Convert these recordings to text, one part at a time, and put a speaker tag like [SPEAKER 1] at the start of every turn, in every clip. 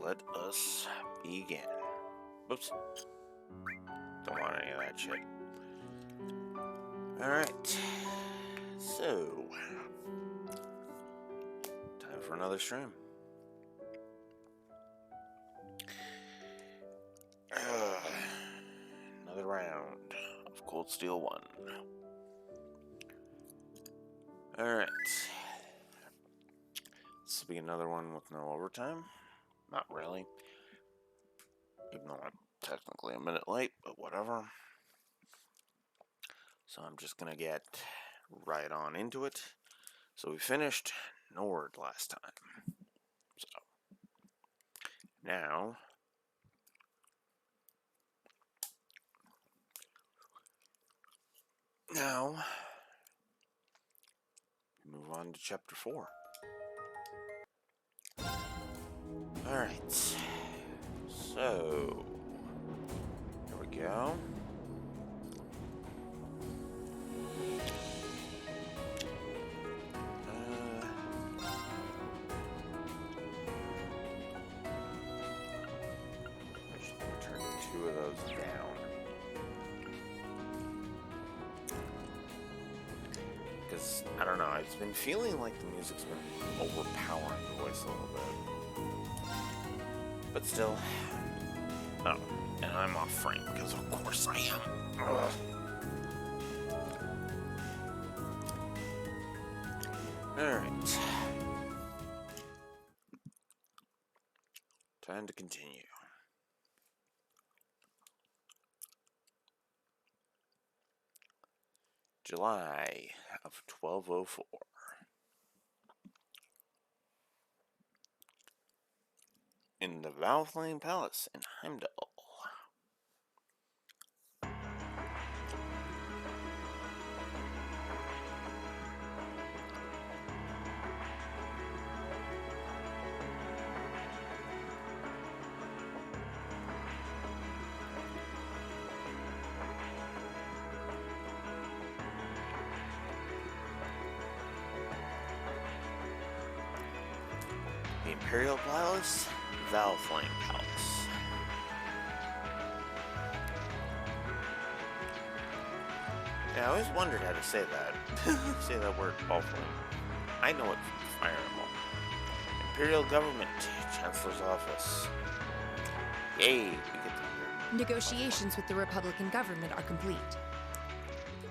[SPEAKER 1] let us begin. Oops. Don't want any of that shit. Alright. So, time for another stream. Another round of Cold Steel 1. Alright. This will be another one with no overtime. Not really. Even though I'm technically a minute late, but whatever. So I'm just gonna get right on into it. So we finished Nord last time. So now move on to chapter 4. Alright. So here we go. I should turn 2 of those down. Because, I don't know, I've been feeling like the music's been overpowering the voice a little bit. But still, oh, and I'm off frame, because of course I am. Ugh. Alright. Time to continue. July of 1204. In the Valflame Palace in Heimdall. The Imperial Palace, Valflame Palace. Yeah, I always wondered how to say that. Say that word, Valflame. I know it from Fire Emblem. Imperial Government, Chancellor's Office. Yay, we get to hear.
[SPEAKER 2] Negotiations with the Republican government are complete.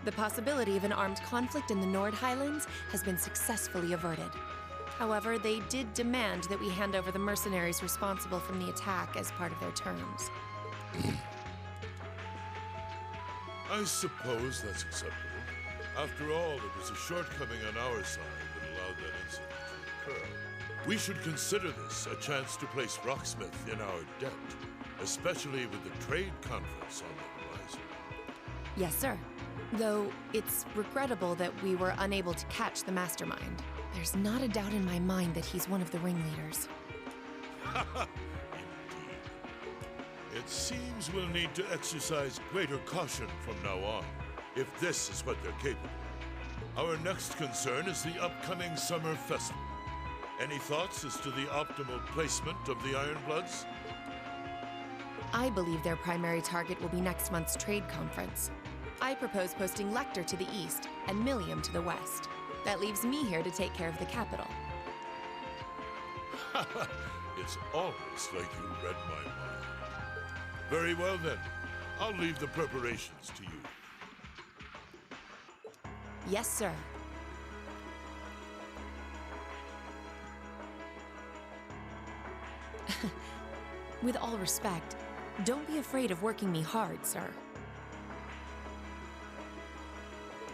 [SPEAKER 2] The possibility of an armed conflict in the Nord Highlands has been successfully averted. However, they did demand that we hand over the mercenaries responsible from the attack as part of their terms.
[SPEAKER 3] I suppose that's acceptable. After all, it was a shortcoming on our side that allowed that incident to occur. We should consider this a chance to place Rocksmith in our debt, especially with the trade conference on the horizon.
[SPEAKER 2] Yes, sir. Though it's regrettable that we were unable to catch the mastermind. There's not a doubt in my mind that he's one of the ringleaders.
[SPEAKER 3] Indeed. It seems we'll need to exercise greater caution from now on, if this is what they're capable. Our next concern is the upcoming summer festival. Any thoughts as to the optimal placement of the Ironbloods?
[SPEAKER 2] I believe their primary target will be next month's trade conference. I propose posting Lecter to the east and Millium to the west. That leaves me here to take care of the capital.
[SPEAKER 3] It's almost like you read my mind. Very well then. I'll leave the preparations to you.
[SPEAKER 2] Yes, sir. With all respect, don't be afraid of working me hard, sir.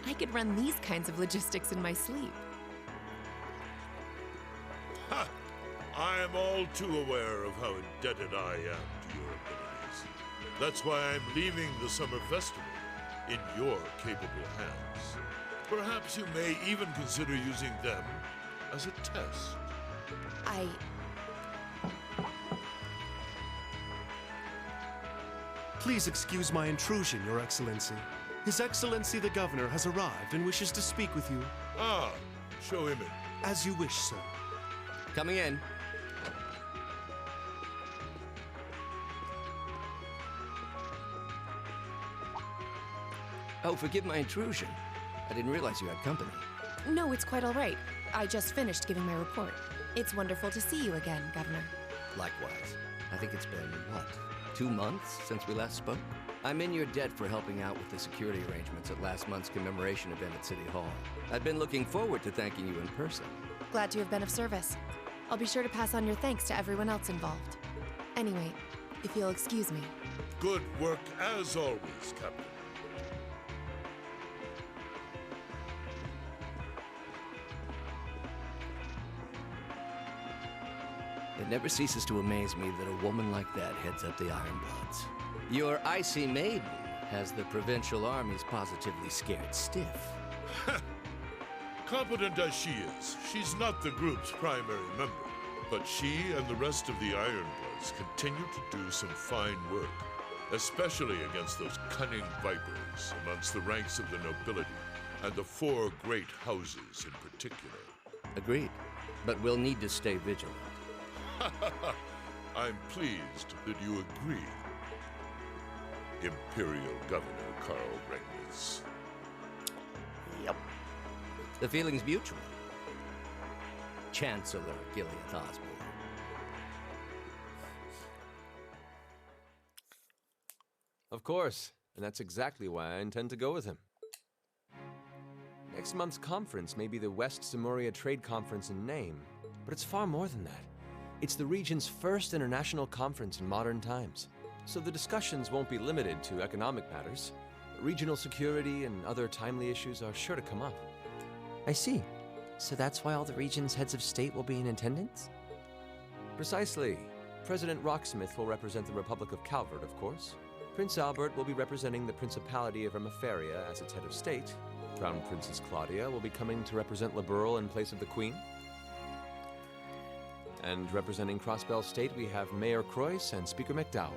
[SPEAKER 2] I could run these kinds of logistics in my sleep.
[SPEAKER 3] Ha! I am all too aware of how indebted I am to your abilities. That's why I'm leaving the summer festival in your capable hands. Perhaps you may even consider using them as a test.
[SPEAKER 4] Please excuse my intrusion, Your Excellency. His Excellency the Governor has arrived and wishes to speak with you.
[SPEAKER 3] Ah, show him in.
[SPEAKER 4] As you wish, sir.
[SPEAKER 5] Coming in. Oh, forgive my intrusion. I didn't realize you had company.
[SPEAKER 2] No, it's quite all right. I just finished giving my report. It's wonderful to see you again, Governor.
[SPEAKER 5] Likewise. I think it's been, what, 2 months since we last spoke? I'm in your debt for helping out with the security arrangements at last month's commemoration event at City Hall. I've been looking forward to thanking you in person.
[SPEAKER 2] Glad to have been of service. I'll be sure to pass on your thanks to everyone else involved. Anyway, if you'll excuse me.
[SPEAKER 3] Good work as always, Captain.
[SPEAKER 5] It never ceases to amaze me that a woman like that heads up the Ironbloods. Your icy maiden has the provincial armies positively scared stiff.
[SPEAKER 3] Competent as she is, she's not the group's primary member. But she and the rest of the Ironbloods continue to do some fine work, especially against those cunning vipers amongst the ranks of the nobility and the 4 great houses in particular.
[SPEAKER 5] Agreed. But we'll need to stay vigilant.
[SPEAKER 3] I'm pleased that you agree, Imperial Governor Carl Regnitz.
[SPEAKER 1] Yep.
[SPEAKER 5] The feeling's mutual. Chancellor Gilead Osborne.
[SPEAKER 6] Of course, and that's exactly why I intend to go with him. Next month's conference may be the West Samuria Trade Conference in name, but it's far more than that. It's the region's first international conference in modern times, so the discussions won't be limited to economic matters. Regional security and other timely issues are sure to come up.
[SPEAKER 7] I see. So that's why all the region's heads of state will be in attendance?
[SPEAKER 6] Precisely. President Rocksmith will represent the Republic of Calvert, of course. Prince Albert will be representing the Principality of Remaferia as its head of state. Crown Princess Claudia will be coming to represent Liberl in place of the Queen. And representing Crossbell State, we have Mayor Croyce and Speaker McDowell.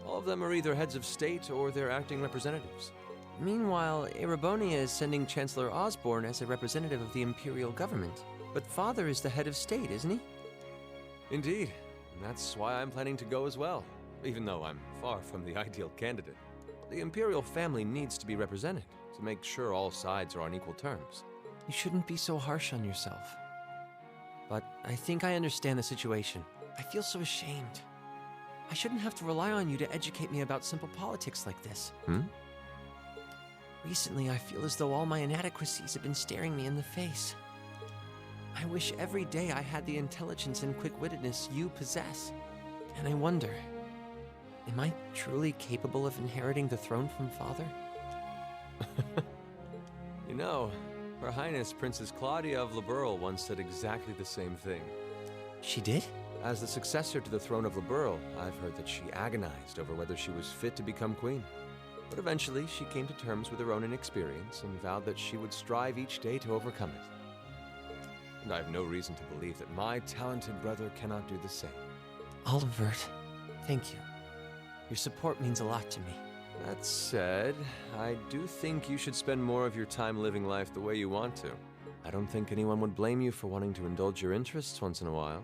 [SPEAKER 6] All of them are either heads of state or their acting representatives.
[SPEAKER 7] Meanwhile, Erebonia is sending Chancellor Osborne as a representative of the Imperial government. But Father is the head of state, isn't he?
[SPEAKER 6] Indeed, and that's why I'm planning to go as well, even though I'm far from the ideal candidate. The Imperial family needs to be represented to make sure all sides are on equal terms.
[SPEAKER 7] You shouldn't be so harsh on yourself. But I think I understand the situation. I feel so ashamed. I shouldn't have to rely on you to educate me about simple politics like this. Recently, I feel as though all my inadequacies have been staring me in the face. I wish every day I had the intelligence and quick-wittedness you possess. And I wonder, am I truly capable of inheriting the throne from Father?
[SPEAKER 6] You know, Her Highness Princess Claudia of Liberl once said exactly the same thing.
[SPEAKER 7] She did?
[SPEAKER 6] As the successor to the throne of Liberl, I've heard that she agonized over whether she was fit to become queen. But eventually, she came to terms with her own inexperience and vowed that she would strive each day to overcome it. And I have no reason to believe that my talented brother cannot do the same.
[SPEAKER 7] Olivert, thank you. Your support means a lot to me.
[SPEAKER 6] That said, I do think you should spend more of your time living life the way you want to. I don't think anyone would blame you for wanting to indulge your interests once in a while.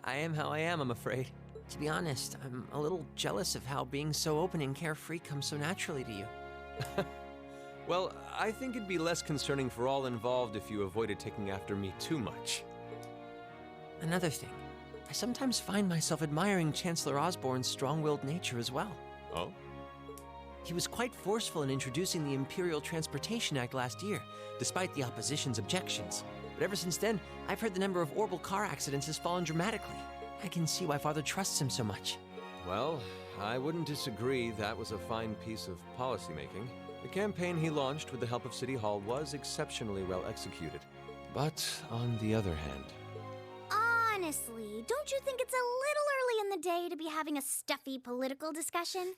[SPEAKER 7] I am how I am, I'm afraid. To be honest, I'm a little jealous of how being so open and carefree comes so naturally to you.
[SPEAKER 6] Well, I think it'd be less concerning for all involved if you avoided taking after me too much.
[SPEAKER 7] Another thing, I sometimes find myself admiring Chancellor Osborne's strong-willed nature as well.
[SPEAKER 6] Oh?
[SPEAKER 7] He was quite forceful in introducing the Imperial Transportation Act last year, despite the opposition's objections. But ever since then, I've heard the number of orbital car accidents has fallen dramatically. I can see why Father trusts him so much.
[SPEAKER 6] Well, I wouldn't disagree that was a fine piece of policymaking. The campaign he launched with the help of City Hall was exceptionally well executed. But on the other hand...
[SPEAKER 8] Honestly, don't you think it's a little early in the day to be having a stuffy political discussion?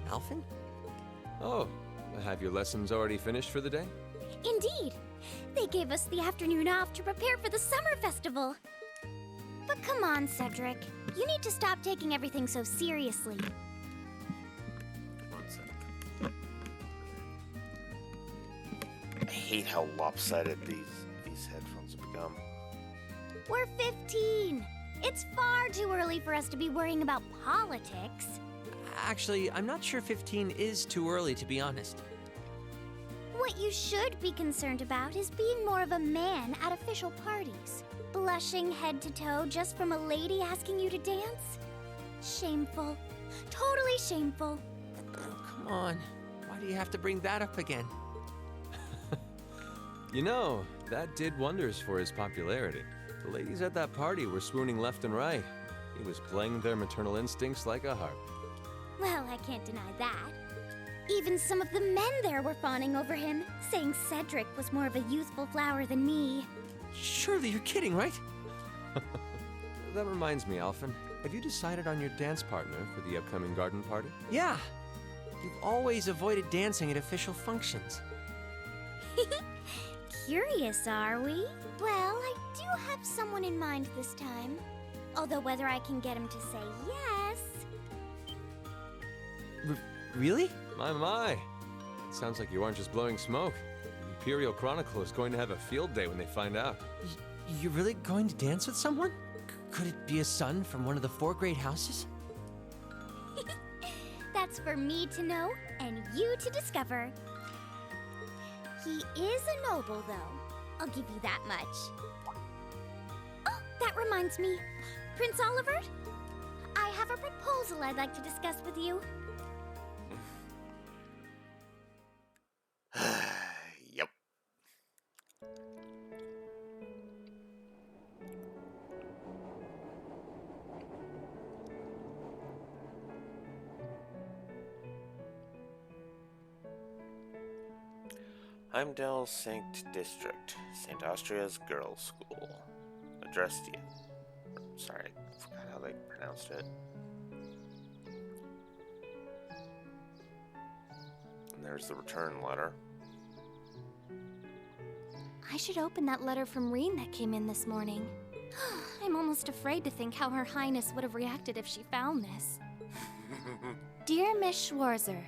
[SPEAKER 7] Alphen?
[SPEAKER 6] Oh, have your lessons already finished for the day?
[SPEAKER 8] Indeed. They gave us the afternoon off to prepare for the summer festival. But come on, Cedric. You need to stop taking everything so seriously.
[SPEAKER 1] One sec. I hate how lopsided these come.
[SPEAKER 8] We're 15. It's far too early for us to be worrying about politics.
[SPEAKER 7] Actually, I'm not sure 15 is too early, to be honest.
[SPEAKER 8] What you should be concerned about is being more of a man at official parties. Blushing head to toe just from a lady asking you to dance? Shameful. Totally shameful.
[SPEAKER 7] Oh, come on. Why do you have to bring that up again?
[SPEAKER 6] You know, that did wonders for his popularity. The ladies at that party were swooning left and right. He was playing their maternal instincts like a harp.
[SPEAKER 8] Well, I can't deny that. Even some of the men there were fawning over him, saying Cedric was more of a youthful flower than me.
[SPEAKER 7] Surely you're kidding, right?
[SPEAKER 6] That reminds me, Alphen. Have you decided on your dance partner for the upcoming garden party?
[SPEAKER 7] Yeah. You've always avoided dancing at official functions.
[SPEAKER 8] Curious, are we? Well, I do have someone in mind this time. Although whether I can get him to say yes...
[SPEAKER 7] Really?
[SPEAKER 6] My. It sounds like you aren't just blowing smoke. The Imperial Chronicle is going to have a field day when they find out.
[SPEAKER 7] You're really going to dance with someone? Could it be a son from one of the 4 great houses?
[SPEAKER 8] That's for me to know and you to discover. He is a noble, though. I'll give you that much. Oh, that reminds me. Prince Olivert, I have a proposal I'd like to discuss with you.
[SPEAKER 1] Yep. Heimdall Sankt District, St. Austria's Girls' School. Addressed you. Sorry, I forgot how they pronounced it. And there's the return letter.
[SPEAKER 9] I should open that letter from Reen that came in this morning. I'm almost afraid to think how Her Highness would have reacted if she found this. Dear Miss Schwarzer.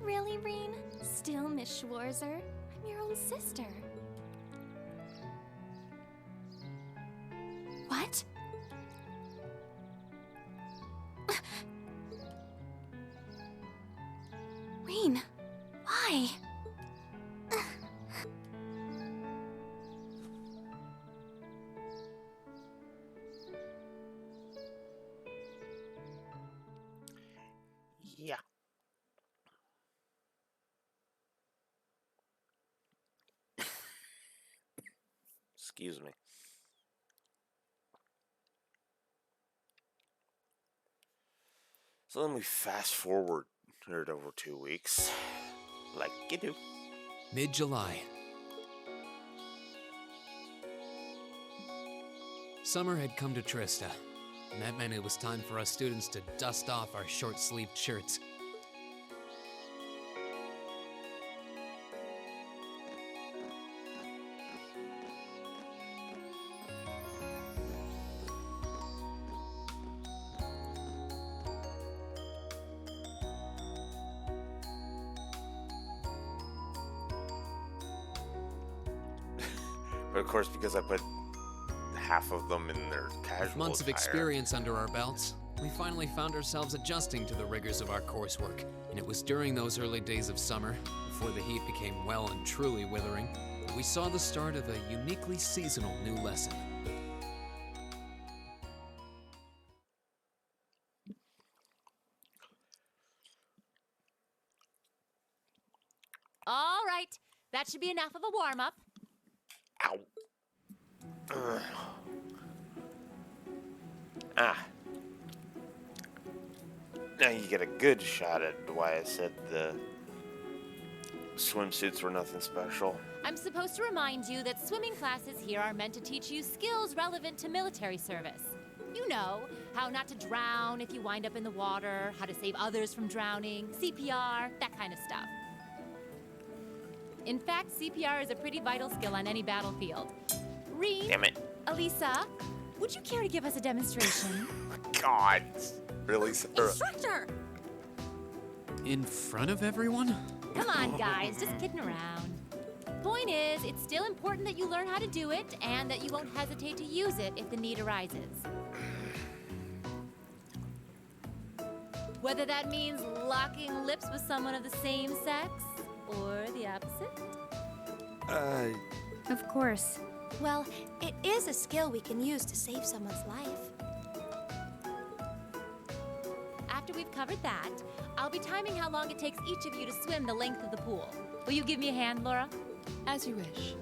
[SPEAKER 9] Really, Reen? Still Miss Schwarzer? I'm your own sister. What? Reen, why?
[SPEAKER 1] Yeah. Excuse me. So then we fast forward it over 2 weeks, like you do.
[SPEAKER 10] Mid-July. Summer had come to Trista, and that meant it was time for us students to dust off our short-sleeved shirts.
[SPEAKER 1] But of course, because I put half of them in their casual
[SPEAKER 10] With months of
[SPEAKER 1] attire.
[SPEAKER 10] experience under our belts, we finally found ourselves adjusting to the rigors of our coursework. And it was during those early days of summer, before the heat became well and truly withering, that we saw the start of a uniquely seasonal new lesson.
[SPEAKER 11] All right, that should be enough of a warm-up.
[SPEAKER 1] Ow. Ugh. Ah. Now you get a good shot at why I said the swimsuits were nothing special.
[SPEAKER 11] I'm supposed to remind you that swimming classes here are meant to teach you skills relevant to military service. You know, how not to drown if you wind up in the water, how to save others from drowning, CPR, that kind of stuff. In fact, CPR is a pretty vital skill on any battlefield. Reen,
[SPEAKER 1] Damn it.
[SPEAKER 11] Elisa, would you care to give us a demonstration?
[SPEAKER 1] God. Really?
[SPEAKER 11] Instructor!
[SPEAKER 10] In front of everyone?
[SPEAKER 11] Come on, guys, just kidding around. point is, it's still important that you learn how to do it and that you won't hesitate to use it if the need arises. Whether that means locking lips with someone of the same sex or the opposite.
[SPEAKER 9] Of course.
[SPEAKER 2] Well, it is a skill we can use to save someone's life.
[SPEAKER 11] After we've covered that, I'll be timing how long it takes each of you to swim the length of the pool. Will you give me a hand, Laura?
[SPEAKER 2] As you wish.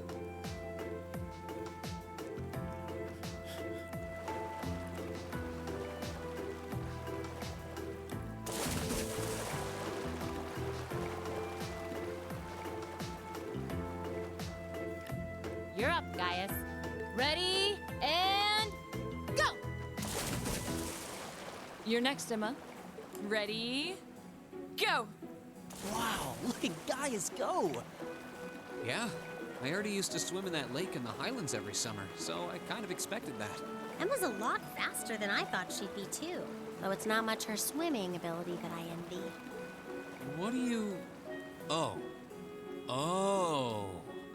[SPEAKER 11] You're up, Gaius. Ready, and go!
[SPEAKER 12] You're next, Emma. Ready, go!
[SPEAKER 13] Wow, look at Gaius go!
[SPEAKER 10] Yeah, I already used to swim in that lake in the Highlands every summer, so I kind of expected that.
[SPEAKER 8] Emma's a lot faster than I thought she'd be, too. Though it's not much her swimming ability that I envy.
[SPEAKER 10] What do you... Oh,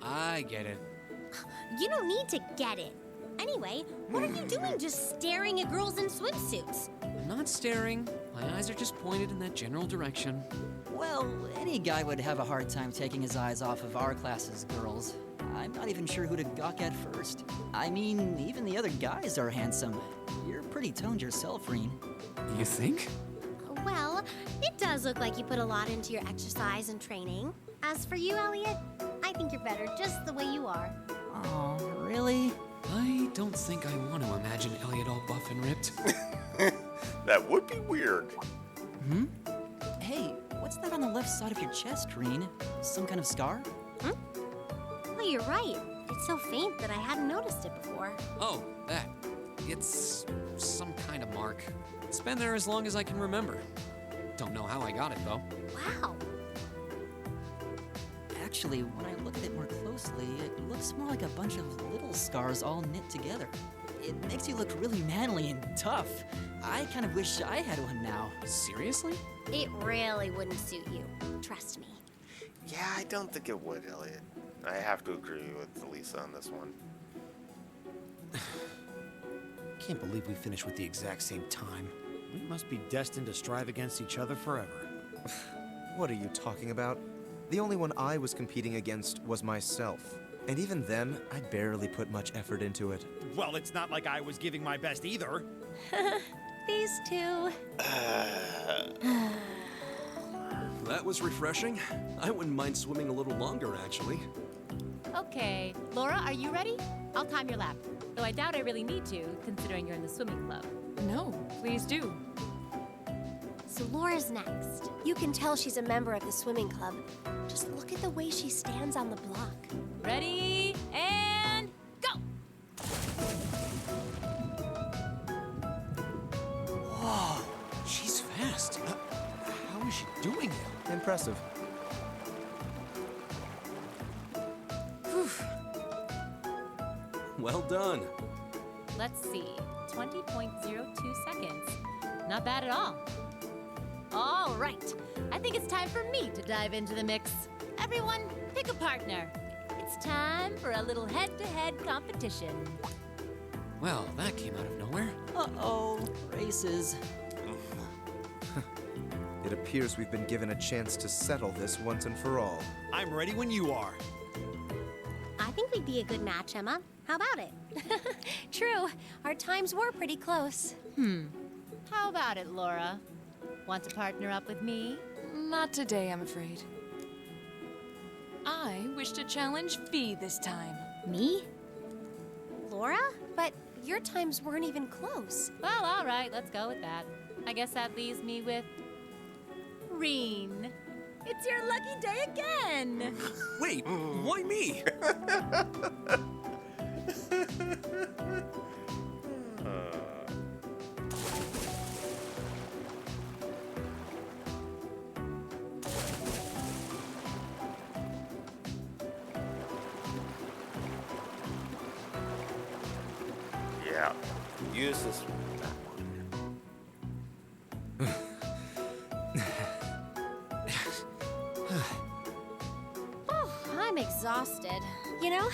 [SPEAKER 10] I get it.
[SPEAKER 8] You don't need to get it. Anyway, what are you doing just staring at girls in swimsuits?
[SPEAKER 10] I'm not staring. My eyes are just pointed in that general direction.
[SPEAKER 13] Well, any guy would have a hard time taking his eyes off of our class's girls. I'm not even sure who to gawk at first. I mean, even the other guys are handsome. You're pretty toned yourself, Reen.
[SPEAKER 10] You think?
[SPEAKER 8] Well, it does look like you put a lot into your exercise and training. As for you, Elliot, I think you're better just the way you are.
[SPEAKER 13] Oh, really?
[SPEAKER 10] I don't think I want to imagine Elliot all buff and ripped.
[SPEAKER 1] That would be weird.
[SPEAKER 13] Hmm? Hey, what's that on the left side of your chest, Reen? Some kind of scar?
[SPEAKER 8] Oh, you're right. It's so faint that I hadn't noticed it before.
[SPEAKER 10] Oh, that. It's some kind of mark. It's been there as long as I can remember. Don't know how I got it, though.
[SPEAKER 8] Wow.
[SPEAKER 13] Actually, when I look at it more closely, it looks more like a bunch of little scars all knit together. It makes you look really manly and tough. I kind of wish I had one now.
[SPEAKER 10] Seriously?
[SPEAKER 8] It really wouldn't suit you. Trust me.
[SPEAKER 1] Yeah, I don't think it would, Elliot. I have to agree with Lisa on this one.
[SPEAKER 14] Can't believe we finished with the exact same time. We must be destined to strive against each other forever.
[SPEAKER 6] What are you talking about? The only one I was competing against was myself. And even then, I barely put much effort into it.
[SPEAKER 14] Well, it's not like I was giving my best either.
[SPEAKER 8] These two.
[SPEAKER 4] That was refreshing. I wouldn't mind swimming a little longer, actually.
[SPEAKER 11] Okay, Laura, are you ready? I'll time your lap. Though I doubt I really need to, considering you're in the swimming club.
[SPEAKER 12] No, please do.
[SPEAKER 8] So Laura's next.
[SPEAKER 2] You can tell she's a member of the swimming club. Just look at the way she stands on the block.
[SPEAKER 11] Ready, and go!
[SPEAKER 10] Whoa, she's fast. How is she doing it?
[SPEAKER 6] Impressive.
[SPEAKER 4] Well done.
[SPEAKER 11] Let's see, 20.02 seconds. Not bad at all. All right, I think it's time for me to dive into the mix. Everyone, pick a partner. It's time for a little head-to-head competition.
[SPEAKER 10] Well, that came out of nowhere.
[SPEAKER 13] Uh-oh, races.
[SPEAKER 6] It appears we've been given a chance to settle this once and for all.
[SPEAKER 14] I'm ready when you are.
[SPEAKER 8] I think we'd be a good match, Emma. How about it?
[SPEAKER 2] True, our times were pretty close.
[SPEAKER 11] How about it, Laura? Want to partner up with me?
[SPEAKER 12] Not today, I'm afraid. I wish to challenge Fee this time.
[SPEAKER 8] Me? Laura?
[SPEAKER 2] But your times weren't even close.
[SPEAKER 11] Well, all right, let's go with that. I guess that leaves me with Reen. It's your lucky day again.
[SPEAKER 4] Wait, why me?
[SPEAKER 1] Yeah. Use this.
[SPEAKER 8] Oh, I'm exhausted. exhausted. You know,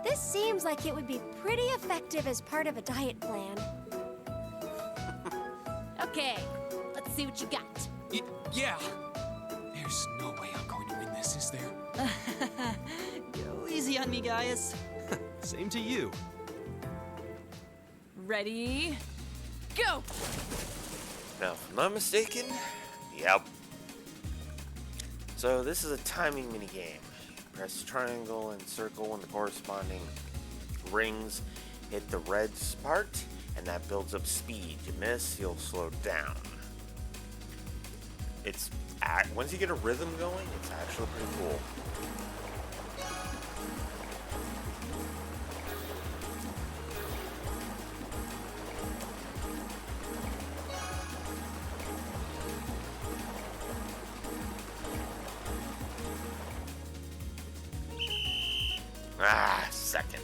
[SPEAKER 8] this seems like it would be pretty effective as part of a diet plan.
[SPEAKER 11] Okay, let's see what you got.
[SPEAKER 10] Yeah. There's no way I'm going to win this, is there?
[SPEAKER 13] Go easy on me, guys.
[SPEAKER 4] Same to you.
[SPEAKER 12] Ready? Go!
[SPEAKER 1] Now, if I'm not mistaken, yep. So this is a timing minigame. Press triangle and circle when the corresponding rings hit the red part, and that builds up speed. You miss, you'll slow down. Once you get a rhythm going, it's actually pretty cool. Second.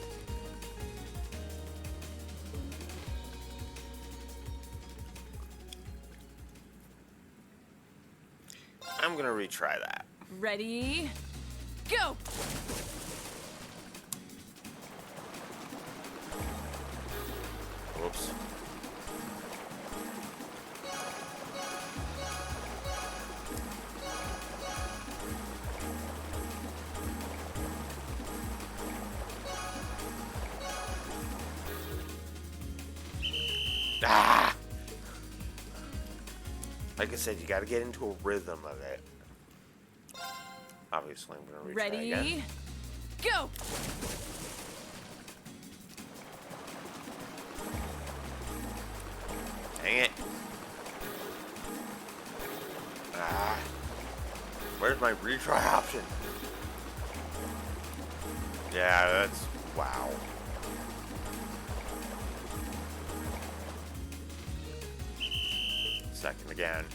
[SPEAKER 1] I'm gonna retry that.
[SPEAKER 12] Ready? Go!
[SPEAKER 1] Whoops. Like I said, you gotta get into a rhythm of it. Obviously, I'm gonna retry
[SPEAKER 12] Ready?
[SPEAKER 1] again.
[SPEAKER 12] Go!
[SPEAKER 1] Dang it. Where's my retry option? Yeah, that's... wow. Second again.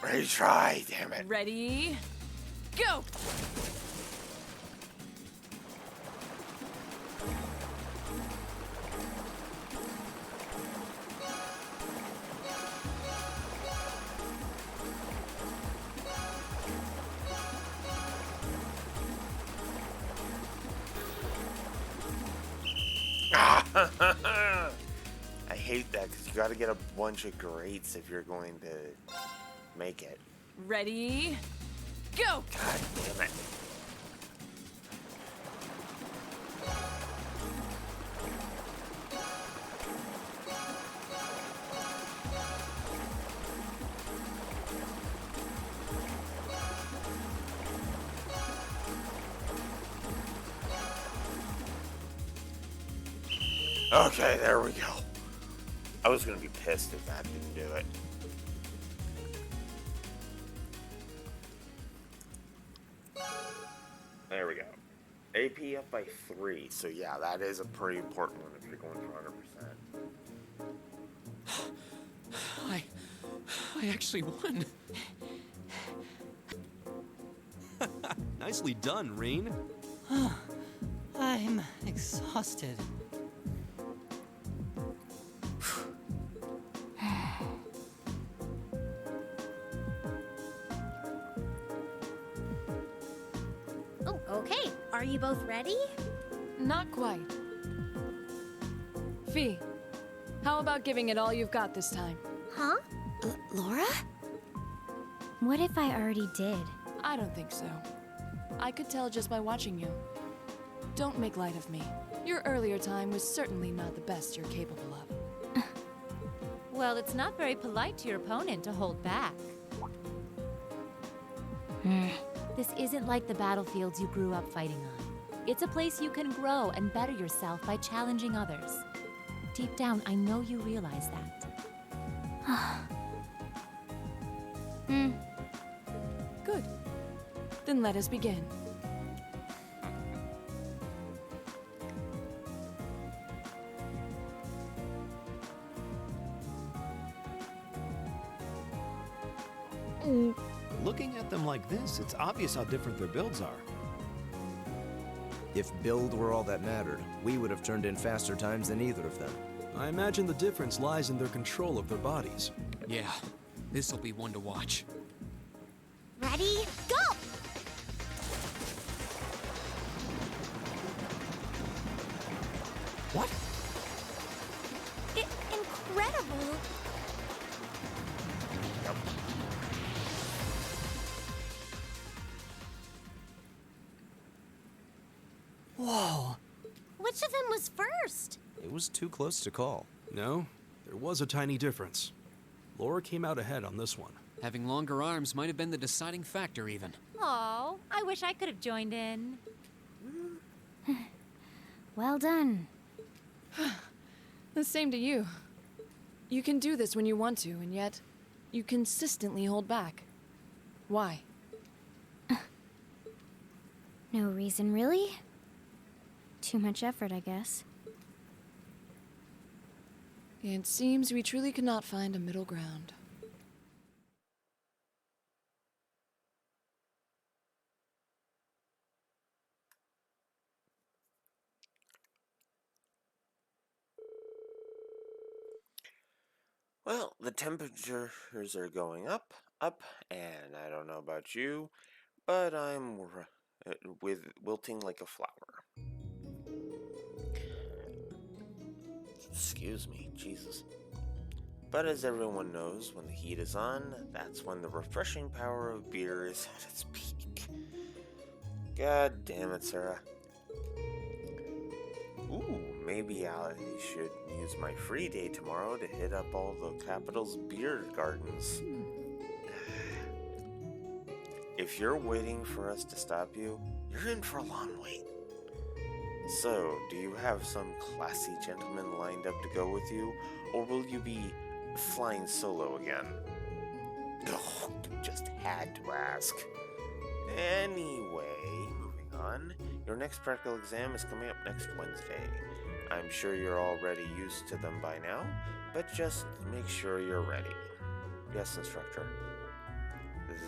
[SPEAKER 1] Retry, damn it.
[SPEAKER 12] Ready? Go!
[SPEAKER 1] I hate that because you got to get a bunch of greats if you're going to make it.
[SPEAKER 12] Ready? Go!
[SPEAKER 1] God damn it. Okay, there we go. I was gonna be pissed if that didn't do it. There we go. AP up by 3, so yeah, that is a pretty important one if you're going for 100%.
[SPEAKER 10] I actually won.
[SPEAKER 4] Nicely done, Reen.
[SPEAKER 13] I'm exhausted.
[SPEAKER 8] Oh, okay. Are you both ready?
[SPEAKER 12] Not quite. Fee, how about giving it all you've got this time?
[SPEAKER 8] Huh? Laura? What if I already did?
[SPEAKER 12] I don't think so. I could tell just by watching you. Don't make light of me. Your earlier time was certainly not the best you're capable of.
[SPEAKER 11] Well, it's not very polite to your opponent to hold back. This isn't like the battlefields you grew up fighting on. It's a place you can grow and better yourself by challenging others. Deep down, I know you realize that.
[SPEAKER 12] Good. Then let us begin.
[SPEAKER 14] Looking at them like this, it's obvious how different their builds are.
[SPEAKER 6] If build were all that mattered, we would have turned in faster times than either of them.
[SPEAKER 4] I imagine the difference lies in their control of their bodies.
[SPEAKER 10] Yeah, this'll be one to watch.
[SPEAKER 8] Ready, go!
[SPEAKER 7] What?
[SPEAKER 8] Incredible!
[SPEAKER 1] Yep.
[SPEAKER 7] Whoa.
[SPEAKER 8] Which of them was first?
[SPEAKER 6] It was too close to call.
[SPEAKER 4] No, there was a tiny difference. Laura came out ahead on this one.
[SPEAKER 10] Having longer arms might have been the deciding factor, even.
[SPEAKER 11] Oh, I wish I could have joined in.
[SPEAKER 8] Well done.
[SPEAKER 12] The same to you. You can do this when you want to, and yet you consistently hold back. Why?
[SPEAKER 8] No reason, really? Too much effort, I guess.
[SPEAKER 12] It seems we truly could not find a middle ground.
[SPEAKER 1] Well, the temperatures are going up, and I don't know about you, but I'm wilting like a flower. Excuse me, Jesus. But as everyone knows, when the heat is on, that's when the refreshing power of beer is at its peak. God damn it, Sarah. Ooh, maybe I should use my free day tomorrow to hit up all the capital's beer gardens. If you're waiting for us to stop you, you're in for a long wait. So, do you have some classy gentleman lined up to go with you, or will you be flying solo again? Oh, just had to ask. Anyway, moving on. Your next practical exam is coming up next Wednesday. I'm sure you're already used to them by now, but just make sure you're ready. Yes, instructor.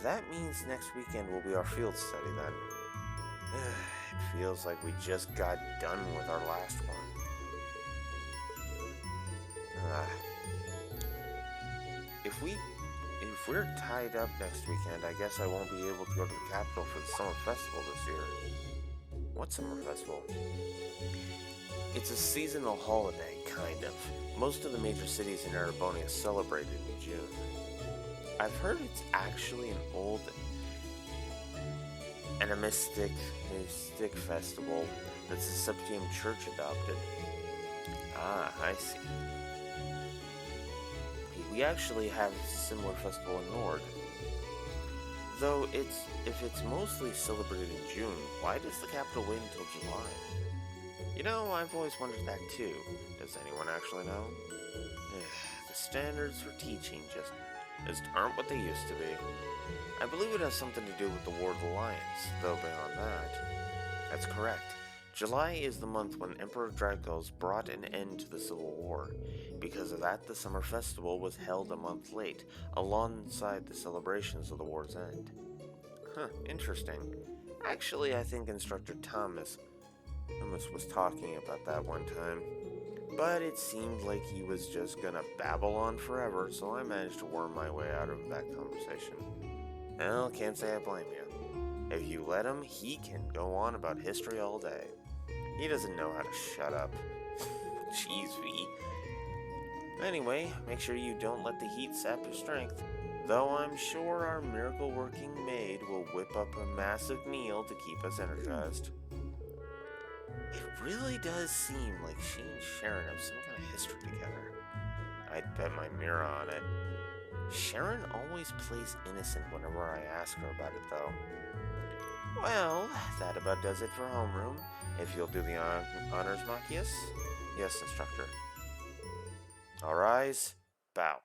[SPEAKER 1] That means next weekend will be our field study then. It feels like we just got done with our last one. If we're tied up next weekend, I guess I won't be able to go to the capital for the summer festival this year. What summer festival? It's a seasonal holiday, kind of. Most of the major cities in Erebonia celebrate it in June. I've heard it's actually an old animistic festival that the Septium Church adopted. Ah, I see. We actually have a similar festival in Nord. Though if it's mostly celebrated in June, why does the capital wait until July? You know, I've always wondered that too. Does anyone actually know? The standards for teaching just aren't what they used to be. I believe it has something to do with the War of the Lions, though beyond that. That's correct. July is the month when Emperor Dracos brought an end to the Civil War. Because of that, the summer festival was held a month late, alongside the celebrations of the war's end. Huh, interesting. Actually, I think Instructor Thomas was talking about that one time. But it seemed like he was just gonna babble on forever, so I managed to worm my way out of that conversation. Well, can't say I blame you. If you let him, he can go on about history all day. He doesn't know how to shut up. Jeez, V. Anyway, make sure you don't let the heat sap your strength. Though I'm sure our miracle-working maid will whip up a massive meal to keep us energized. It really does seem like she and Sharon have some kind of history together. I'd bet my mirror on it. Sharon always plays innocent whenever I ask her about it, though. Well, that about does it for homeroom. If you'll do the honors, Machias? Yes, instructor. All rise. Bow.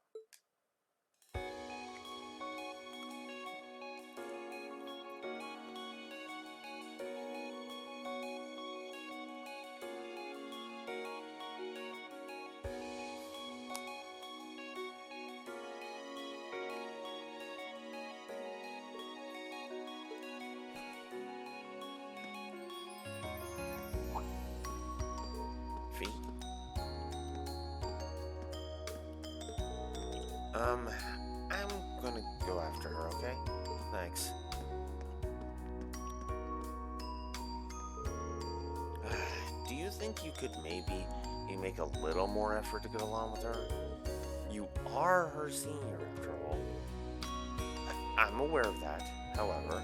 [SPEAKER 1] Feet. I'm gonna go go after her, okay? Thanks. Do you think you could maybe make a little more effort to get along with her? You are her senior, after all. I'm aware of that, however.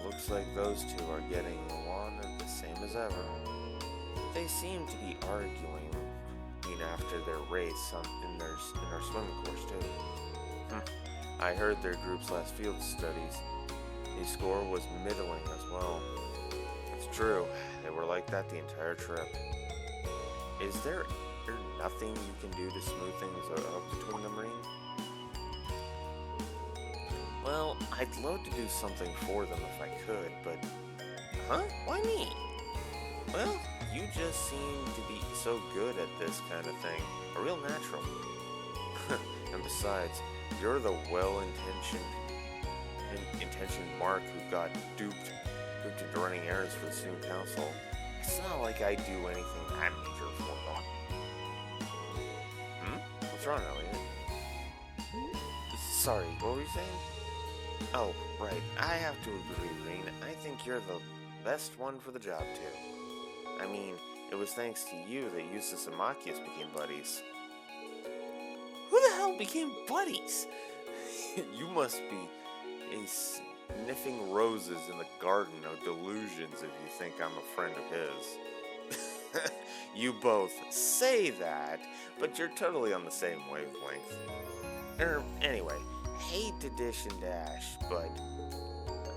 [SPEAKER 1] Looks like those two are getting along the same as ever. They seem to be arguing after their race in our swimming course, too. I heard their group's last field studies. His score was middling as well. It's true, they were like that the entire trip. Is there nothing you can do to smooth things up between them, Marine? Well, I'd love to do something for them if I could, but... Huh? Why me? Well, you just seem to be so good at this kind of thing. A real natural. And besides, you're the well-intentioned Mark who got duped into running errands for the student council. It's not like I do anything that major for them. What's wrong, Elliot? Sorry, what were you saying? Oh, right. I have to agree, Reen. I think you're the best one for the job, too. I mean, it was thanks to you that Eustace and Machias became buddies. Who the hell became buddies? You must be sniffing roses in the garden of delusions if you think I'm a friend of his. You both say that, but you're totally on the same wavelength. Anyway, hate to dish and dash, but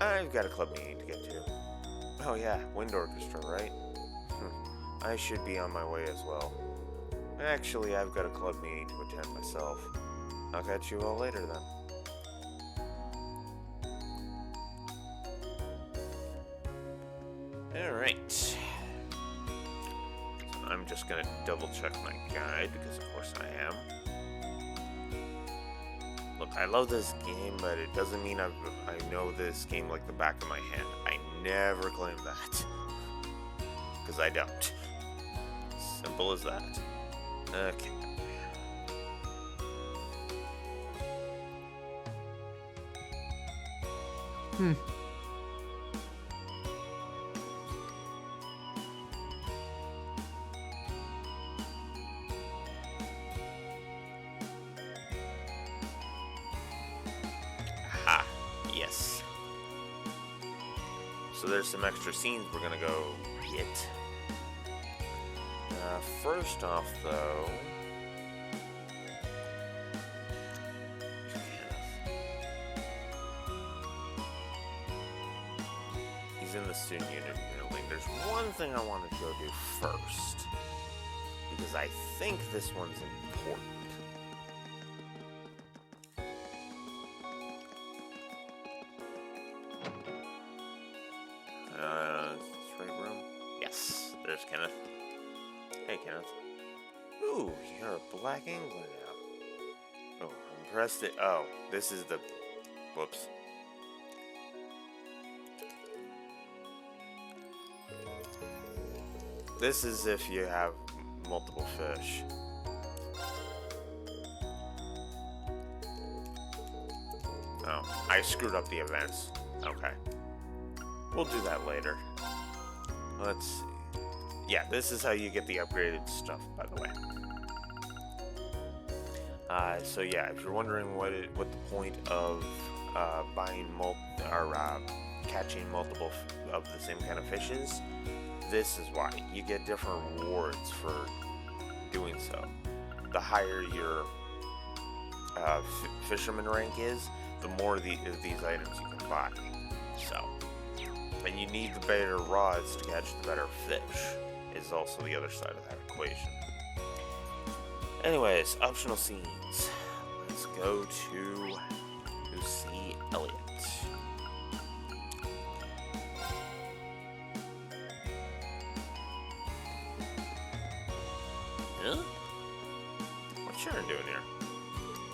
[SPEAKER 1] I've got a club meeting to get to. Oh yeah, wind orchestra, right? I should be on my way as well. Actually, I've got a club meeting to attend myself. I'll catch you all later then. Alright. So I'm just gonna double check my guide, because of course I am. Look, I love this game, but it doesn't mean I know this game like the back of my hand. I never claim that. Because I don't. Simple as that. Okay. Aha, yes. So there's some extra scenes we're gonna go get. First off, though, he's in the student unit building. There's one thing I wanted to go do first, because I think this one's important. Is this right room? Yes, there's Kenneth. Hey, Kenneth. Ooh, you're a Black Angler now. Oh, I'm impressed that... Oh, this is the... Whoops. This is if you have multiple fish. Oh, I screwed up the events. Okay. We'll do that later. Let's see. Yeah, this is how you get the upgraded stuff, by the way. So yeah, if you're wondering what the point of catching multiple of the same kind of fish is, this is why. You get different rewards for doing so. The higher your fisherman rank is, the more of these items you can buy. So, and you need the better rods to catch the better fish. Is also the other side of that equation. Anyways, optional scenes. Let's go to see Elliot. Huh? What's Sharon doing here?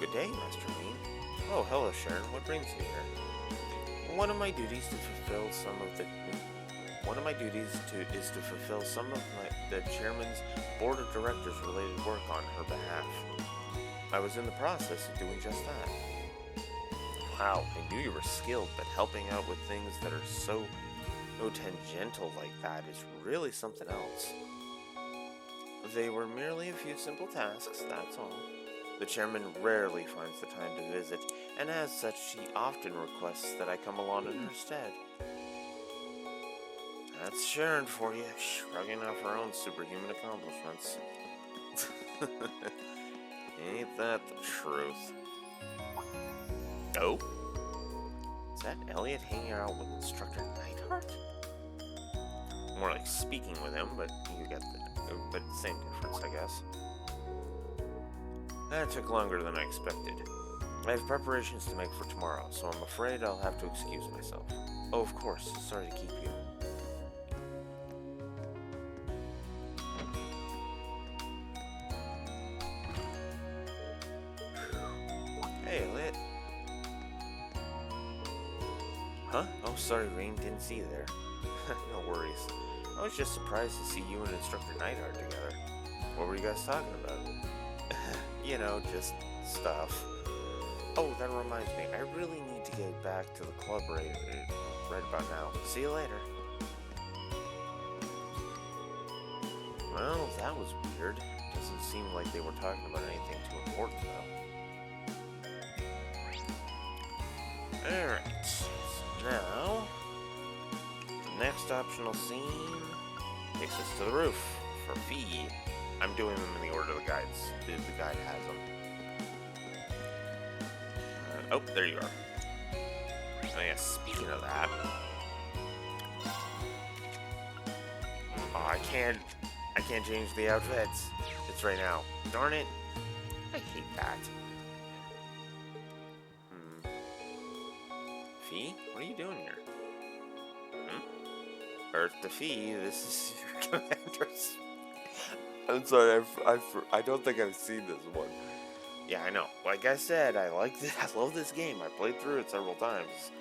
[SPEAKER 1] Good day, Master Lean. Oh, hello, Sharon. What brings you here? One of my duties is to fulfill some of the chairman's board of directors related work on her behalf. I was in the process of doing just that. Wow, I knew you were skilled, but helping out with things that are so tangential like that is really something else. They were merely a few simple tasks, that's all. The chairman rarely finds the time to visit, and as such, she often requests that I come along in her stead. That's Sharon for you, shrugging off her own superhuman accomplishments. Ain't that the truth? Oh? Is that Elliot hanging out with Instructor Knighthart? More like speaking with him, but you get but same difference, I guess. That took longer than I expected. I have preparations to make for tomorrow, so I'm afraid I'll have to excuse myself. Oh, of course, sorry to keep you. Hey, Elliot. Huh? Oh, sorry, Rain, didn't see you there. No worries. I was just surprised to see you and Instructor Knighthart together. What were you guys talking about? You know, just stuff. Oh, that reminds me, I really need to get back to the club right about now. See you later. Well, that was weird. Doesn't seem like they were talking about anything too important, though. Alright, so now, the next optional scene takes us to the roof. For Fee, I'm doing them in the order the guide has them. Oh, there you are. Oh yeah, speaking of that. Oh, I can't change the outfits. It's right now. Darn it. I hate that. Fee, what are you doing here? Earth to Fee, this is your commander's. I'm sorry, I don't think I've seen this one. Yeah, I know. Like I said, I like this. I love this game. I played through it several times.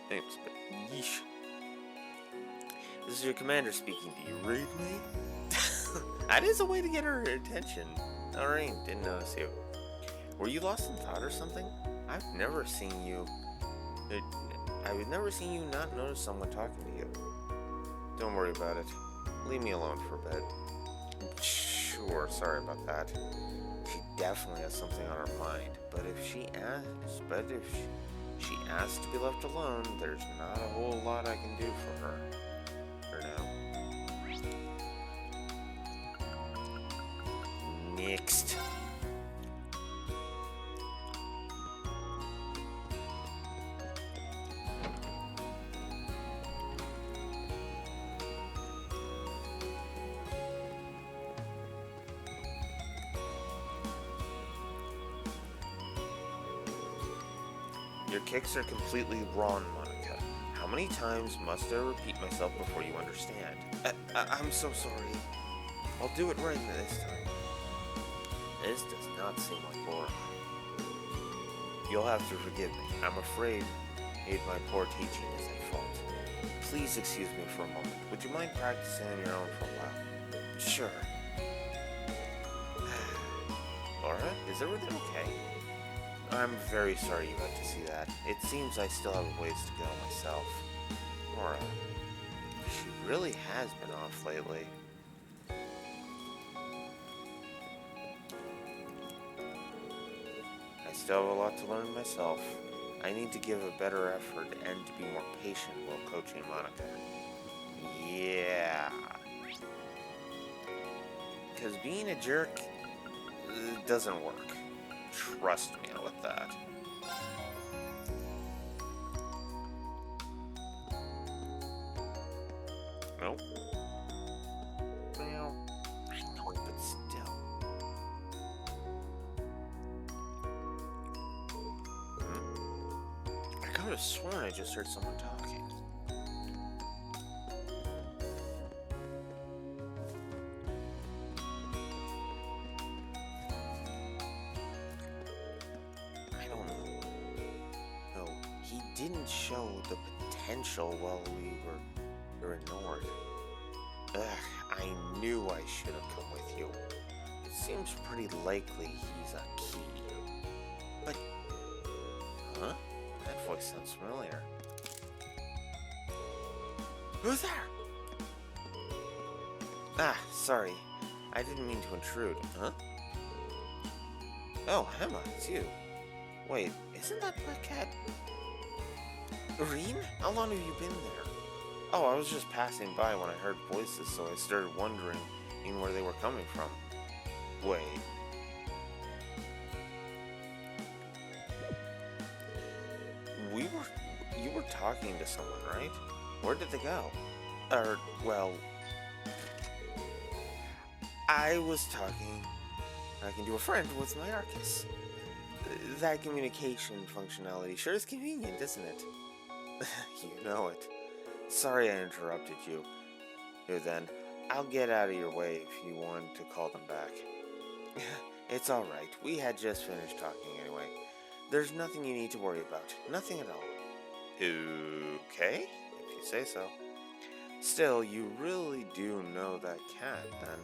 [SPEAKER 1] Thanks, but yeesh. This is your commander speaking. Do you read me? That is a way to get her attention. Alright, didn't notice you. Were you lost in thought or something? I've never seen you not notice someone talking to you. Don't worry about it. Leave me alone for a bit. Sure, sorry about that. She definitely has something on her mind. But if she asks to be left alone, there's not a whole lot I can do for her. For now. Next. Your kicks are completely wrong, Monica. How many times must I repeat myself before you understand? I'm so sorry. I'll do it right this time. This does not seem like Laura. You'll have to forgive me. I'm afraid my poor teaching is at fault. Please excuse me for a moment. Would you mind practicing on your own for a while? Sure. Laura, is everything okay? I'm very sorry you had to see that. It seems I still have a ways to go myself. Laura, she really has been off lately. I still have a lot to learn myself. I need to give a better effort and to be more patient while coaching Monica. Yeah. Because being a jerk doesn't work. Trust me with that. Nope. Well, I know, but still. I could have sworn I just heard someone talking. Didn't show the potential while we were ignored. Ugh, I knew I should have come with you. It seems pretty likely he's a key. But, huh? voice sounds familiar. Who's there? Ah, sorry. I didn't mean to intrude. Huh? Oh, Emma, it's you. Wait, isn't that Black Cat? Reen? How long have you been there? Oh, I was just passing by when I heard voices, so I started wondering where they were coming from. Wait. You were talking to someone, right? Where did they go? Well, I was talking to a friend with my Arcus. That communication functionality sure is convenient, isn't it? You know it. Sorry I interrupted you. Here then, I'll get out of your way if you want to call them back. It's alright, we had just finished talking anyway. There's nothing you need to worry about. Nothing at all. Okay, if you say so. Still, you really do know that cat, then?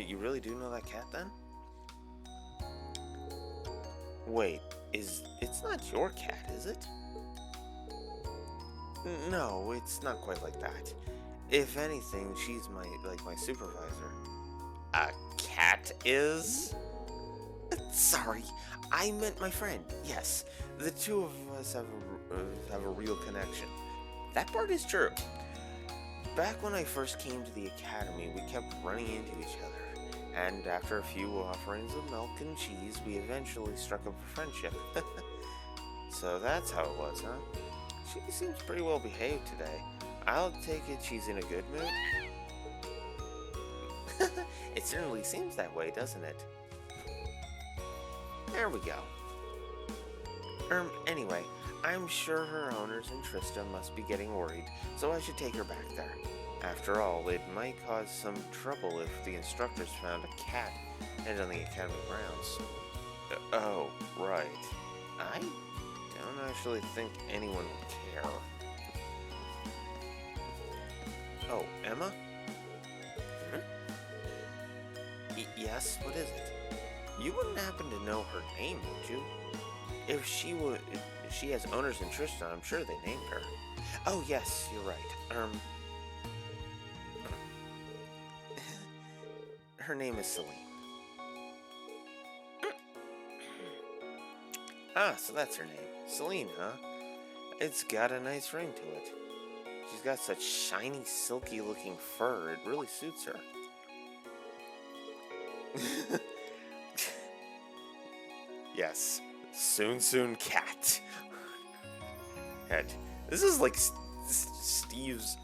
[SPEAKER 1] You really do know that cat, then? Wait, it's not your cat, is it? No, it's not quite like that. If anything, she's my supervisor. A cat is? Sorry, I meant my friend. Yes, the two of us have a real connection. That part is true. Back when I first came to the academy, we kept running into each other, and after a few offerings of milk and cheese, we eventually struck up a friendship. So that's how it was, huh? She seems pretty well behaved today. I'll take it she's in a good mood. It certainly seems that way, doesn't it? There we go. Anyway, I'm sure her owners in Trista must be getting worried, so I should take her back there. After all, it might cause some trouble if the instructors found a cat head on the academy grounds. Oh, right. I don't actually think anyone would care. Oh, Emma? Yes, what is it? You wouldn't happen to know her name, would you? If she has owners in Trista, I'm sure they named her. Oh, yes, you're right. Her name is Celine. Ah, so that's her name. Celine, huh? It's got a nice ring to it. She's got such shiny, silky-looking fur. It really suits her. Yes, soon cat. And this is like Steve's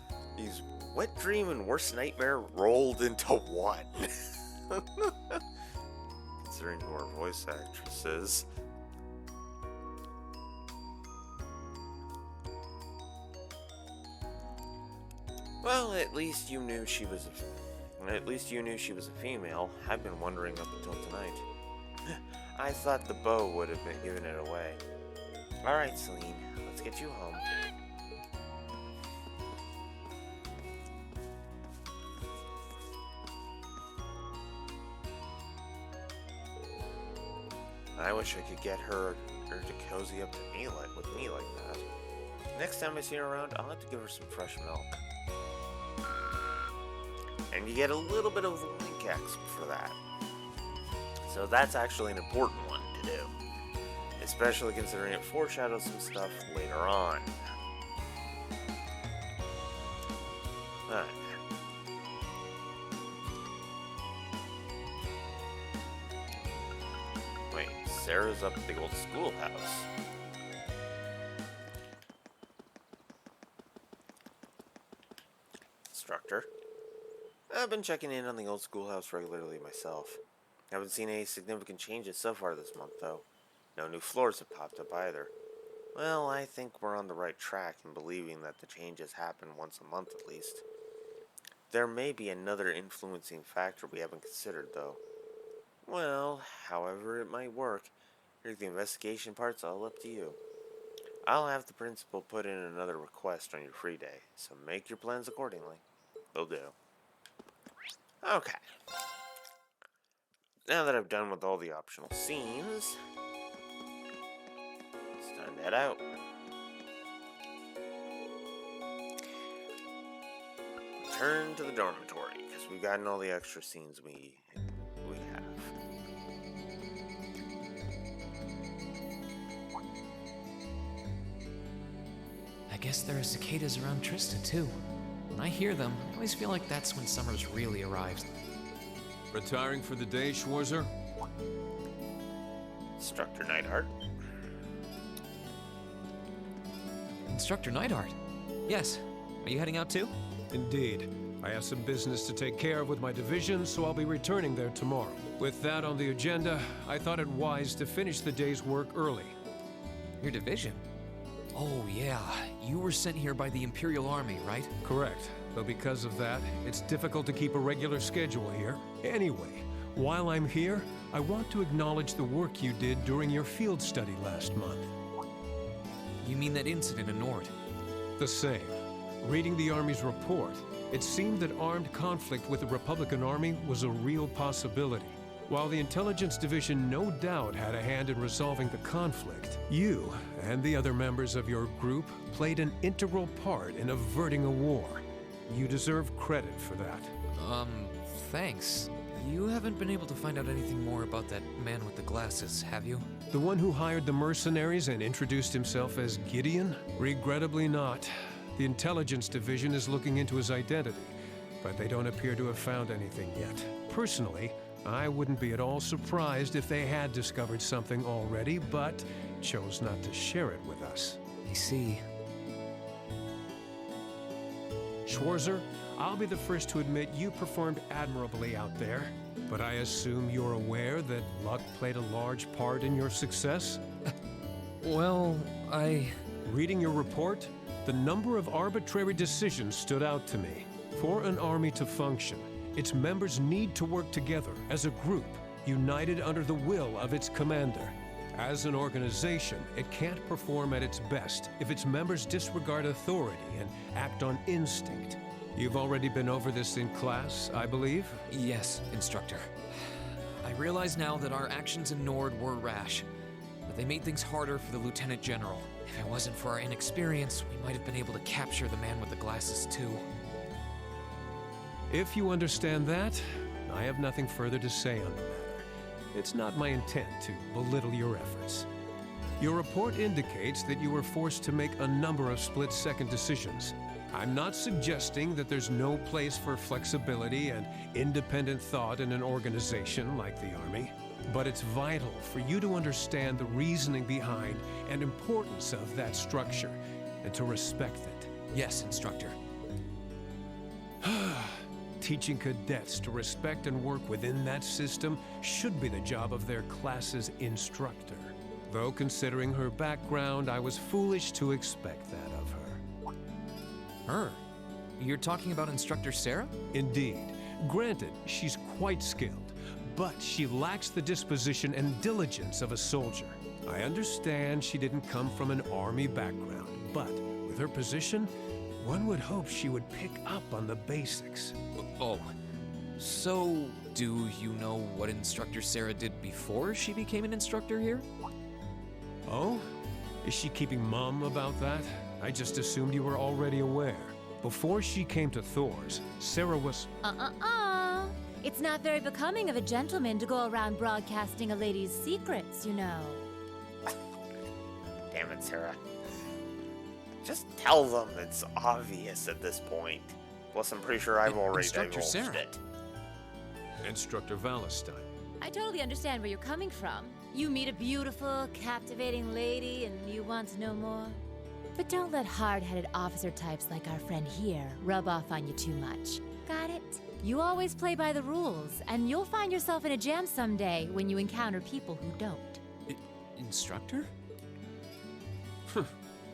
[SPEAKER 1] wet dream and worst nightmare rolled into one. Considering who our voice actress is. Well, at least you knew she was a female. I've been wondering up until tonight. I thought the bow would have been giving it away. Alright, Celine, let's get you home. I wish I could get her to cozy up to me with me like that. Next time I see her around, I'll have to give her some fresh milk. And you get a little bit of link exp for that. So that's actually an important one to do. Especially considering it foreshadows some stuff later on. Alright. Wait, Sarah's up at the old schoolhouse. Instructor. I've been checking in on the old schoolhouse regularly myself. Haven't seen any significant changes so far this month, though. No new floors have popped up either. Well, I think we're on the right track in believing that the changes happen once a month at least. There may be another influencing factor we haven't considered, though. Well, however it might work, the investigation part's all up to you. I'll have the principal put in another request on your free day, so make your plans accordingly. Will do. Okay. Now that I've done with all the optional scenes, it's time to head out. return to the dormitory, because we've gotten all the extra scenes we have.
[SPEAKER 10] I guess there are cicadas around Trista, too. When I hear them, I always feel like that's when summer's really arrives.
[SPEAKER 15] Retiring for the day, Schwarzer?
[SPEAKER 1] Instructor Knighthart?
[SPEAKER 10] Instructor Knighthart? Yes. Are you heading out too?
[SPEAKER 16] Indeed. I have some business to take care of with my division, so I'll be returning there tomorrow. With that on the agenda, I thought it wise to finish the day's work early.
[SPEAKER 10] Your division? Oh, yeah. You were sent here by the Imperial Army, right?
[SPEAKER 16] Correct. Though because of that, it's difficult to keep a regular schedule here. Anyway, while I'm here, I want to acknowledge the work you did during your field study last month.
[SPEAKER 10] You mean that incident in Nord?
[SPEAKER 16] The same. Reading the Army's report, it seemed that armed conflict with the Republican Army was a real possibility. While the Intelligence Division no doubt had a hand in resolving the conflict, you and the other members of your group played an integral part in averting a war. You deserve credit for that.
[SPEAKER 10] Thanks. You haven't been able to find out anything more about that man with the glasses, have you?
[SPEAKER 16] The one who hired the mercenaries and introduced himself as Gideon? Regrettably not. The Intelligence Division is looking into his identity, but they don't appear to have found anything yet. Personally, I wouldn't be at all surprised if they had discovered something already, but chose not to share it with us.
[SPEAKER 10] I see.
[SPEAKER 16] Schwarzer, I'll be the first to admit you performed admirably out there, but I assume you're aware that luck played a large part in your success?
[SPEAKER 10] Well,
[SPEAKER 16] Reading your report, the number of arbitrary decisions stood out to me. For an army to function, its members need to work together as a group, united under the will of its commander. As an organization, it can't perform at its best if its members disregard authority and act on instinct. You've already been over this in class, I believe?
[SPEAKER 10] Yes, Instructor. I realize now that our actions in Nord were rash, but they made things harder for the Lieutenant General. If it wasn't for our inexperience, we might have been able to capture the man with the glasses too.
[SPEAKER 16] If you understand that, I have nothing further to say on the matter. It's not my intent to belittle your efforts. Your report indicates that you were forced to make a number of split-second decisions. I'm not suggesting that there's no place for flexibility and independent thought in an organization like the Army, but it's vital for you to understand the reasoning behind and importance of that structure, and to respect it.
[SPEAKER 10] Yes, Instructor.
[SPEAKER 16] Teaching cadets to respect and work within that system should be the job of their class's instructor. Though considering her background, I was foolish to expect that of her.
[SPEAKER 10] Her? You're talking about Instructor Sarah?
[SPEAKER 16] Indeed. Granted, she's quite skilled, but she lacks the disposition and diligence of a soldier. I understand she didn't come from an army background, but with her position, one would hope she would pick up on the basics.
[SPEAKER 10] Oh, so do you know what Instructor Sarah did before she became an instructor here?
[SPEAKER 16] Oh? Is she keeping mum about that? I just assumed you were already aware. Before she came to Thor's, Sarah was...
[SPEAKER 11] It's not very becoming of a gentleman to go around broadcasting a lady's secrets, you know.
[SPEAKER 1] Damn it, Sarah. Just tell them it's obvious at this point. Plus, I'm pretty sure I've already divulged it.
[SPEAKER 16] Instructor Valentine.
[SPEAKER 11] I totally understand where you're coming from. You meet a beautiful, captivating lady and you want to know more. But don't let hard-headed officer types like our friend here rub off on you too much. Got it? You always play by the rules, and you'll find yourself in a jam someday when you encounter people who don't.
[SPEAKER 10] Instructor?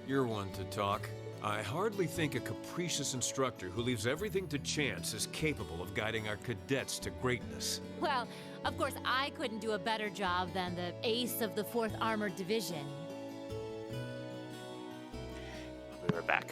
[SPEAKER 16] You're one to talk. I hardly think a capricious instructor who leaves everything to chance is capable of guiding our cadets to greatness.
[SPEAKER 11] Well, of course, I couldn't do a better job than the ace of the 4th Armored Division.
[SPEAKER 1] I'll be right back.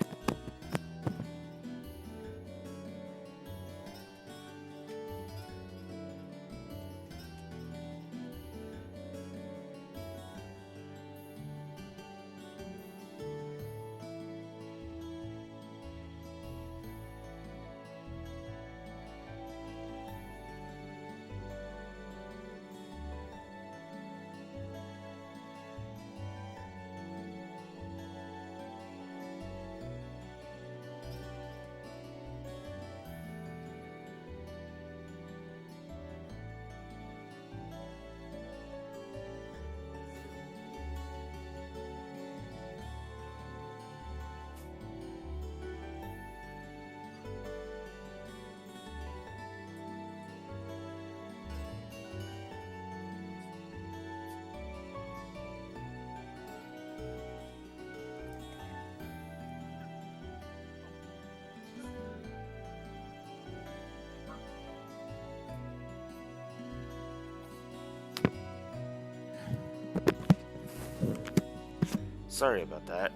[SPEAKER 1] Sorry about that.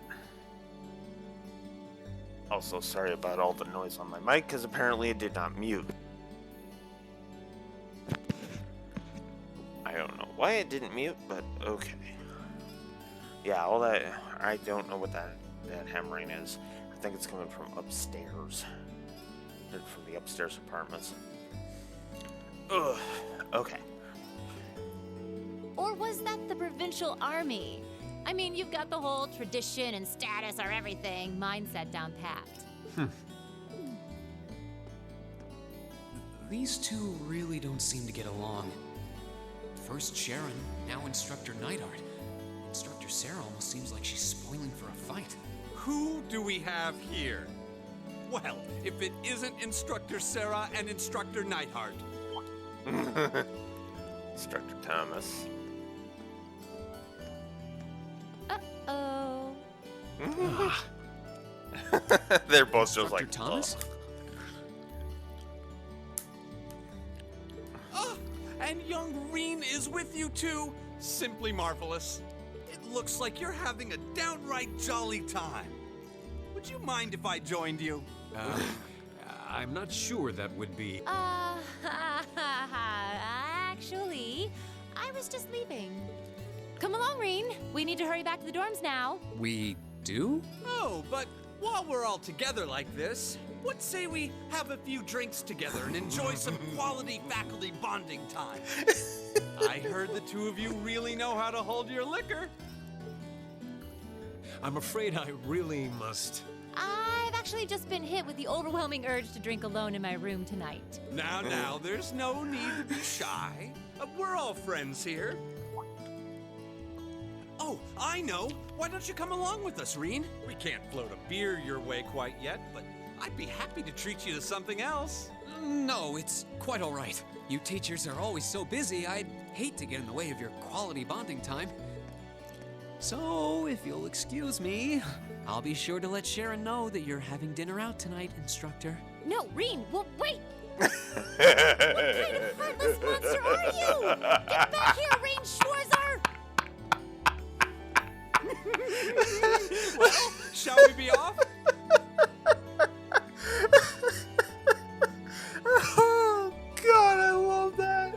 [SPEAKER 1] Also, sorry about all the noise on my mic, because apparently it did not mute. I don't know why it didn't mute, but okay. Yeah, all that, I don't know what that hammering is. I think it's coming from upstairs. From the upstairs apartments. Ugh, okay.
[SPEAKER 11] Or was that the provincial army? I mean, you've got the whole tradition and status are everything mindset down pat.
[SPEAKER 10] These two really don't seem to get along. First Sharon, now Instructor Knighthart. Instructor Sarah almost seems like she's spoiling for a fight.
[SPEAKER 17] Who do we have here? Well, if it isn't Instructor Sarah and Instructor Knighthart.
[SPEAKER 1] Instructor Thomas.
[SPEAKER 11] Uh-oh.
[SPEAKER 1] They're both just like,
[SPEAKER 10] Thomas?
[SPEAKER 17] And young Reen is with you too? Simply marvelous. It looks like you're having a downright jolly time. Would you mind if I joined you?
[SPEAKER 16] I'm not sure that would be...
[SPEAKER 11] Actually, I was just leaving. Come along, Reen. We need to hurry back to the dorms now.
[SPEAKER 10] We do?
[SPEAKER 17] Oh, but while we're all together like this, what say we have a few drinks together and enjoy some quality faculty bonding time? I heard the two of you really know how to hold your liquor.
[SPEAKER 16] I'm afraid I really must...
[SPEAKER 11] I've actually just been hit with the overwhelming urge to drink alone in my room tonight.
[SPEAKER 17] Now, there's no need to be shy. We're all friends here. Oh, I know. Why don't you come along with us, Reen? We can't float a beer your way quite yet, but I'd be happy to treat you to something else.
[SPEAKER 10] No, it's quite all right. You teachers are always so busy, I'd hate to get in the way of your quality bonding time. So, if you'll excuse me, I'll be sure to let Sharon know that you're having dinner out tonight, Instructor.
[SPEAKER 11] No, Reen, well, wait! What kind of heartless monster are you? Get back here, Reen Schwarzer!
[SPEAKER 17] Well, shall we be off?
[SPEAKER 1] Oh, God, I love that.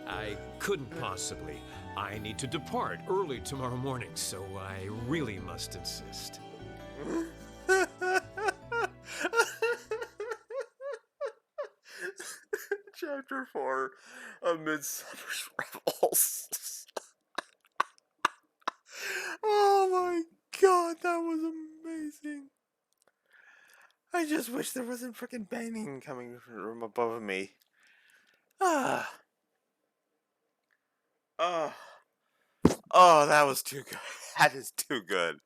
[SPEAKER 16] I couldn't possibly. I need to depart early tomorrow morning, so I really must insist.
[SPEAKER 1] Chapter 4 of Midsummer's Revels. Oh my God, that was amazing. I just wish there wasn't freaking banging coming from above me. Oh, that was too good. That is too good.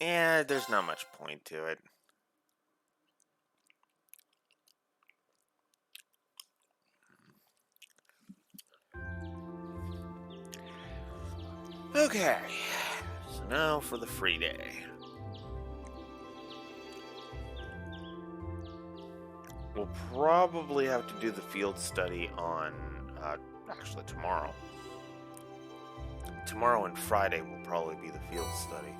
[SPEAKER 1] Yeah, there's not much point to it. Okay, so now for the free day. We'll probably have to do the field study on, actually tomorrow. Tomorrow and Friday will probably be the field study.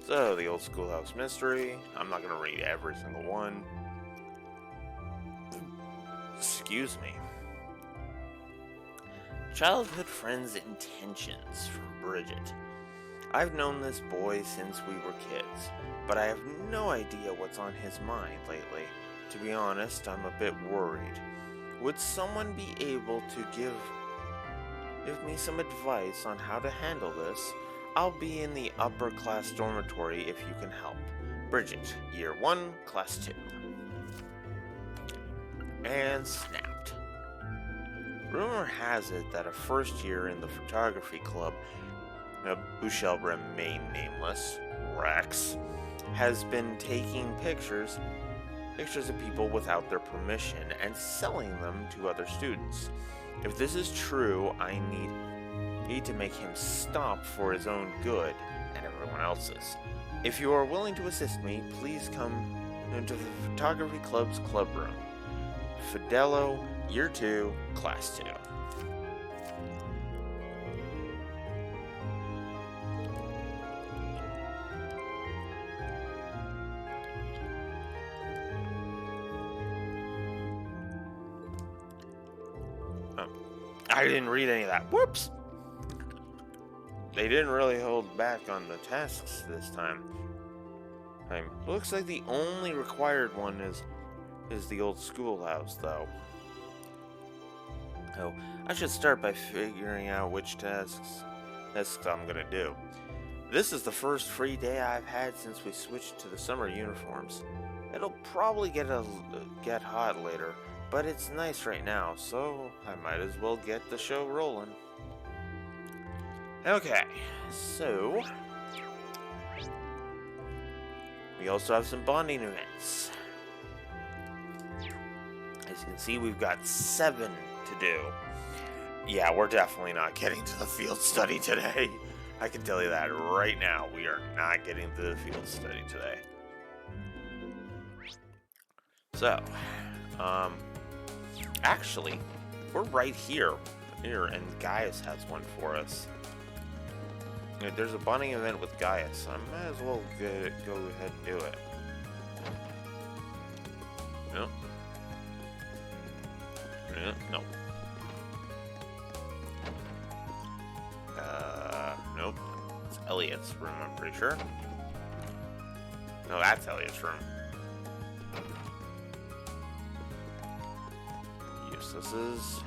[SPEAKER 1] So, the old schoolhouse mystery. I'm not going to read every single one. Excuse me. Childhood friends' intentions from Bridget. I've known this boy since we were kids, but I have no idea what's on his mind lately. To be honest, I'm a bit worried. Would someone be able to give me some advice on how to handle this? I'll be in the upper class dormitory if you can help. Bridget, Year 1, Class 2. And snapped. Rumor has it that a first year in the photography club, who shall remain nameless, Rex, has been taking pictures of people without their permission and selling them to other students. If this is true, I need need to make him stop for his own good and everyone else's. If you are willing to assist me, please come into the photography club's club room. Fidello, Year 2, Class 2. I didn't read any of that. Whoops! They didn't really hold back on the tasks this time. Looks like the only required one is the old schoolhouse, though. Oh, I should start by figuring out which tasks I'm gonna do. This is the first free day I've had since we switched to the summer uniforms. It'll probably get hot later, but it's nice right now, so I might as well get the show rolling. Okay, so we also have some bonding events. As you can see, we've got 7 to do. Yeah, we're definitely not getting to the field study today. I can tell you that right now. We are not getting to the field study today. So, actually, we're right here, and Gaius has one for us. There's a bonding event with Gaius, so I might as well go ahead and do it. No. No. Nope. It's Elliot's room, I'm pretty sure. No, that's Elliot's room. Eustace's.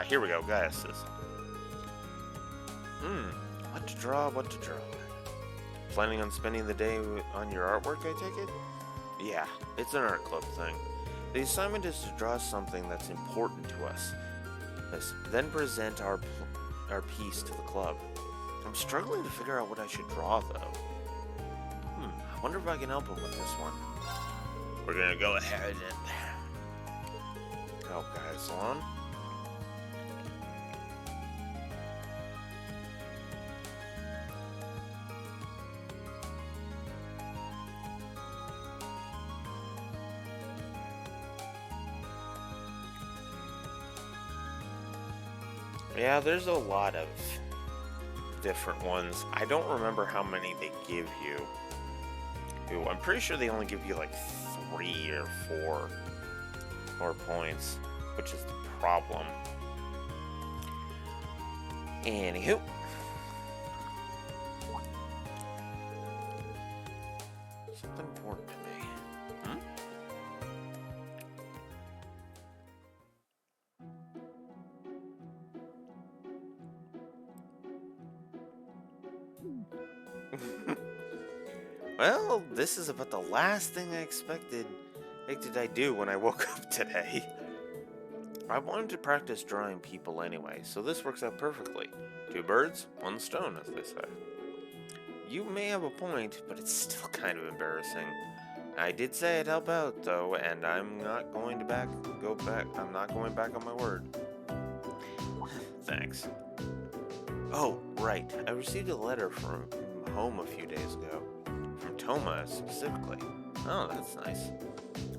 [SPEAKER 1] Here we go, Gaius's. What to draw, what to draw. Planning on spending the day on your artwork, I take it? Yeah, it's an art club thing. The assignment is to draw something that's important to us. Then present our piece to the club. I'm struggling to figure out what I should draw, though. I wonder if I can help him with this one. We're gonna go ahead and help Gaius along. Yeah, there's a lot of different ones. I don't remember how many they give you. Ooh, I'm pretty sure they only give you like 3 or 4 more points, which is the problem. Anywho. Something important to me. Well, this is about the last thing I expected I'd do when I woke up today. I wanted to practice drawing people anyway, so this works out perfectly. 2 birds, 1 stone, as they say. You may have a point, but it's still kind of embarrassing. I did say I'd help out, though, and I'm not going back on my word. Thanks. Oh, right. I received a letter from home a few days ago. From Toma, specifically. Oh, that's nice.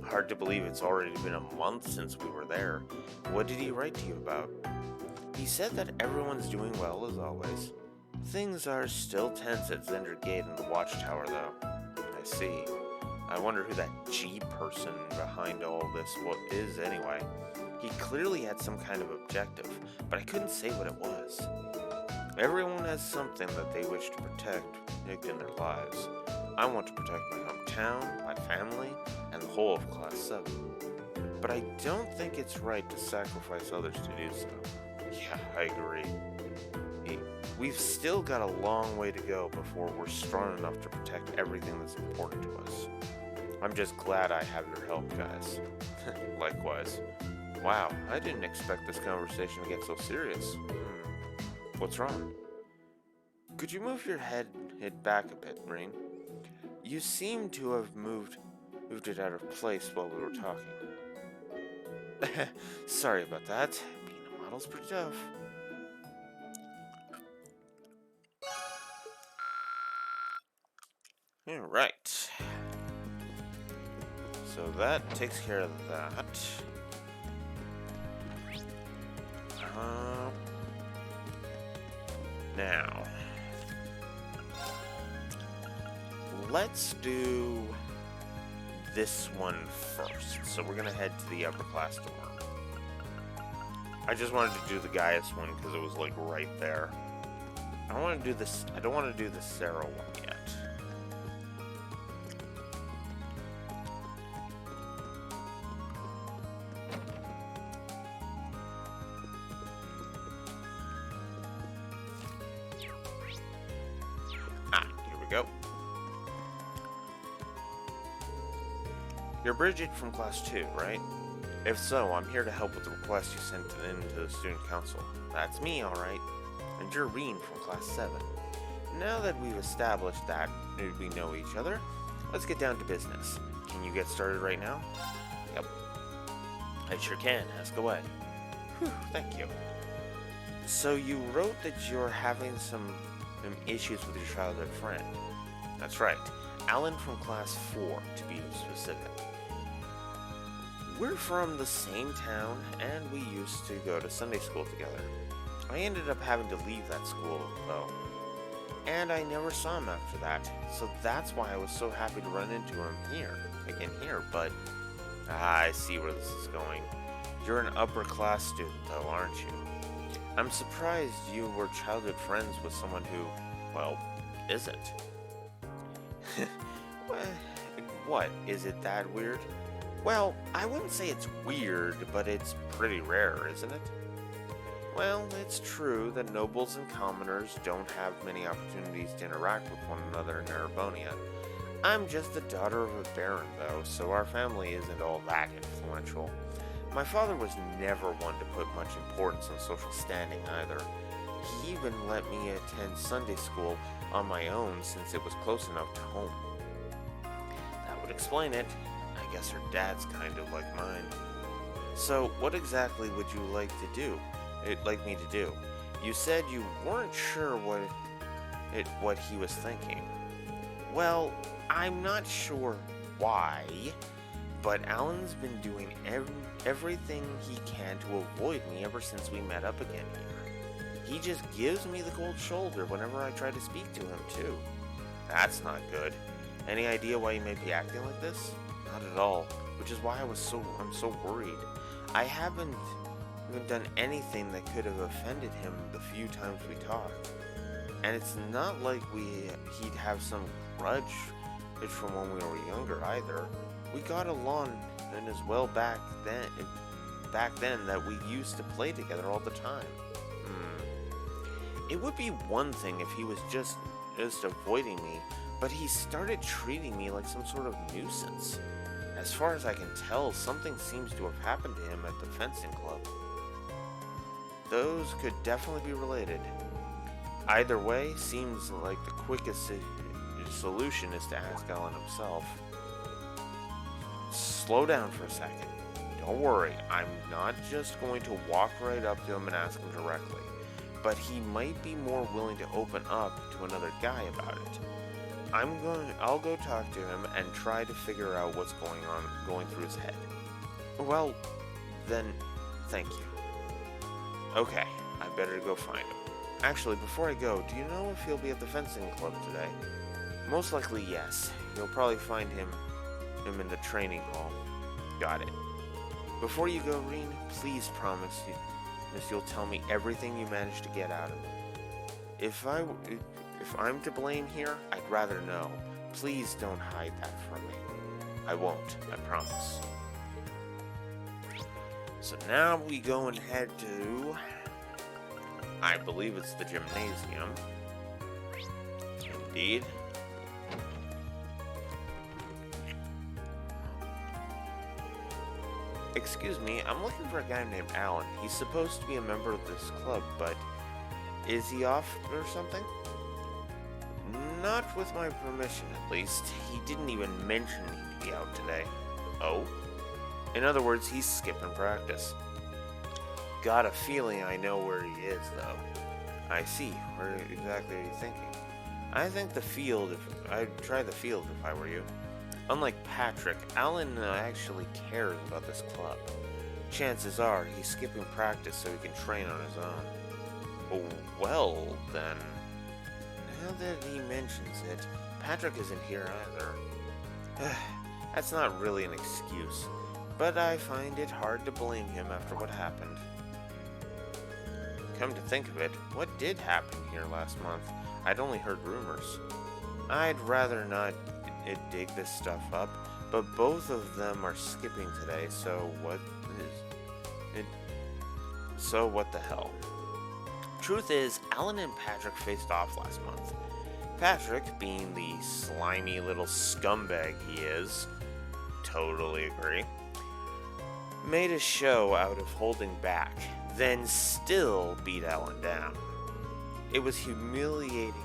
[SPEAKER 1] Hard to believe it's already been a month since we were there. What did he write to you about? He said that everyone's doing well, as always. Things are still tense at Zender Gate and the Watchtower, though. I see. I wonder who that G person behind all this is, anyway. He clearly had some kind of objective, but I couldn't say what it was. Everyone has something that they wish to protect in their lives. I want to protect my hometown, my family, and the whole of Class 7. But I don't think it's right to sacrifice others to do so. Yeah, I agree. We've still got a long way to go before we're strong enough to protect everything that's important to us. I'm just glad I have your help, guys. Likewise. Wow, I didn't expect this conversation to get so serious. What's wrong? Could you move your head back a bit, Marine? You seem to have moved it out of place while we were talking. Sorry about that. Being a model's pretty tough. that takes care of that. Now, let's do this one first. So we're gonna head to the upper class dorm. I just wanted to do the Gaius one because it was like right there. I don't want to do this. I don't want to do the Sarah one yet. Here we go. You're Bridget from Class 2, right? If so, I'm here to help with the request you sent in to the Student Council. That's me, alright. And you're Reen from Class 7. Now that we've established that we know each other, let's get down to business. Can you get started right now? Yep. I sure can. Ask away. Whew, thank you. So you wrote that you're having some issues with your childhood friend. That's right. Alan from Class 4, to be specific. We're from the same town, and we used to go to Sunday school together. I ended up having to leave that school, though. And I never saw him after that, so that's why I was so happy to run into him here, but... I see where this is going. You're an upper class student, though, aren't you? I'm surprised you were childhood friends with someone who, well, isn't. What? Is it that weird? Well, I wouldn't say it's weird, but it's pretty rare, isn't it? Well, it's true that nobles and commoners don't have many opportunities to interact with one another in Erebonia. I'm just the daughter of a baron, though, so our family isn't all that influential. My father was never one to put much importance on social standing either. He even let me attend Sunday school on my own since it was close enough to home. That would explain it. I guess her dad's kind of like mine. So, what exactly would you like me to do? You said you weren't sure what he was thinking. Well, I'm not sure why, but Alan's been doing everything he can to avoid me ever since we met up again here. He just gives me the cold shoulder whenever I try to speak to him, too. That's not good. Any idea why he may be acting like this? Not at all, which is why I'm so worried. I haven't even done anything that could have offended him the few times we talked. And it's not like he'd have some grudge from when we were younger either. We got along and as well back then that we used to play together all the time. It would be one thing if he was just avoiding me, but he started treating me like some sort of nuisance. As far as I can tell, something seems to have happened to him at the fencing club. Those could definitely be related. Either way, seems like the quickest solution is to ask Alan himself. Slow down for a second. Don't worry, I'm not just going to walk right up to him and ask him directly, but he might be more willing to open up to another guy about it. I'll go talk to him and try to figure out what's going through his head. Well, then, thank you. Okay, I better go find him. Actually, before I go, do you know if he'll be at the fencing club today? Most likely, yes. You'll probably find him in the training hall. Got it. Before you go, Reen, please promise you'll tell me everything you managed to get out of him. If I'm to blame here, I'd rather know. Please don't hide that from me. I won't, I promise. So now we go and head to... I believe it's the gymnasium. Indeed. Excuse me, I'm looking for a guy named Alan. He's supposed to be a member of this club, but is he off or something? Not with my permission, at least. He didn't even mention he'd be out today. Oh? In other words, he's skipping practice. Got a feeling I know where he is, though. I see. Where exactly are you thinking? I think the field. I'd try the field if I were you. Unlike Patrick, Alan actually cares about this club. Chances are he's skipping practice so he can train on his own. Oh, well, then. Now that he mentions it, Patrick isn't here either. That's not really an excuse, but I find it hard to blame him after what happened. Come to think of it, what did happen here last month? I'd only heard rumors. I'd rather not dig this stuff up, but both of them are skipping today, so what the hell? Truth is, Alan and Patrick faced off last month. Patrick, being the slimy little scumbag he is, totally agree, made a show out of holding back, then still beat Alan down. It was humiliating.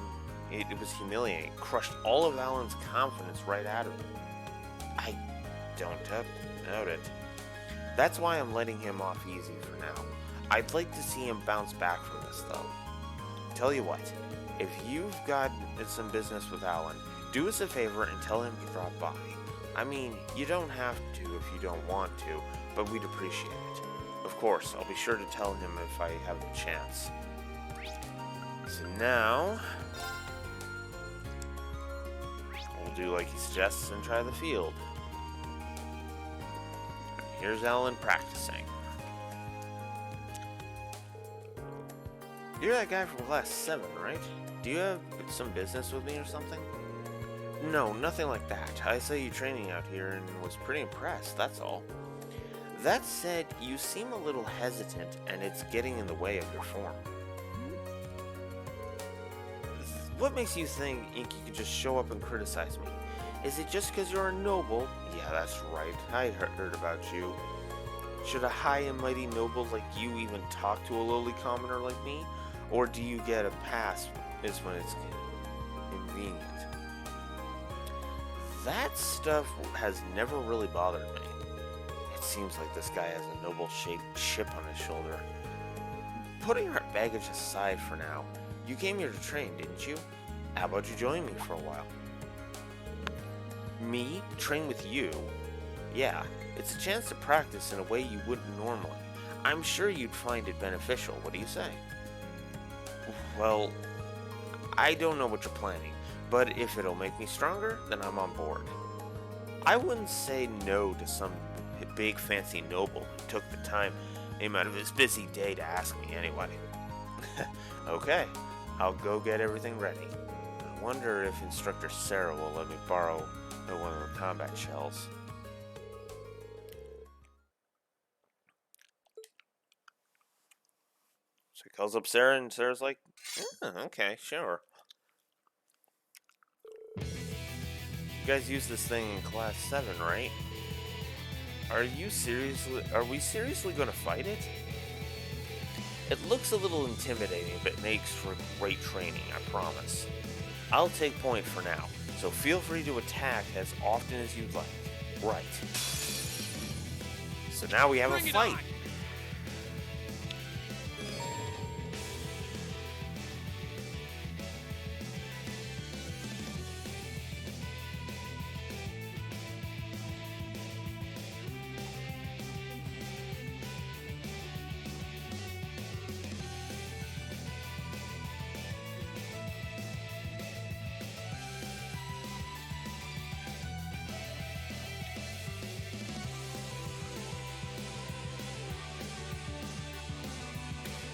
[SPEAKER 1] Crushed all of Alan's confidence right out of him. I don't doubt it. That's why I'm letting him off easy for now. I'd like to see him bounce back from this, though. Tell you what, if you've got some business with Alan, do us a favor and tell him to drop by. I mean, you don't have to if you don't want to, but we'd appreciate it. Of course, I'll be sure to tell him if I have the chance. So now, we'll do like he suggests and try the field. Here's Alan practicing. You're that guy from class 7, right? Do you have some business with me or something? No, nothing like that. I saw you training out here and was pretty impressed, that's all. That said, you seem a little hesitant and it's getting in the way of your form. What makes you think Inky could just show up and criticize me? Is it just because you're a noble? Yeah, that's right. I heard about you. Should a high and mighty noble like you even talk to a lowly commoner like me? Or do you get a pass is when it's convenient? That stuff has never really bothered me. It seems like this guy has a noble-shaped chip on his shoulder. Putting our baggage aside for now, you came here to train, didn't you? How about you join me for a while? Me? Train with you? Yeah, it's a chance to practice in a way you wouldn't normally. I'm sure you'd find it beneficial. What do you say? Well, I don't know what you're planning, but if it'll make me stronger, then I'm on board. I wouldn't say no to some big fancy noble who took the time out of his busy day to ask me anyway. Okay, I'll go get everything ready. I wonder if Instructor Sarah will let me borrow one of the combat shells. So he calls up Sarah, and Sarah's like, okay, sure. You guys use this thing in class 7, right? Are we seriously gonna fight it? It looks a little intimidating, but it makes for great training, I promise. I'll take point for now, so feel free to attack as often as you'd like. Right. So now we have a fight.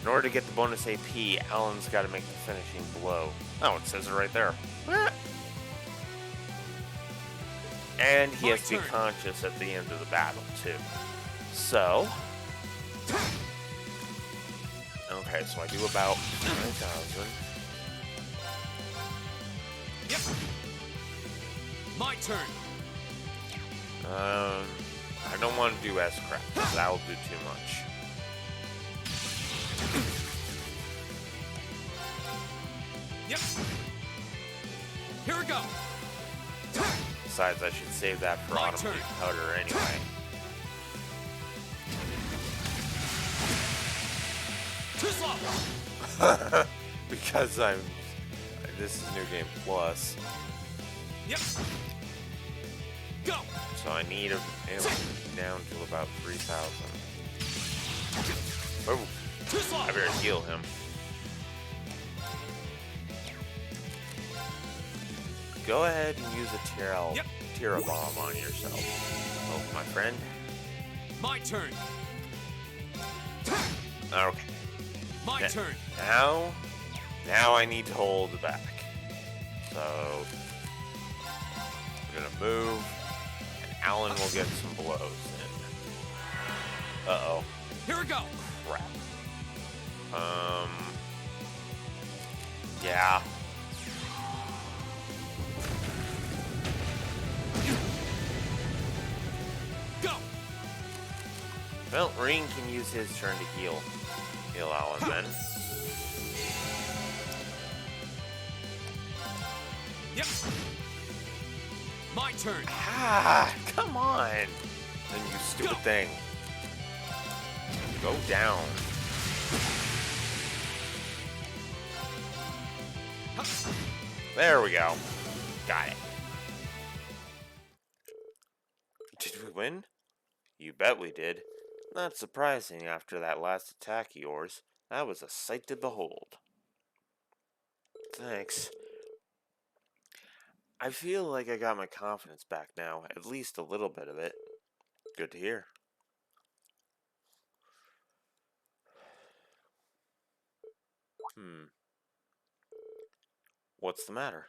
[SPEAKER 1] In order to get the bonus AP, Alan's got to make the finishing blow. Oh, it says it right there. And he has to be conscious at the end of the battle, too. So... Okay, so I do about 9,000.
[SPEAKER 17] Yep. My turn.
[SPEAKER 1] I don't want to do S-Crap. That'll do too much.
[SPEAKER 17] Yep. Here we go.
[SPEAKER 1] Besides, I should save that for automated powder anyway.
[SPEAKER 17] Too slow.
[SPEAKER 1] Because this is New Game Plus.
[SPEAKER 17] Yep. Go!
[SPEAKER 1] So I need him down to about 3,000. Oh, I better heal him. Go ahead and use a Tira bomb on yourself. Oh, my friend.
[SPEAKER 17] My turn.
[SPEAKER 1] Okay.
[SPEAKER 17] My turn.
[SPEAKER 1] Now I need to hold back. So we're gonna move, and Alan will get some blows in. Uh-oh.
[SPEAKER 17] Here we go.
[SPEAKER 1] Crap. Yeah.
[SPEAKER 17] Go.
[SPEAKER 1] Well, Ring can use his turn to heal Alan then.
[SPEAKER 17] Yep. My turn.
[SPEAKER 1] Ah, come on. Then you stupid thing. Go down. There we go. Got it. Did we win? You bet we did. Not surprising after that last attack of yours. That was a sight to behold. Thanks. I feel like I got my confidence back now, at least a little bit of it. Good to hear. What's the matter?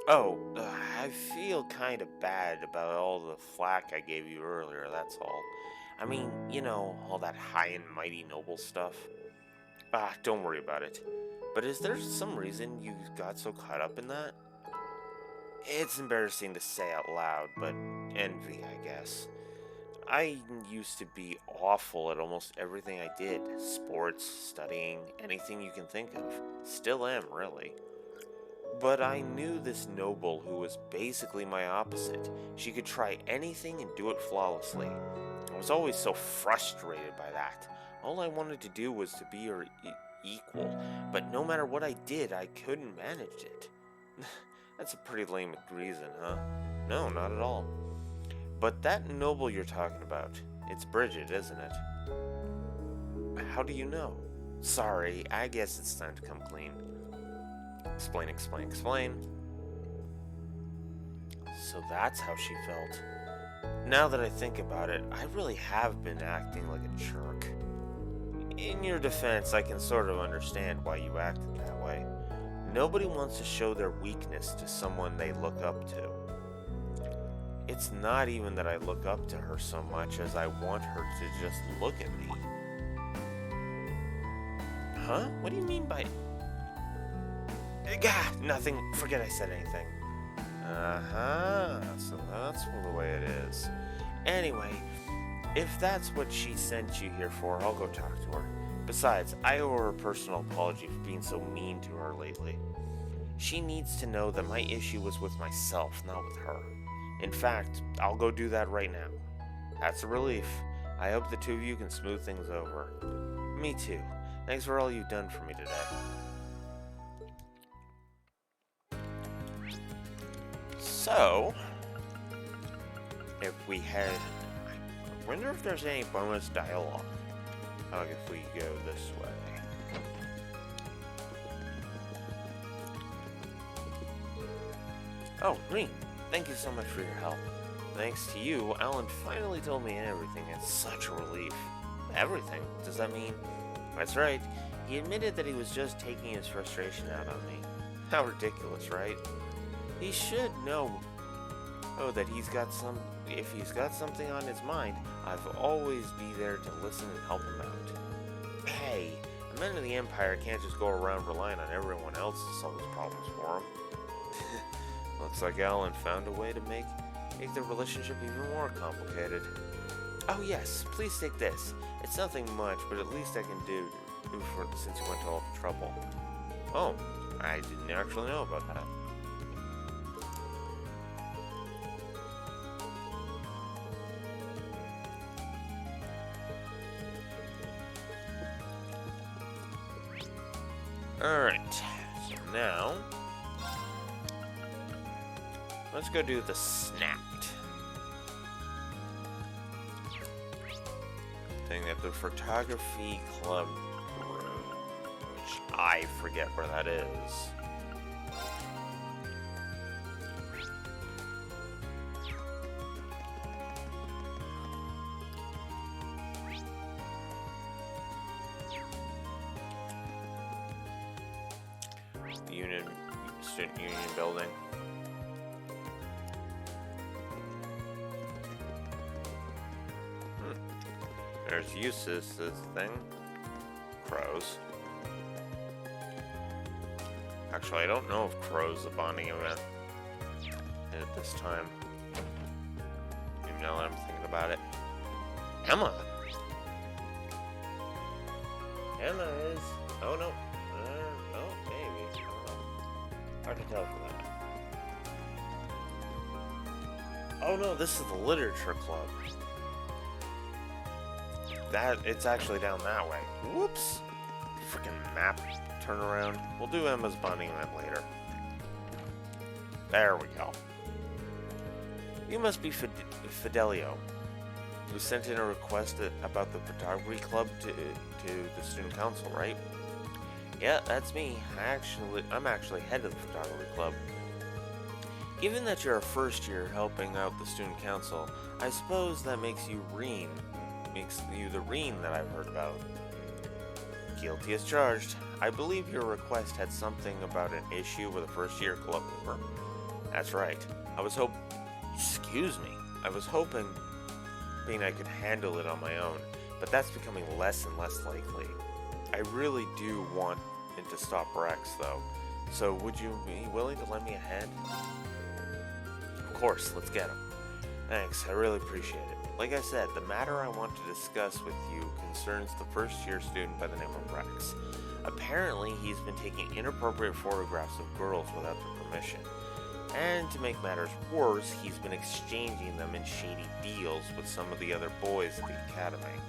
[SPEAKER 1] Oh, I feel kind of bad about all the flack I gave you earlier, that's all. I mean, you know, all that high and mighty noble stuff. Don't worry about it. But is there some reason you got so caught up in that? It's embarrassing to say out loud, but envy, I guess. I used to be awful at almost everything I did. Sports, studying, anything you can think of. Still am, really. But I knew this noble who was basically my opposite. She could try anything and do it flawlessly. I was always so frustrated by that. All I wanted to do was to be her equal, but no matter what I did, I couldn't manage it. That's a pretty lame reason, huh? No, not at all. But that noble you're talking about, it's Bridget, isn't it? How do you know? Sorry, I guess it's time to come clean. Explain, explain, explain. So that's how she felt. Now that I think about it, I really have been acting like a jerk. In your defense, I can sort of understand why you acted that way. Nobody wants to show their weakness to someone they look up to. It's not even that I look up to her so much as I want her to just look at me. Huh? What do you mean by... Nothing. Forget I said anything. So that's the way it is. Anyway, if that's what she sent you here for, I'll go talk to her. Besides, I owe her a personal apology for being so mean to her lately. She needs to know that my issue was with myself, not with her. In fact, I'll go do that right now. That's a relief. I hope the two of you can smooth things over. Me too. Thanks for all you've done for me today. So, if we had... I wonder if there's any bonus dialogue. Like if we go this way. Oh, Green, thank you so much for your help. Thanks to you, Alan finally told me everything. It's such a relief. Everything? Does that mean... That's right. He admitted that he was just taking his frustration out on me. How ridiculous, right? He should know. Oh, that he's got some... If he's got something on his mind, I've always be there to listen and help him out. Hey, a man of the Empire can't just go around relying on everyone else to solve his problems for him. Looks like Alan found a way to make the relationship even more complicated. Oh yes, please take this. It's nothing much, but at least I can do since you went to all the trouble. Oh, I didn't actually know about that. Alright, so now, let's go do the snapped. thing at the photography club room, which I forget where that is. Student Union building. There's Eustace's thing. Crows. Actually, I don't know if Crow's a bonding event at this time. Even now that I'm thinking about it. Emma! Emma is... Oh, no. Oh, maybe. I don't know. Hard to tell from that. Oh, no, this is the Literature Club. It's actually down that way. Whoops. Freaking map turnaround. We'll do Emma's bonding event later. There we go. You must be Fidelio, who sent in a request about the photography club to the student council, right? Yeah, that's me. I'm actually head of the photography club. Given that you're a first year helping out the student council, I suppose that makes you the Reen that I've heard about. Guilty as charged. I believe your request had something about an issue with a first year club member. That's right. I was hoping I could handle it on my own, but that's becoming less and less likely. I really do want it to stop Rex, though. So would you be willing to lend me a hand? Of course, let's get him. Thanks, I really appreciate it. Like I said, the matter I want to discuss with you concerns the first-year student by the name of Rex. Apparently, he's been taking inappropriate photographs of girls without their permission. And to make matters worse, he's been exchanging them in shady deals with some of the other boys at the academy.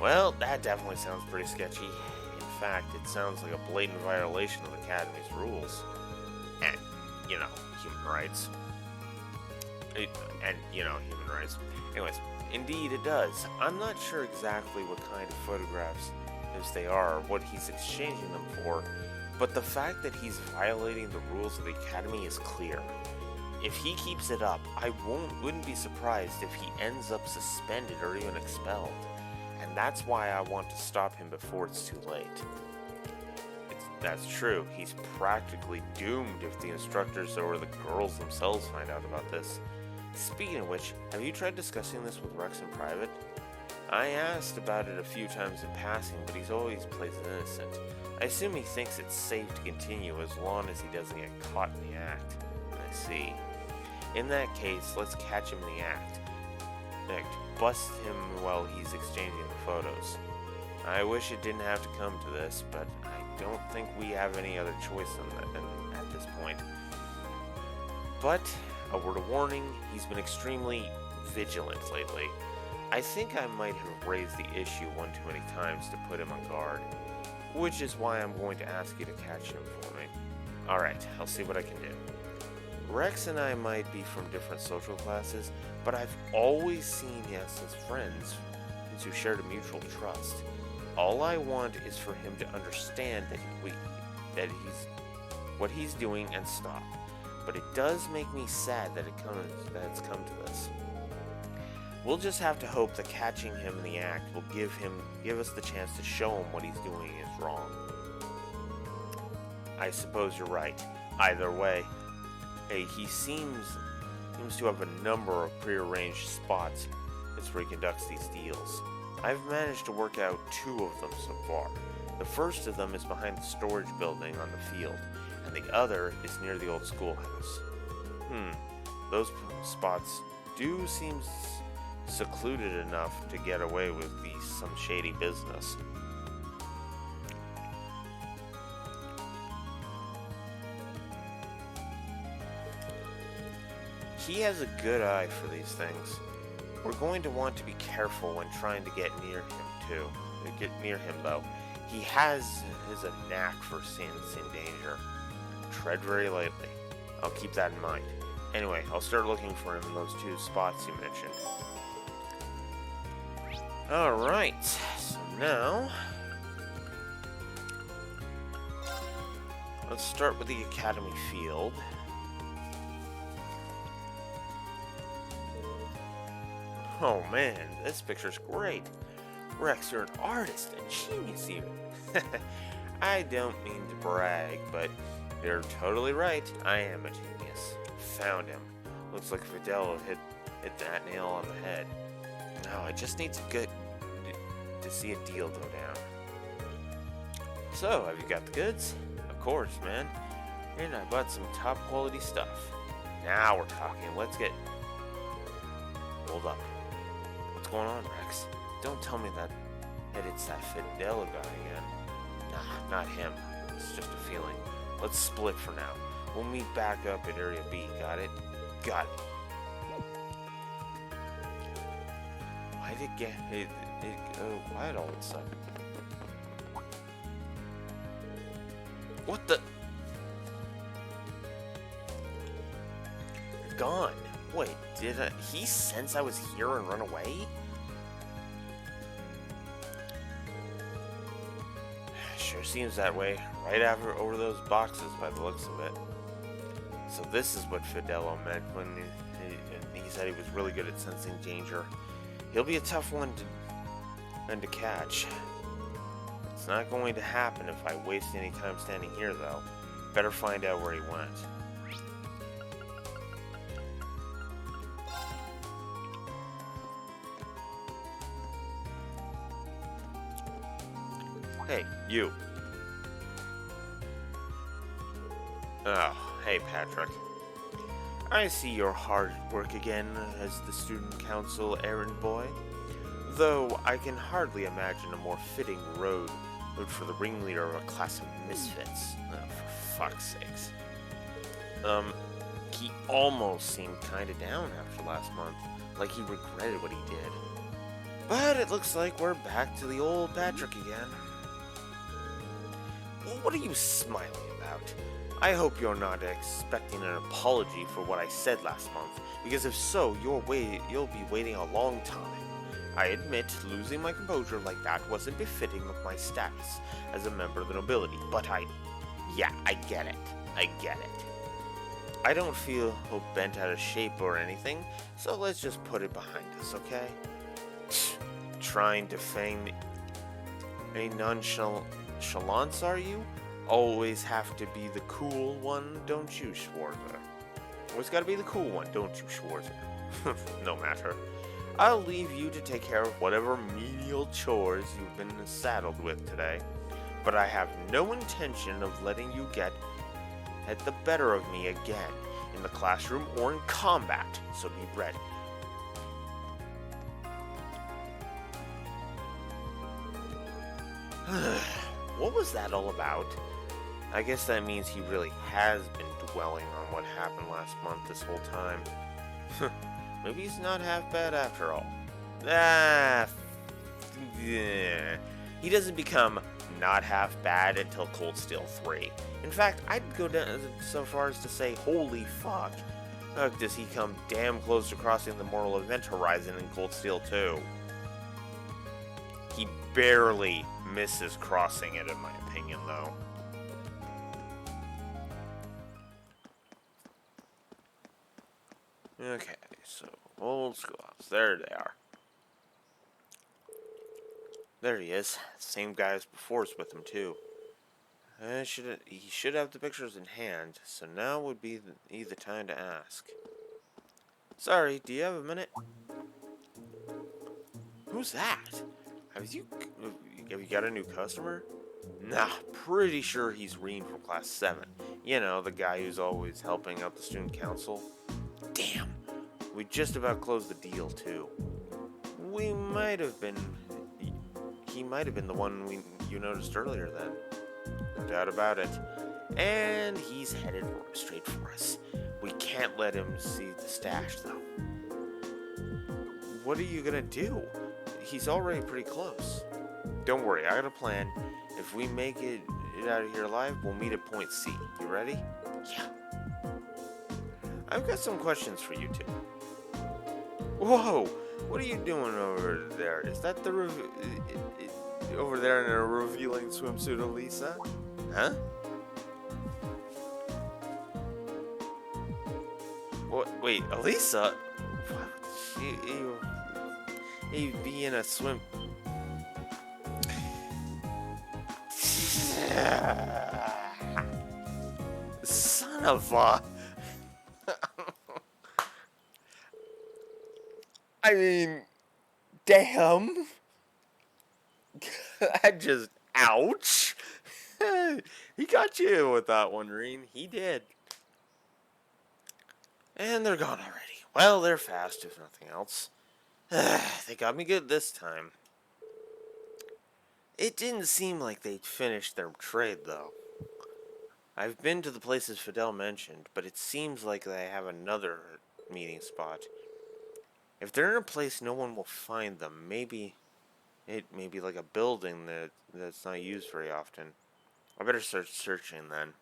[SPEAKER 1] Well, that definitely sounds pretty sketchy. In fact, it sounds like a blatant violation of the academy's rules. And, human rights. Human rights. Anyways, indeed it does. I'm not sure exactly what kind of photographs they are, or what he's exchanging them for, but the fact that he's violating the rules of the academy is clear. If he keeps it up, I wouldn't be surprised if he ends up suspended or even expelled. And that's why I want to stop him before it's too late. That's true. He's practically doomed if the instructors or the girls themselves find out about this. Speaking of which, have you tried discussing this with Rex in private? I asked about it a few times in passing, but he's always plays innocent. I assume he thinks it's safe to continue as long as he doesn't get caught in the act. I see. In that case, let's catch him in the act. Bust him while he's exchanging the photos. I wish it didn't have to come to this, but I don't think we have any other choice at this point. But, a word of warning, he's been extremely vigilant lately. I think I might have raised the issue one too many times to put him on guard, which is why I'm going to ask you to catch him for me. Alright, I'll see what I can do. Rex and I might be from different social classes, but I've always seen us as friends since we shared a mutual trust. All I want is for him to understand that he's what he's doing and stop. But it does make me sad that it's come to this. We'll just have to hope that catching him in the act will give us the chance to show him what he's doing is wrong. I suppose you're right. Either way, he seems to have a number of prearranged spots as where he conducts these deals. I've managed to work out 2 of them so far. The first of them is behind the storage building on the field, and the other is near the old schoolhouse. Those spots do seem secluded enough to get away with some shady business. He has a good eye for these things. We're going to want to be careful when trying to get near him though. He has a knack for seeing danger. Tread very lightly. I'll keep that in mind. Anyway, I'll start looking for him in those 2 spots you mentioned. Alright, so now let's start with the Academy Field. Oh man, this picture's great. Rex, you're an artist, a genius even. I don't mean to brag, but you're totally right. I am a genius. Found him. Looks like Fidel hit that nail on the head. No, I just need to see a deal go down. So, have you got the goods? Of course, man. And I bought some top quality stuff. Now we're talking. Let's get... Hold up. What's going on, Rex? Don't tell me that it's that Fidel guy again. Nah, not him. It's just a feeling. Let's split for now. We'll meet back up at Area B. Got it? Got it. Why did it go quiet all of a sudden? What the? Gone. Wait, did he sense I was here and run away? Sure seems that way. Right over those boxes by the looks of it. So this is what Fidelo meant when he said he was really good at sensing danger. He'll be a tough one to catch. It's not going to happen if I waste any time standing here, though. Better find out where he went. Hey, you. Oh, hey, Patrick. I see your hard work again as the student council errand boy. Though I can hardly imagine a more fitting road for the ringleader of a class of misfits. Oh, for fuck's sakes. He almost seemed kinda down after last month, like he regretted what he did. But it looks like we're back to the old Patrick again. What are you smiling about? I hope you're not expecting an apology for what I said last month, because if so, you'll be waiting a long time. I admit losing my composure like that wasn't befitting of my status as a member of the nobility, but I get it. I get it. I don't feel bent out of shape or anything, so let's just put it behind us, okay? Trying to feign a nonchalance, are you? Always have to be the cool one, don't you, Schwarzer? Always gotta be the cool one, don't you, Schwarzer? No matter. I'll leave you to take care of whatever menial chores you've been saddled with today. But I have no intention of letting you get at the better of me again, in the classroom or in combat, so be ready. What was that all about? I guess that means he really has been dwelling on what happened last month this whole time. Maybe he's not half bad after all. Yeah. He doesn't become not half bad until Cold Steel 3. In fact, I'd go down so far as to say, holy fuck. Does he come damn close to crossing the mortal event horizon in Cold Steel 2? He barely misses crossing it, in my opinion, though. Okay, so old schoolhouse. There they are. There he is. Same guy as before is with him too. He should have the pictures in hand, so now would be the time to ask. Sorry, do you have a minute? Who's that? Have you got a new customer? Nah, pretty sure he's Reen from Class 7. You know, the guy who's always helping out the student council. Damn, we just about closed the deal too. He might have been the one you noticed earlier then. No doubt about it. And he's headed straight for us. We can't let him see the stash though. What are you gonna do? He's already pretty close. Don't worry, I got a plan. If we make it out of here alive, we'll meet at point C. You ready? Yeah. I've got some questions for you two. Whoa! What are you doing over there? Is that the over there in a revealing swimsuit, Elisa? Huh? What? Wait, Elisa? What? You be in a swim. Son of a. I mean, damn. I just, ouch. He got you with that one, Reen. He did. And they're gone already. Well, they're fast, if nothing else. They got me good this time. It didn't seem like they'd finished their trade, though. I've been to the places Fidel mentioned, but it seems like they have another meeting spot. If they're in a place no one will find them, maybe it may be like a building that's not used very often. I better start searching then.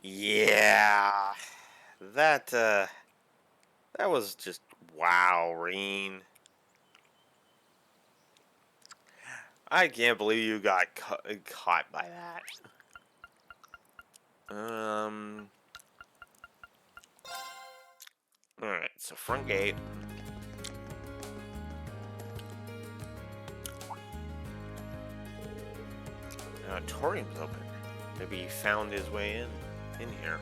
[SPEAKER 1] Yeah, that was just wow, Reen. I can't believe you got caught by that. Alright, so front gate. Auditorium's open. Maybe he found his way in here.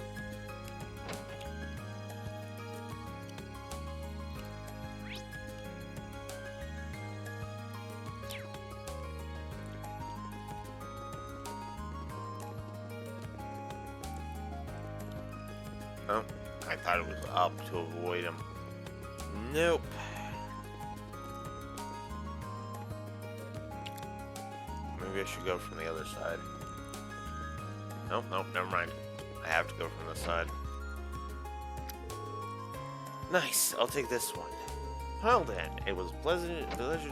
[SPEAKER 1] Oh, I thought it was up to avoid him. Nope. Maybe I should go from the other side. Nope, never mind. I have to go from this side. Nice, I'll take this one. Well then, it was a pleasure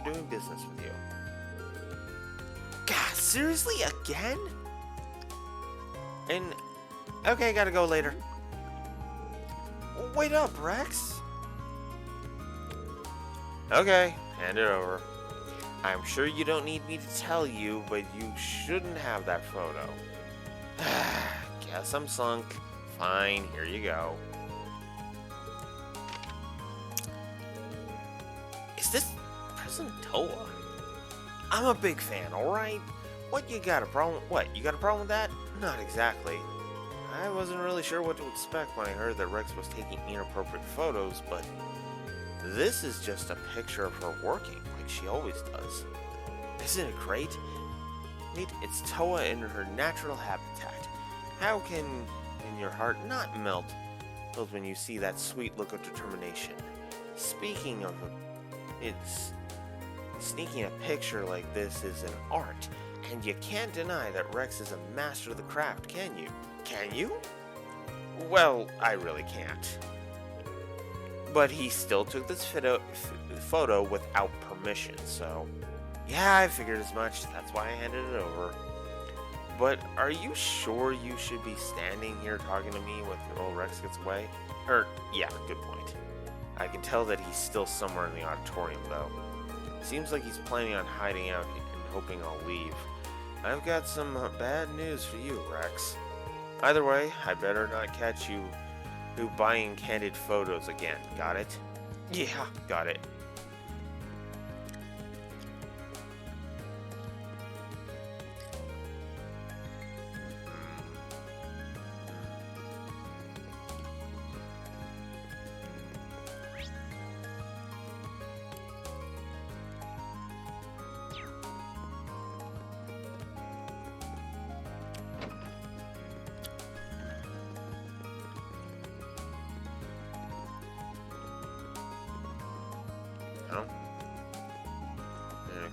[SPEAKER 1] doing business with you. God, seriously, again? And, okay, gotta go later. Wait up, Rex. Okay, hand it over. I'm sure you don't need me to tell you, but you shouldn't have that photo. Guess I'm sunk. Fine, here you go. Is this President Toa? I'm a big fan, alright? What, you got a problem? What, you got a problem with that? Not exactly. I wasn't really sure what to expect when I heard that Rex was taking inappropriate photos, but this is just a picture of her working, like she always does. Isn't it great? It's Toa in her natural habitat. How can your heart not melt when you see that sweet look of determination? Speaking of sneaking a picture like this is an art, and you can't deny that Rex is a master of the craft, can you? Can you? Well, I really can't. But he still took this photo without permission, so... Yeah, I figured as much. That's why I handed it over. But are you sure you should be standing here talking to me while Rex gets away? Yeah, good point. I can tell that he's still somewhere in the auditorium, though. Seems like he's planning on hiding out and hoping I'll leave. I've got some bad news for you, Rex. Either way, I better not catch you buying candid photos again. Got it? Yeah, got it.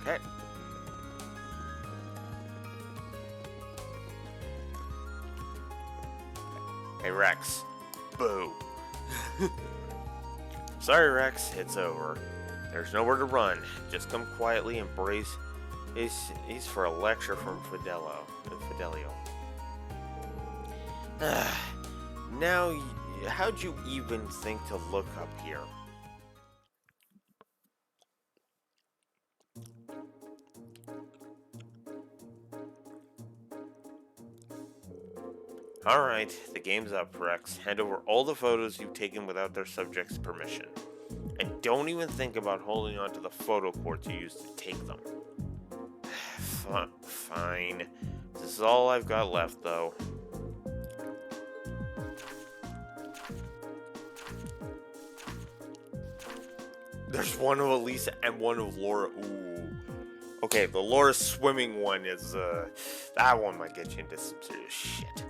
[SPEAKER 1] Okay. Hey, Rex. Boo. Sorry, Rex. It's over. There's nowhere to run. Just come quietly and brace. He's for a lecture from Fidelio. Now, how'd you even think to look up here? Alright, the game's up, Rex. Hand over all the photos you've taken without their subject's permission. And don't even think about holding on to the photo quartz you used to take them. Fine. This is all I've got left, though. There's one of Elisa and one of Laura. Ooh. Okay, the Laura swimming one is, that one might get you into some serious shit.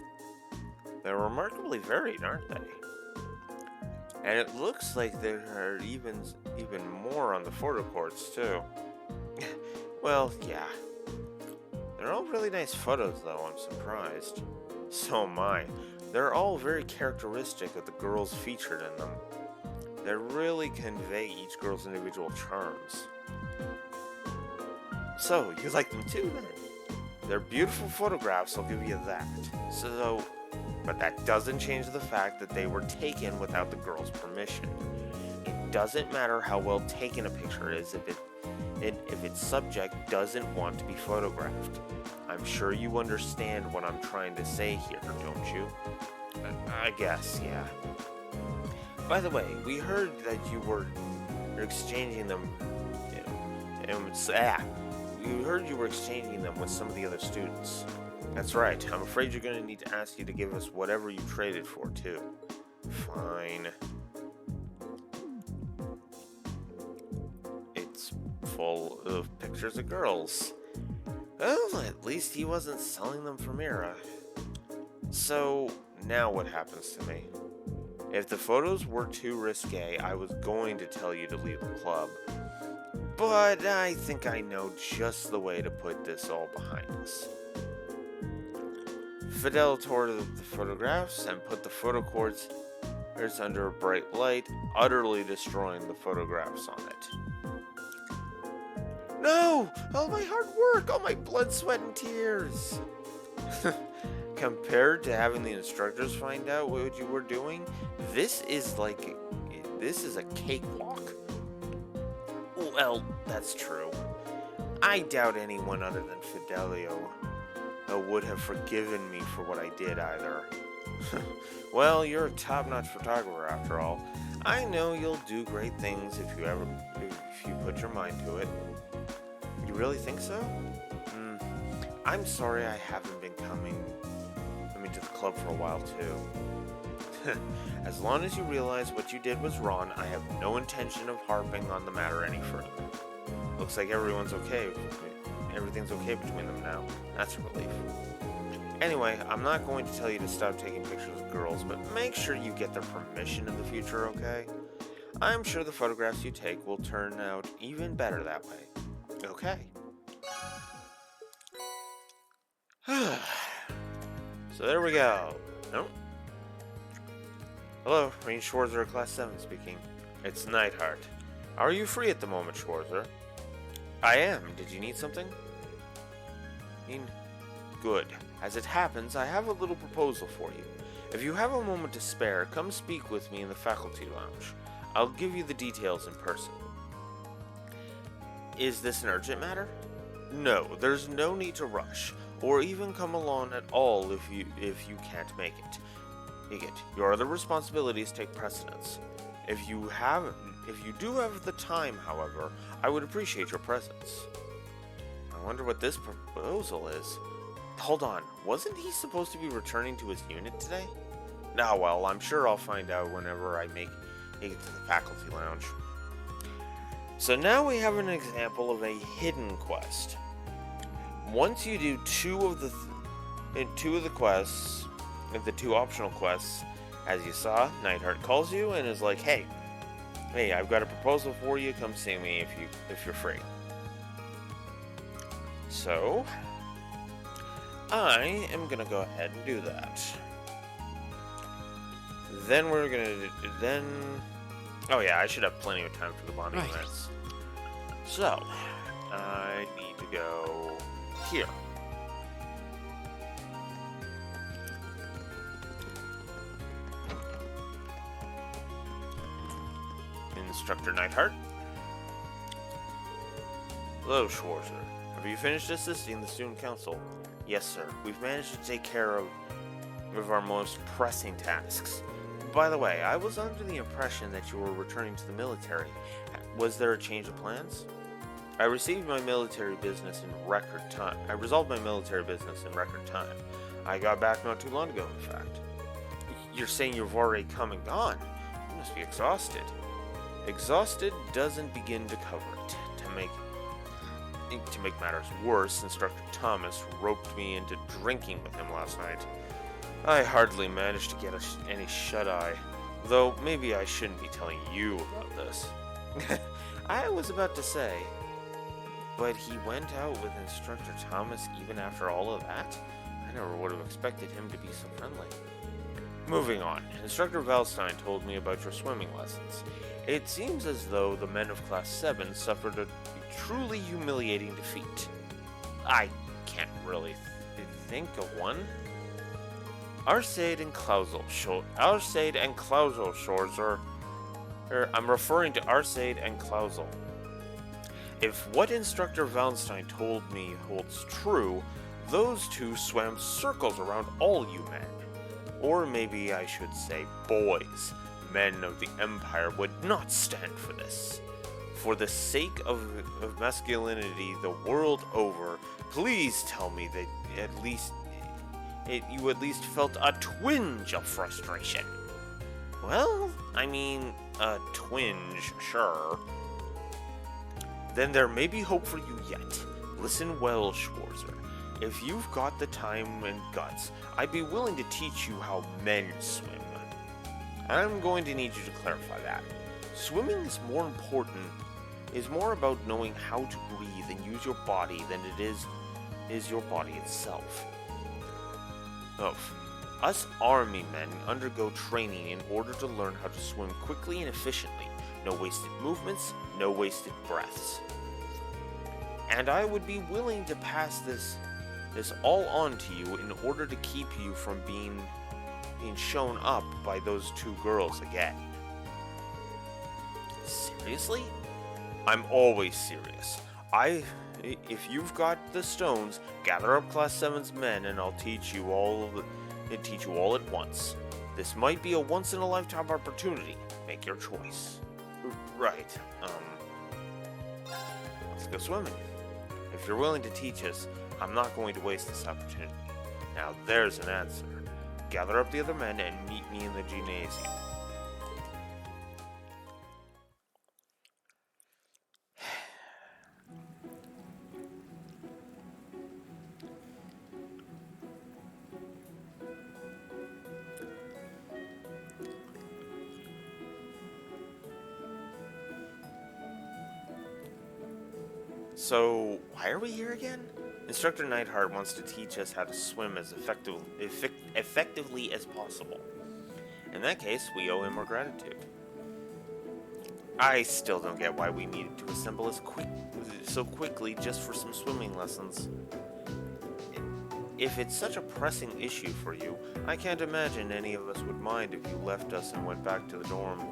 [SPEAKER 1] They're remarkably varied, aren't they? And it looks like there are even more on the photo quartz, too. Well, yeah. They're all really nice photos, though, I'm surprised. So am I. They're all very characteristic of the girls featured in them. They really convey each girl's individual charms. So, you like them too, then? They're beautiful photographs, I'll give you that. But that doesn't change the fact that they were taken without the girl's permission. It doesn't matter how well taken a picture is if its subject doesn't want to be photographed. I'm sure you understand what I'm trying to say here, don't you? I guess, yeah. By the way, we heard that you're exchanging them. We heard you were exchanging them with some of the other students. That's right. I'm afraid you're going to need to ask you to give us whatever you traded for, too. Fine. It's full of pictures of girls. Well, at least he wasn't selling them for Mira. So, now what happens to me? If the photos were too risque, I was going to tell you to leave the club. But I think I know just the way to put this all behind us. Fidel tore the photographs and put the photo quartz under a bright light, utterly destroying the photographs on it. No! All my hard work! All my blood, sweat, and tears! Compared to having the instructors find out what you were doing, this is a cakewalk. Well, that's true. I doubt anyone other than Fidelio would have forgiven me for what I did either. Well, you're a top-notch photographer after all. I know you'll do great things if you put your mind to it. You really think so? I'm sorry I haven't been coming to the club for a while too. As long as you realize what you did was wrong, I have no intention of harping on the matter any further. Looks like everything's okay between them now. That's a relief. Anyway, I'm not going to tell you to stop taking pictures of girls, but make sure you get their permission in the future, okay? I'm sure the photographs you take will turn out even better that way. Okay. So there we go. No? Hello, Range Schwarzer, Class 7 speaking. It's Knighthart. Are you free at the moment, Schwarzer? I am. Did you need something? Good. As it happens, I have a little proposal for you. If you have a moment to spare, come speak with me in the faculty lounge. I'll give you the details in person. Is this an urgent matter? No, there's no need to rush, or even come along at all if you can't make it. Your other responsibilities take precedence. If you do have the time, however, I would appreciate your presence. I wonder what this proposal is. Hold on, wasn't he supposed to be returning to his unit today? Nah, well, I'm sure I'll find out whenever I make it to the faculty lounge. So now we have an example of a hidden quest. Once you do two of the quests, the two optional quests, as you saw, Knighthart calls you and is like, hey, I've got a proposal for you. Come see me if you're free. So I am gonna go ahead and do that. Then oh yeah, I should have plenty of time for the bonding events. So I need to go here. Instructor Knighthart. Hello, Schwarzer. Have you finished assisting the student council? Yes, sir. We've managed to take care of of our most pressing tasks. By the way, I was under the impression that you were returning to the military. Was there a change of plans? I resolved my military business in record time. I got back not too long ago, in fact. You're saying you've already come and gone? You must be exhausted. Exhausted doesn't begin to cover it. To make matters worse, Instructor Thomas roped me into drinking with him last night. I hardly managed to get any shut-eye, though maybe I shouldn't be telling you about this. I was about to say, but he went out with Instructor Thomas even after all of that? I never would have expected him to be so friendly. Moving on, Instructor Valstein told me about your swimming lessons. It seems as though the men of Class 7 suffered a truly humiliating defeat. I can't really think of one. Arcade and Clausel Schwarzer. I'm referring to Arcade and Clausel. If what Instructor Valstein told me holds true, those two swam circles around all you men. Or maybe I should say boys. Men of the Empire would not stand for this. For the sake of masculinity the world over, please tell me that you at least felt a twinge of frustration. Well, I mean, a twinge, sure. Then there may be hope for you yet. Listen well, Schwarzer. If you've got the time and guts, I'd be willing to teach you how men swim. I'm going to need you to clarify that. Swimming is more about knowing how to breathe and use your body than it is your body itself. Us army men undergo training in order to learn how to swim quickly and efficiently. No wasted movements, no wasted breaths. And I would be willing to pass this all on to you in order to keep you from being shown up by those two girls again. Seriously? I'm always serious. If you've got the stones, gather up Class 7's men and I'll teach you all at once. This might be a once-in-a-lifetime opportunity. Make your choice. Right, let's go swimming. If you're willing to teach us, I'm not going to waste this opportunity. Now there's an answer. Gather up the other men and meet me in the gymnasium. So, why are we here again? Instructor Knighthart wants to teach us how to swim as effectively as possible. In that case, we owe him our gratitude. I still don't get why we needed to assemble so quickly just for some swimming lessons. If it's such a pressing issue for you, I can't imagine any of us would mind if you left us and went back to the dorm.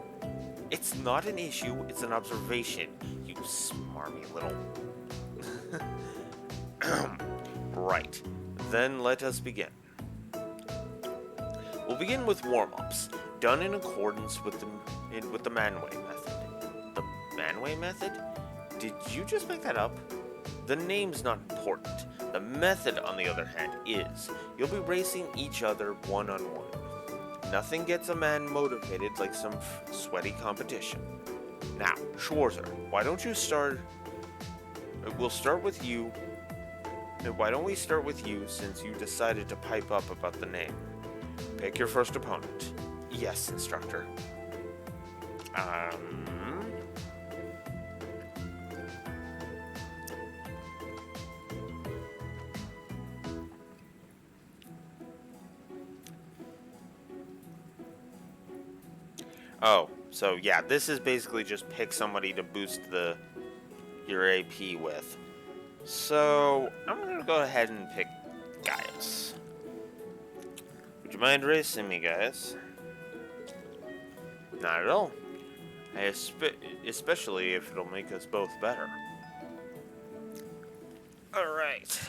[SPEAKER 1] It's not an issue, it's an observation, you smarmy little... Right, then let us begin. We'll begin with warm-ups, done in accordance with the Manway method. The Manway method? Did you just make that up? The name's not important. The method, on the other hand, is. You'll be racing each other one-on-one. Nothing gets a man motivated like some sweaty competition. Now, Schwarzer, why don't you start... We'll start with you. Why don't we start with you since you decided to pipe up about the name? Pick your first opponent. Yes, instructor. Oh, so yeah, this is basically just pick somebody to boost your AP with. So, I'm gonna go ahead and pick Gaius. Would you mind racing me, Gaius? Not at all. Especially if it'll make us both better. Alright.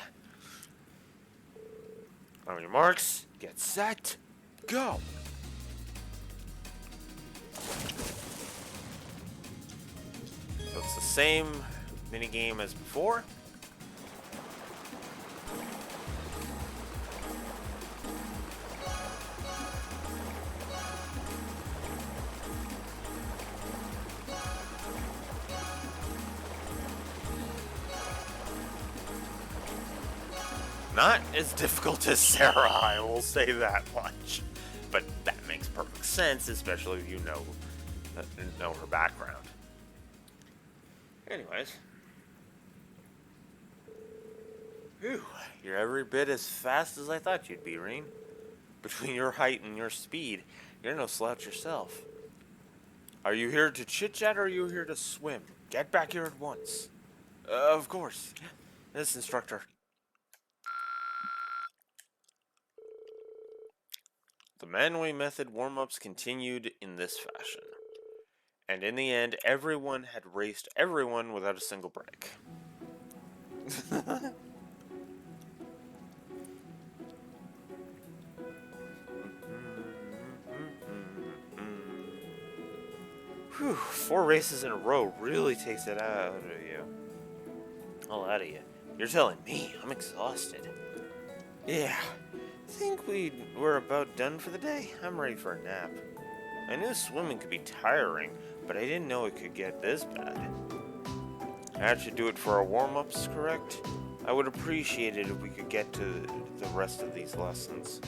[SPEAKER 1] On your marks, Get set, go! So it's the same minigame as before. Not as difficult as Sarah, I will say that much. But that makes perfect sense, especially if you know her background. Anyways. Whew, you're every bit as fast as I thought you'd be, Reen. Between your height and your speed, you're no slouch yourself. Are you here to chit-chat or are you here to swim? Get back here at once. Of course. This instructor. The Manway method warm-ups continued in this fashion. And in the end, everyone had raced everyone without a single break. Whew, 4 races in a row really takes it out of you. All out of you. You're telling me I'm exhausted. Yeah, I think we're about done for the day. I'm ready for a nap. I knew swimming could be tiring, but I didn't know it could get this bad. That should do it for our warm-ups, correct? I would appreciate it if we could get to the rest of these lessons.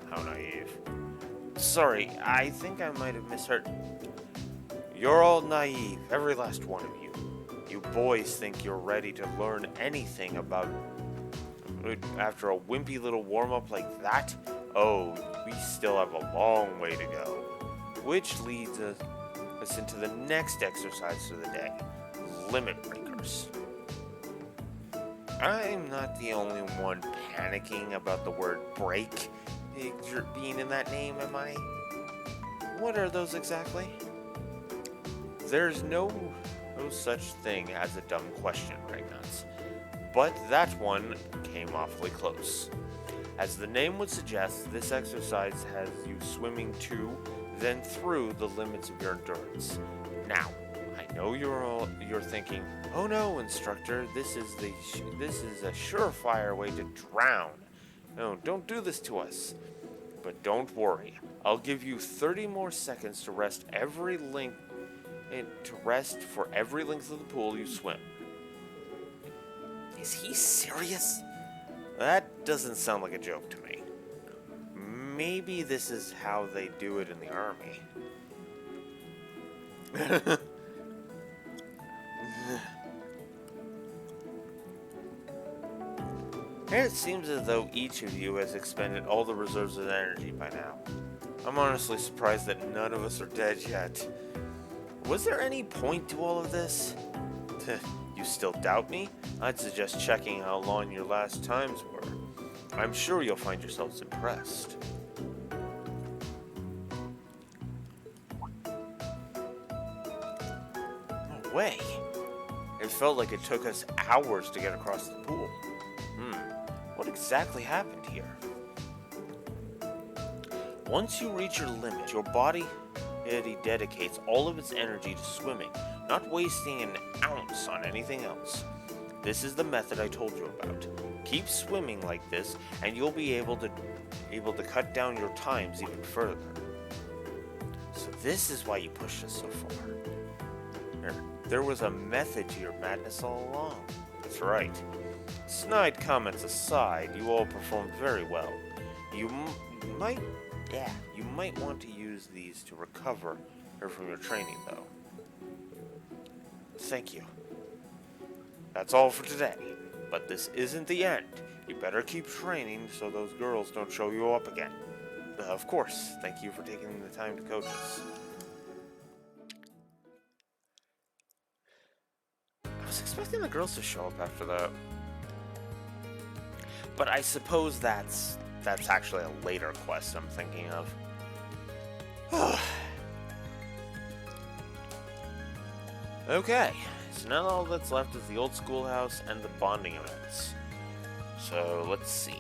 [SPEAKER 1] How naive. Sorry, I think I might have misheard. You're all naive, every last one of you. You boys think you're ready to learn anything about... After a wimpy little warm-up like that? Oh, we still have a long way to go. Which leads us into the next exercise of the day. Limit breakers. I'm not the only one panicking about the word break being in that name, am I? What are those exactly? There's no such thing as a dumb question, Pregnants. But that one came awfully close. As the name would suggest, this exercise has you swimming to, then through the limits of your endurance. Now, I know you're thinking, "Oh no, instructor, this is a surefire way to drown. No, don't do this to us." But don't worry, I'll give you 30 more seconds to rest for every length of the pool you swim. Is he serious? That doesn't sound like a joke to me. Maybe this is how they do it in the army. It seems as though each of you has expended all the reserves of energy by now. I'm honestly surprised that none of us are dead yet. Was there any point to all of this? You still doubt me? I'd suggest checking how long your last times were. I'm sure you'll find yourselves impressed. No way. It felt like it took us hours to get across the pool. What exactly happened here? Once you reach your limit, your body dedicates all of its energy to swimming, not wasting an ounce on anything else. This is the method I told you about. Keep swimming like this, and you'll be able to cut down your times even further. So this is why you pushed us so far. There was a method to your madness all along. That's right. Snide comments aside, you all performed very well. You might want to use these to recover from your training, though. Thank you. That's all for today. But this isn't the end. You better keep training so those girls don't show you up again. Of course, thank you for taking the time to coach us. I was expecting the girls to show up after that. But I suppose that's actually a later quest I'm thinking of. Okay, so now all that's left is the old schoolhouse and the bonding events. So let's see.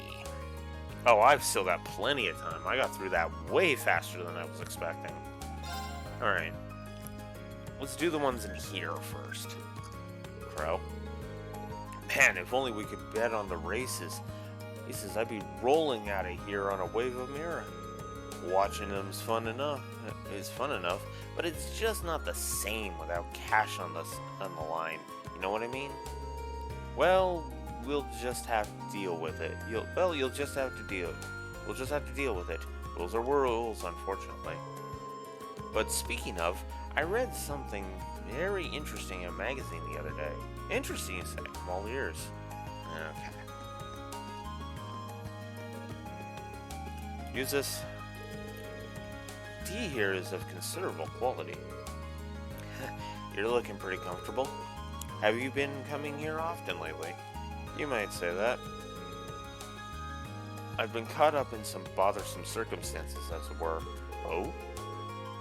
[SPEAKER 1] Oh, I've still got plenty of time. I got through that way faster than I was expecting. Alright. Let's do the ones in here first. Crow. Man, if only we could bet on the races. He says I'd be rolling out of here on a wave of mirror. Watching them is fun enough, but it's just not the same without cash on the line. You know what I mean? Well, we'll just have to deal with it. You'll just have to deal. We'll just have to deal with it. Rules are rules, unfortunately. But speaking of, I read something very interesting in a magazine the other day. Interesting, you say? I'm all ears. Okay. Use this. Tea here is of considerable quality. You're looking pretty comfortable. Have you been coming here often lately? You might say that. I've been caught up in some bothersome circumstances, as it were. Oh?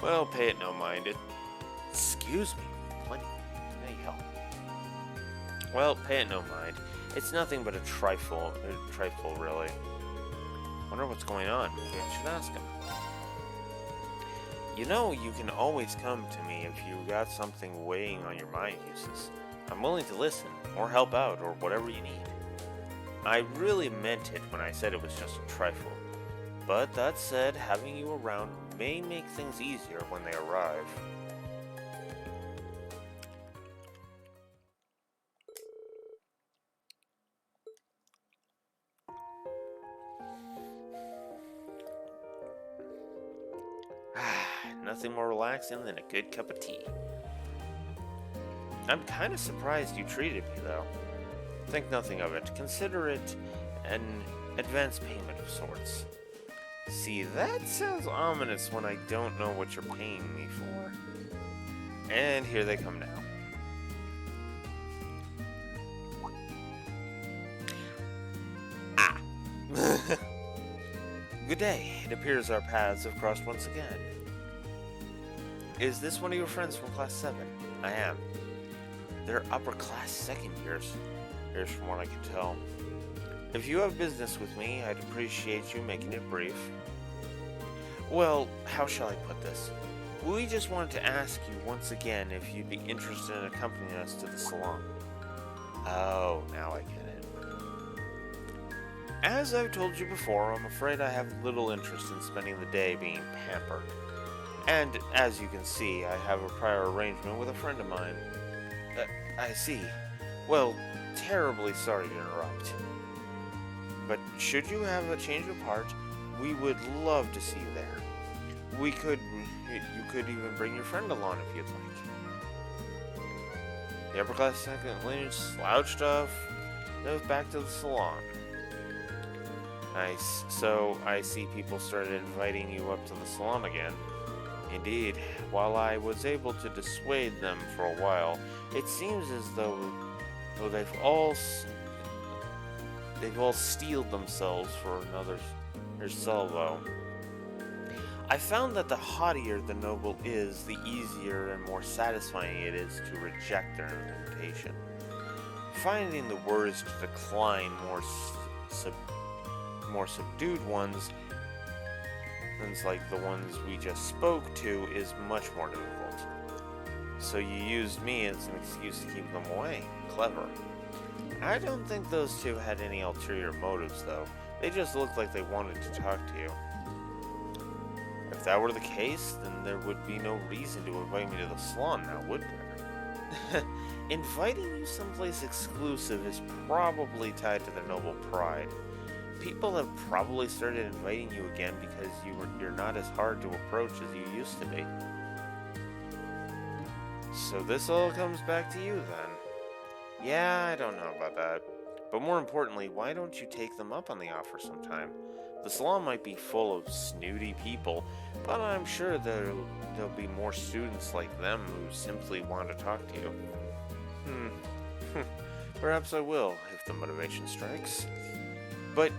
[SPEAKER 1] Well, pay it no mind. Excuse me. Plenty. Hey, help. Well, pay it no mind. It's nothing but a trifle really. Wonder what's going on. Maybe I should ask him. You know, you can always come to me if you got something weighing on your mind, Eustace. I'm willing to listen, or help out, or whatever you need. I really meant it when I said it was just a trifle. But that said, having you around may make things easier when they arrive. Nothing more relaxing than a good cup of tea. I'm kind of surprised you treated me, though. Think nothing of it. Consider it an advance payment of sorts. See, that sounds ominous when I don't know what you're paying me for. And here they come now. Ah! Good day. It appears our paths have crossed once again. Is this one of your friends from Class 7? I am. They're upper class second years. Here's from what I can tell. If you have business with me, I'd appreciate you making it brief. Well, how shall I put this? We just wanted to ask you once again if you'd be interested in accompanying us to the salon. Oh, now I get it. As I've told you before, I'm afraid I have little interest in spending the day being pampered. And, as you can see, I have a prior arrangement with a friend of mine. I see. Well, terribly sorry to interrupt. But should you have a change of heart, we would love to see you there. You could even bring your friend along if you'd like. The upper class second lineage slouched off, goes back to the salon. Nice. So I see people started inviting you up to the salon again. Indeed, while I was able to dissuade them for a while, it seems as though they've all steeled themselves for another salvo. I found that the haughtier the noble is, the easier and more satisfying it is to reject their invitation. Finding the words to decline more subdued ones like the ones we just spoke to is much more difficult. So you used me as an excuse to keep them away. Clever. I don't think those two had any ulterior motives, though. They just looked like they wanted to talk to you. If that were the case, then there would be no reason to invite me to the salon now, would there? Inviting you someplace exclusive is probably tied to the noble pride. People have probably started inviting you again because you're not as hard to approach as you used to be. So this all comes back to you then. Yeah, I don't know about that. But more importantly, why don't you take them up on the offer sometime? The salon might be full of snooty people, but I'm sure there'll be more students like them who simply want to talk to you. Perhaps I will, if the motivation strikes. But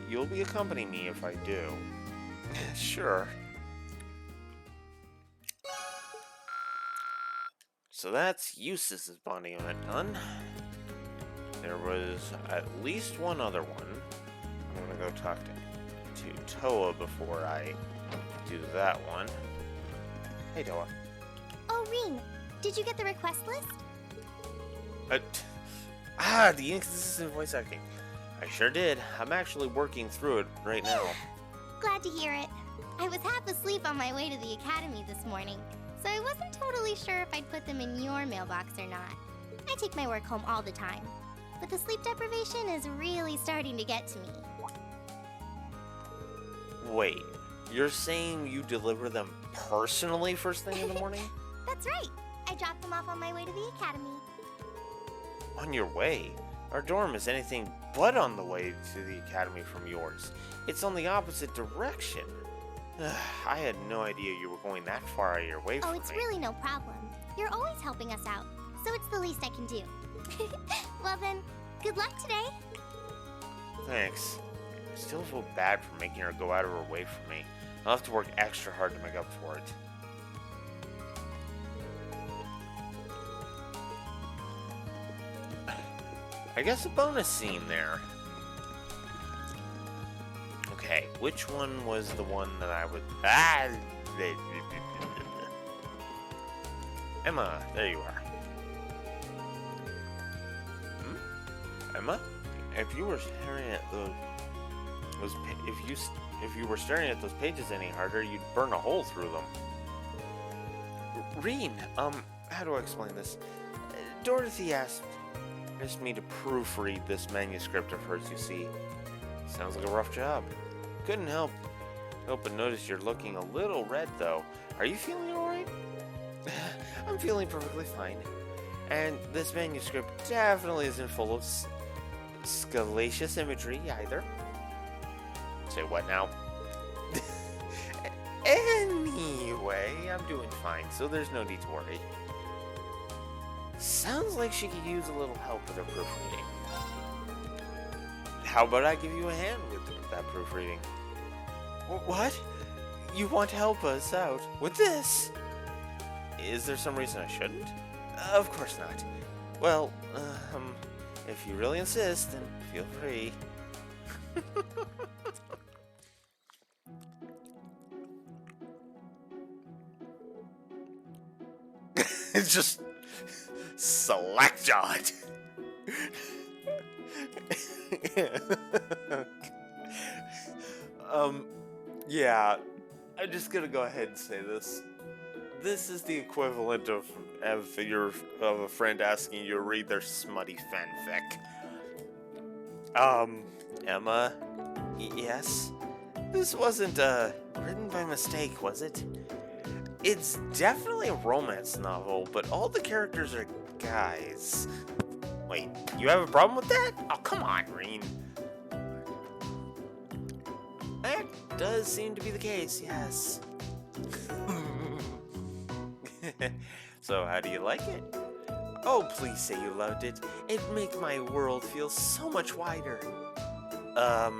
[SPEAKER 1] you'll be accompanying me if I do. Sure. So that's Eustace's bonding unit done. There was at least one other one. gonna go talk to Toa before I do that one. Hey, Toa.
[SPEAKER 8] Oh, Reen, did you get the request list?
[SPEAKER 1] The inconsistent voice acting. I sure did. I'm actually working through it right now.
[SPEAKER 8] Glad to hear it. I was half asleep on my way to the academy this morning, so I wasn't totally sure if I'd put them in your mailbox or not. I take my work home all the time, but the sleep deprivation is really starting to get to me.
[SPEAKER 1] Wait, you're saying you deliver them personally first thing in the morning?
[SPEAKER 8] That's right. I dropped them off on my way to the academy.
[SPEAKER 1] On your way? Our dorm is anything but on the way to the academy from yours. It's on the opposite direction. I had no idea you were going that far out of your way from me.
[SPEAKER 8] Oh, it's really no problem. You're always helping us out, so it's the least I can do. Well then, good luck today.
[SPEAKER 1] Thanks. I still feel bad for making her go out of her way for me. I'll have to work extra hard to make up for it. I guess a bonus scene there. Okay, which one was the one that I would... Emma, there you are. Emma? If you were staring at if you were staring at those pages any harder, you'd burn a hole through them. Reen, how do I explain this? Dorothy asked me to proofread this manuscript of hers, you see. Sounds like a rough job. Couldn't help but notice you're looking a little red, though. Are you feeling alright? I'm feeling perfectly fine. And this manuscript definitely isn't full of salacious imagery, either. Say what now? Anyway, I'm doing fine, so there's no need to worry. Sounds like she could use a little help with her proofreading. How about I give you a hand with that proofreading? What? You want to help us out with this? Is there some reason I shouldn't? Of course not. Well, if you really insist, then feel free. It's just slack-jawed. Yeah, I'm just gonna go ahead and say this. This is the equivalent of a friend asking you to read their smutty fanfic. Emma? Yes? This wasn't, written by mistake, was it? It's definitely a romance novel, but all the characters are guys. Wait, you have a problem with that? Oh, come on, Reen. That does seem to be the case, yes. So, how do you like it? Oh, please say you loved it. It'd make my world feel so much wider. How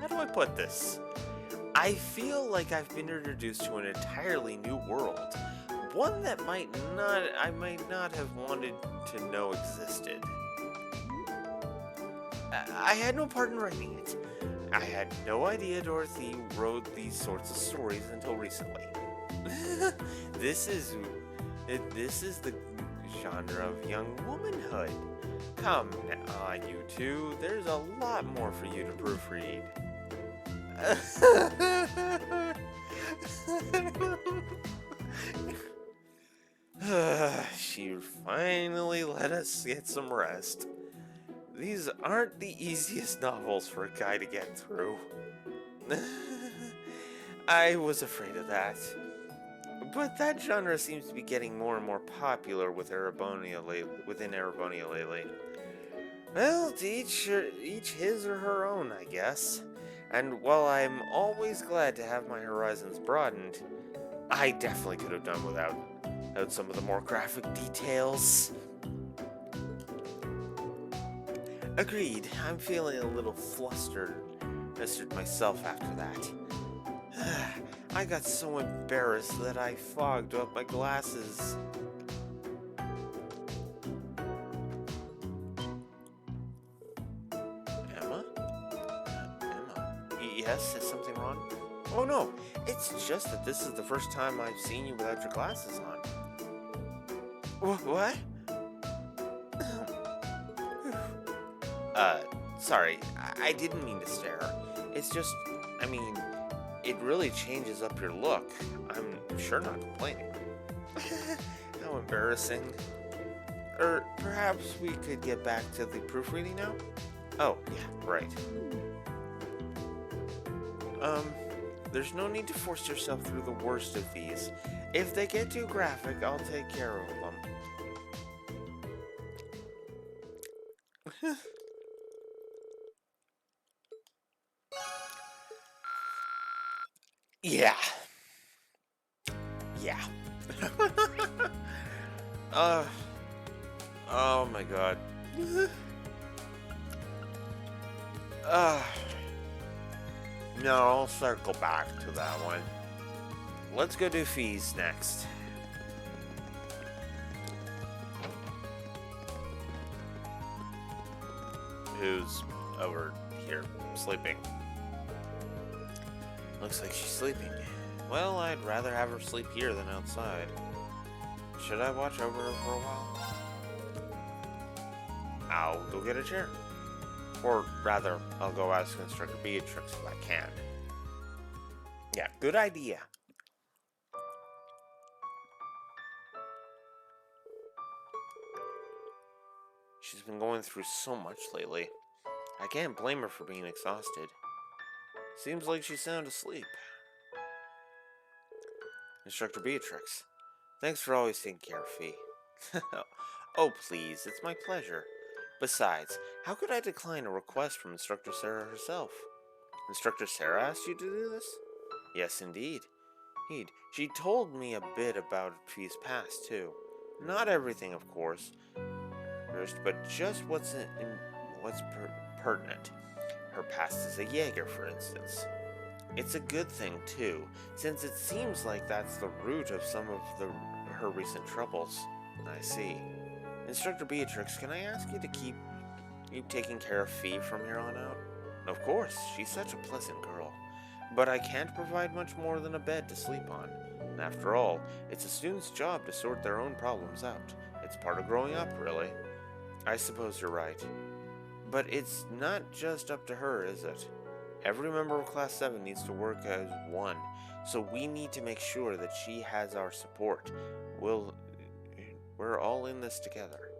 [SPEAKER 1] do I put this? I feel like I've been introduced to an entirely new world. One that I might not have wanted to know existed. I had no part in writing it. I had no idea Dorothy wrote these sorts of stories until recently. This is the genre of young womanhood. Come on, you two. There's a lot more for you to proofread. She finally let us get some rest. These aren't the easiest novels for a guy to get through. I was afraid of that. But that genre seems to be getting more and more popular within Erebonia lately. Well, to each his or her own, I guess. And while I'm always glad to have my horizons broadened, I definitely could have done without some of the more graphic details. Agreed. I'm feeling a little flustered myself after that. I got so embarrassed that I fogged up my glasses. Emma? Emma? Yes, is something wrong? Oh no, it's just that this is the first time I've seen you without your glasses on. What? Sorry, I didn't mean to stare. It's just, I mean, it really changes up your look. I'm sure not complaining. How embarrassing. Or perhaps we could get back to the proofreading now? Oh, yeah, right. There's no need to force yourself through the worst of these. If they get too graphic, I'll take care of them. Yeah. Yeah. Oh my god. No, I'll circle back to that one. Let's go do fees next. Who's over here sleeping? Looks like she's sleeping. Well, I'd rather have her sleep here than outside. Should I watch over her for a while? I'll go get a chair. Or rather, I'll go ask Instructor Beatrix if I can. Yeah, good idea. She's been going through so much lately. I can't blame her for being exhausted. Seems like she's sound asleep. Instructor Beatrix, thanks for always taking care of Fee. Oh, please, it's my pleasure. Besides, how could I decline a request from Instructor Sarah herself? Instructor Sarah asked you to do this? Yes, indeed. She told me a bit about Fee's past, too. Not everything, of course, but just what's pertinent. Her past as a Jaeger, for instance. It's a good thing, too, since it seems like that's the root of some of her recent troubles. I see. Instructor Beatrix, can I ask you to keep taking care of Fee from here on out? Of course, she's such a pleasant girl. But I can't provide much more than a bed to sleep on. After all, it's a student's job to sort their own problems out. It's part of growing up, really. I suppose you're right. But it's not just up to her, is it? Every member of Class 7 needs to work as one, so we need to make sure that she has our support. We're all in this together.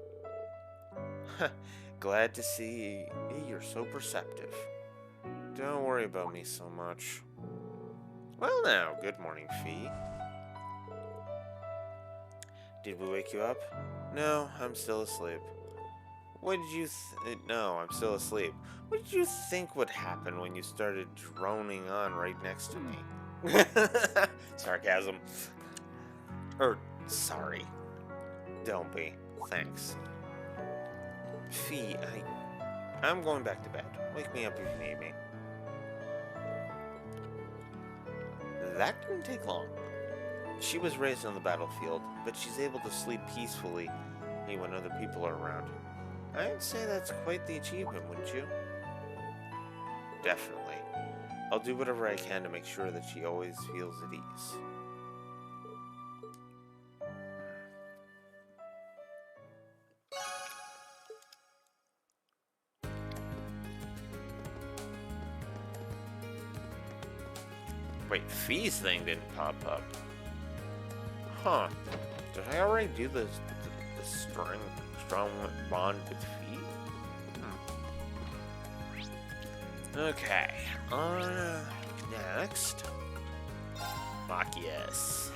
[SPEAKER 1] Glad to see you're so perceptive. Don't worry about me so much. Well now, good morning, Fee. Did we wake you up? No, I'm still asleep. What did you No, I'm still asleep. What did you think would happen when you started droning on right next to me? Sarcasm. Sorry. Don't be. Thanks. Fee, I'm going back to bed. Wake me up if you need me. That didn't take long. She was raised on the battlefield, but she's able to sleep peacefully when other people are around. I'd say that's quite the achievement, wouldn't you? Definitely. I'll do whatever I can to make sure that she always feels at ease. Wait, Fee's thing didn't pop up. Huh. Did I already do the strong bond with Fee? Okay. Next. Machias.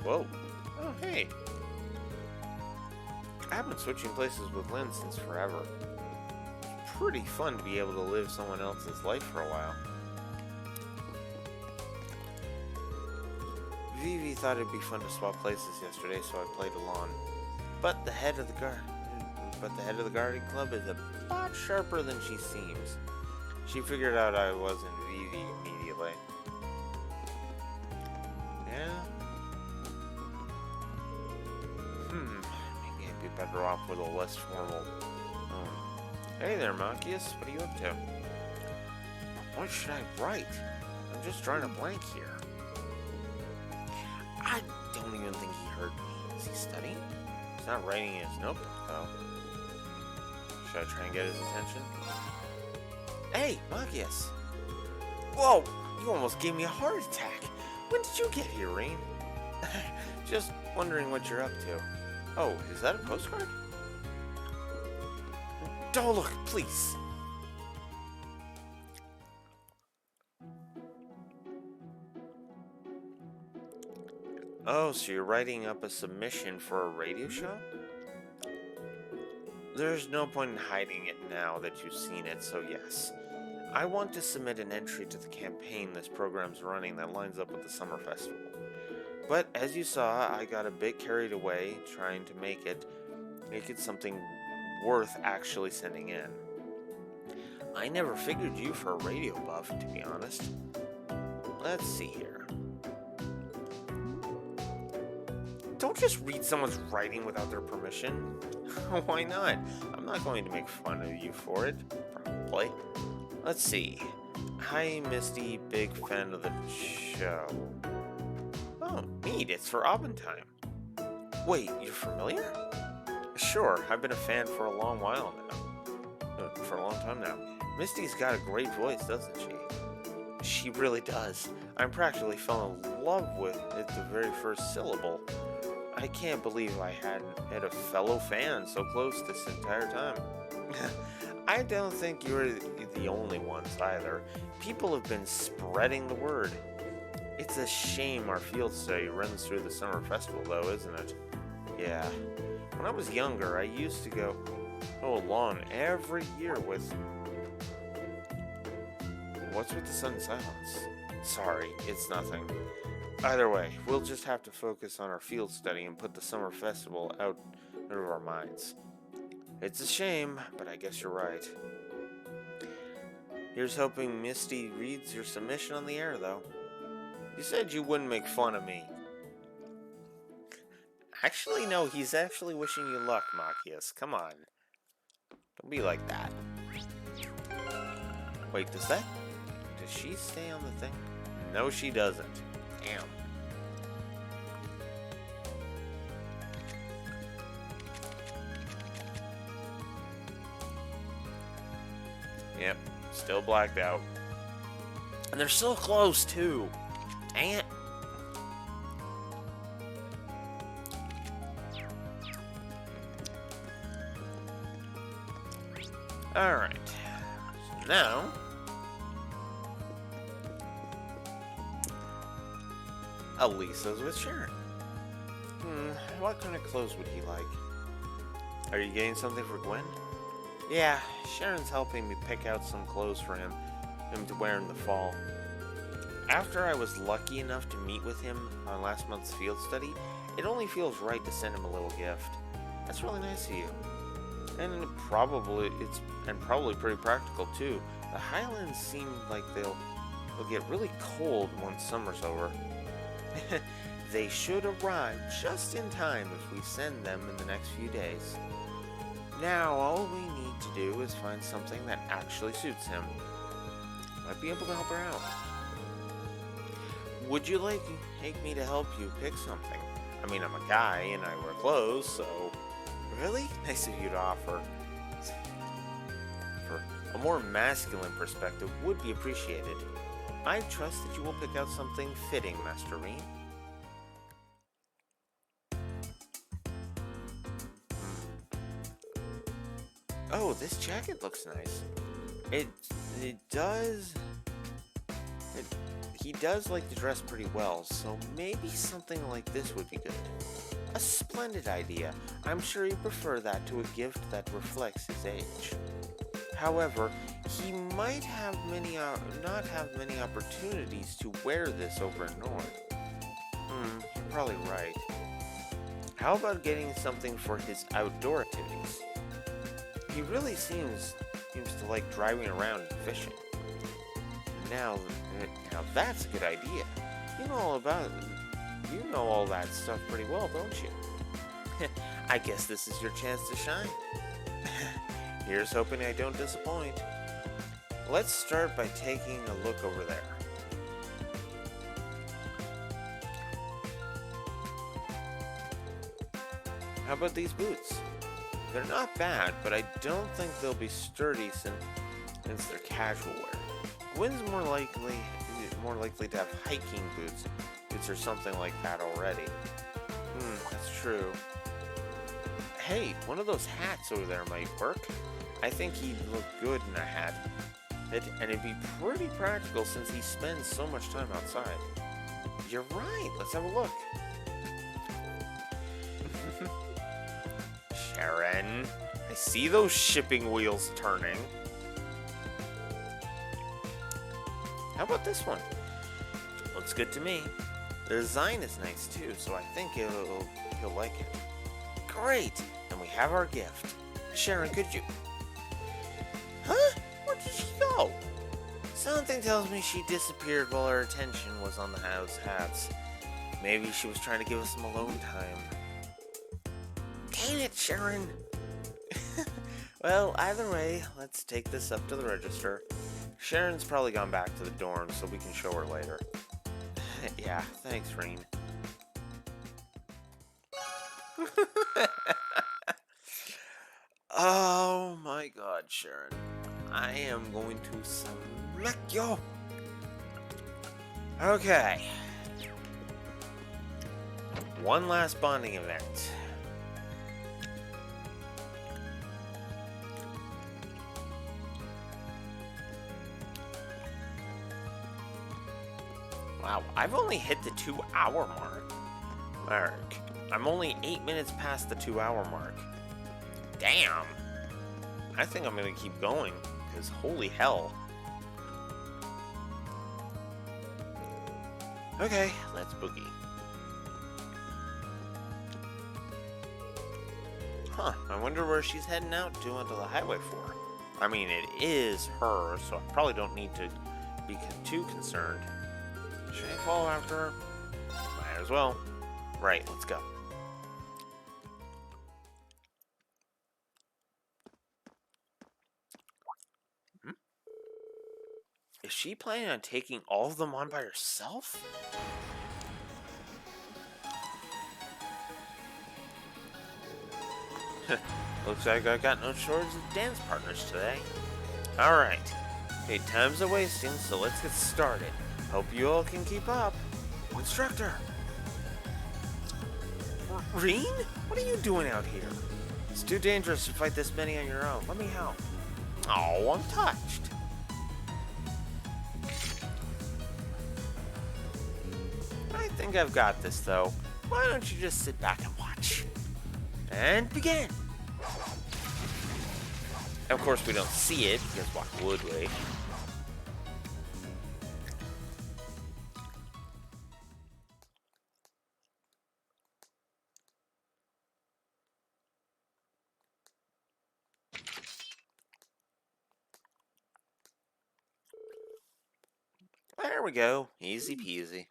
[SPEAKER 1] Whoa. Oh, hey. I've been switching places with Lynn since forever. It's pretty fun to be able to live someone else's life for a while. Vivi thought it'd be fun to swap places yesterday, so I played along. But the head of the guarding club is a lot sharper than she seems. She figured out I wasn't Vivi immediately. Yeah. Maybe I'd be better off with a less formal... Hey there, Machias. What are you up to? What should I write? I'm just drawing a blank here. I don't even think he heard me. Is he studying? He's not writing in his notebook, though. Should I try and get his attention? Hey, Machias! Whoa! You almost gave me a heart attack! When did you get here, Reen? Just wondering what you're up to. Oh, is that a postcard? Don't look, please! Oh, so you're writing up a submission for a radio show? There's no point in hiding it now that you've seen it, so yes. I want to submit an entry to the campaign this program's running that lines up with the summer festival. But as you saw, I got a bit carried away trying to make it something worth actually sending in. I never figured you for a radio buff, to be honest. Let's see here. Don't just read someone's writing without their permission. Why not? I'm not going to make fun of you for it, probably. Let's see. Hi, Misty. Big fan of the show. Oh, neat. It's for Abendtime. Wait, you're familiar? Sure. I've been a fan for a long while now. For a long time now. Misty's got a great voice, doesn't she? She really does. I practically fell in love with it the very first syllable. I can't believe I hadn't had a fellow fan so close this entire time. I don't think you're the only ones either. People have been spreading the word. It's a shame our field study runs through the summer festival, though, isn't it? Yeah. When I was younger, I used to go along every year with... What's with the sudden silence? Sorry, it's nothing. Either way, we'll just have to focus on our field study and put the summer festival out of our minds. It's a shame, but I guess you're right. Here's hoping Misty reads your submission on the air, though. You said you wouldn't make fun of me. Actually, no, he's actually wishing you luck, Machias. Come on. Don't be like that. Wait, does she stay on the thing? No, she doesn't. Damn. Yep, still blacked out. And they're so close, too. Dang it. Alright. So now... Elisa's with Sharon. What kind of clothes would he like? Are you getting something for Gwen? Yeah, Sharon's helping me pick out some clothes for him to wear in the fall. After I was lucky enough to meet with him on last month's field study, it only feels right to send him a little gift. That's really nice of you. And probably pretty practical too. The Highlands seem like they'll get really cold once summer's over. They should arrive just in time if we send them in the next few days. Now all we need to do is find something that actually suits him. Might be able to help her out. Would you like me to help you pick something? I mean, I'm a guy and I wear clothes, so... Really? Nice of you to offer. For a more masculine perspective would be appreciated. I trust that you will pick out something fitting, Master Reen. Oh, this jacket looks nice. He does like to dress pretty well, so maybe something like this would be good. A splendid idea. I'm sure he'd prefer that to a gift that reflects his age. However, he might have not have many opportunities to wear this over in North. You're probably right. How about getting something for his outdoor activities? He really seems to like driving around and fishing. Now that's a good idea. You know all that stuff pretty well, don't you? I guess this is your chance to shine. Here's hoping I don't disappoint. Let's start by taking a look over there. How about these boots? They're not bad, but I don't think they'll be sturdy since they're casual wear. Gwen's more likely to have hiking boots or something like that already. That's true. Hey, one of those hats over there might work. I think he'd look good in a hat. And it'd be pretty practical since he spends so much time outside. You're right, let's have a look. Sharon, I see those shipping wheels turning. How about this one? Looks good to me. The design is nice too, so I think he'll like it. Great! And we have our gift. Sharon, could you... Huh? Where did she go? Something tells me she disappeared while her attention was on the house hats. Maybe she was trying to give us some alone time. Dang it, Sharon! Well, either way, let's take this up to the register. Sharon's probably gone back to the dorm, so we can show her later. Yeah, thanks, Reen. Oh my god, Sharon. I am going to smack you. Okay. One last bonding event. Wow, I've only hit the 2-hour mark. I'm only 8 minutes past the 2-hour mark. Damn. I think I'm gonna keep going, because holy hell. Okay, let's boogie. Huh, I wonder where she's heading out to onto the highway for. I mean, it is her, so I probably don't need to be too concerned. Should I follow after her? Might as well. Right, let's go. Is she planning on taking all of them on by herself? Looks like I got no shortage of dance partners today. Alright. Okay, time's a wasting, so let's get started. Hope you all can keep up. Instructor! Reen? What are you doing out here? It's too dangerous to fight this many on your own. Let me help. Oh, I'm touched. I think I've got this, though. Why don't you just sit back and watch? And begin! Of course, we don't see it, because why would we? There we go. Easy peasy.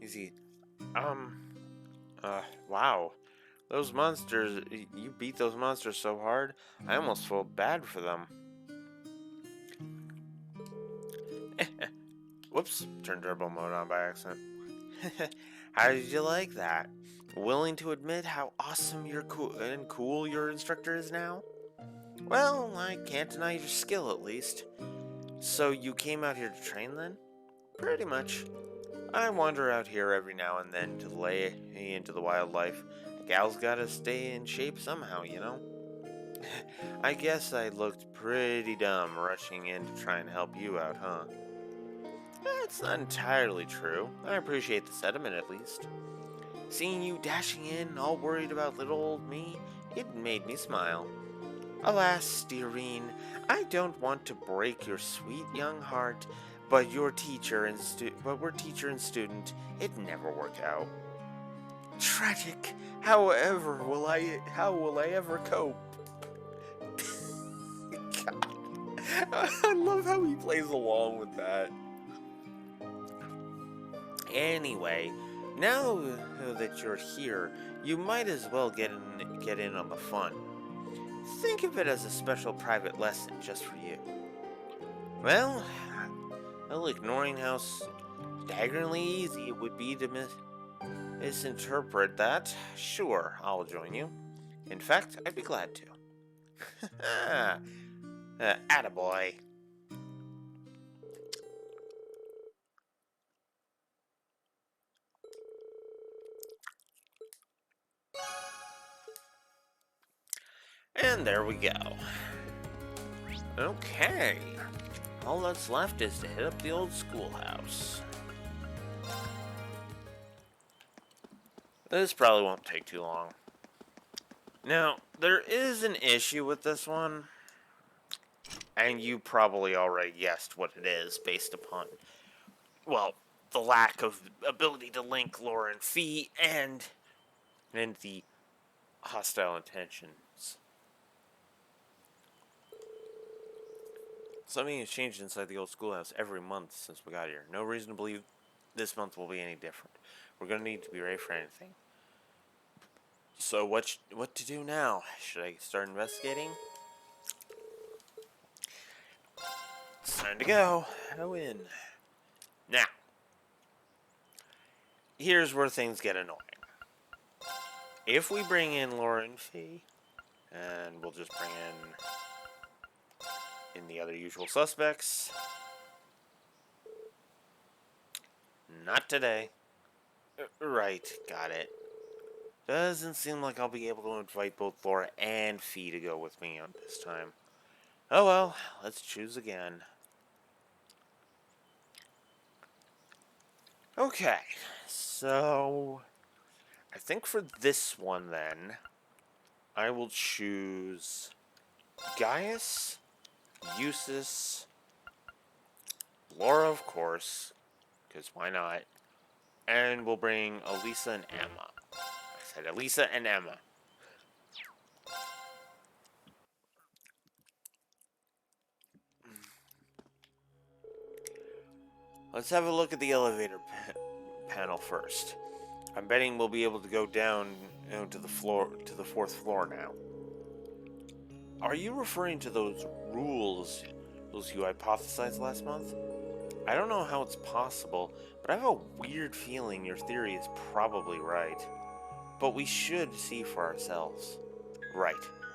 [SPEAKER 1] Easy. Wow. Those monsters, you beat those monsters so hard, I almost feel bad for them. Whoops, turned turbo mode on by accident. How did you like that? Willing to admit how awesome cool your instructor is now? Well, I can't deny your skill at least. So you came out here to train then? Pretty much. I wander out here every now and then to lay into the wildlife. A gal's gotta stay in shape somehow, you know? I guess I looked pretty dumb rushing in to try and help you out, huh? That's not entirely true. I appreciate the sentiment at least. Seeing you dashing in, all worried about little old me, it made me smile. Alas, dear Reen, I don't want to break your sweet young heart, but we're teacher and student, it never worked out. Tragic. How will I ever cope? God. I love how he plays along with that. Anyway, now that you're here, you might as well get in on the fun. Think of it as a special private lesson just for you. Well, ignoring how staggeringly easy it would be to misinterpret that, sure, I'll join you. In fact, I'd be glad to. Attaboy. And there we go. Okay. All that's left is to hit up the old schoolhouse. This probably won't take too long. Now, there is an issue with this one, and you probably already guessed what it is based upon, well, the lack of ability to link Laura and Fee and the hostile intentions. Something has changed inside the old schoolhouse every month since we got here. No reason to believe this month will be any different. We're going to need to be ready for anything. So what to do now? Should I start investigating? It's time to go. Go in. Now, here's where things get annoying. If we bring in Laura and Fee, and we'll just bring in the other usual suspects. Not today. Right, got it. Doesn't seem like I'll be able to invite both Laura and Fee to go with me on this time. Oh well, let's choose again. Okay, so I think for this one then, I will choose Gaius, Eustace, Laura of course, because why not, and we'll bring Elisa and Emma. I said Elisa and Emma. Let's have a look at the elevator panel first. I'm betting we'll be able to go down to the fourth floor now. Are you referring to those rules you hypothesized last month? I don't know how it's possible, but I have a weird feeling your theory is probably right. But we should see for ourselves. Right,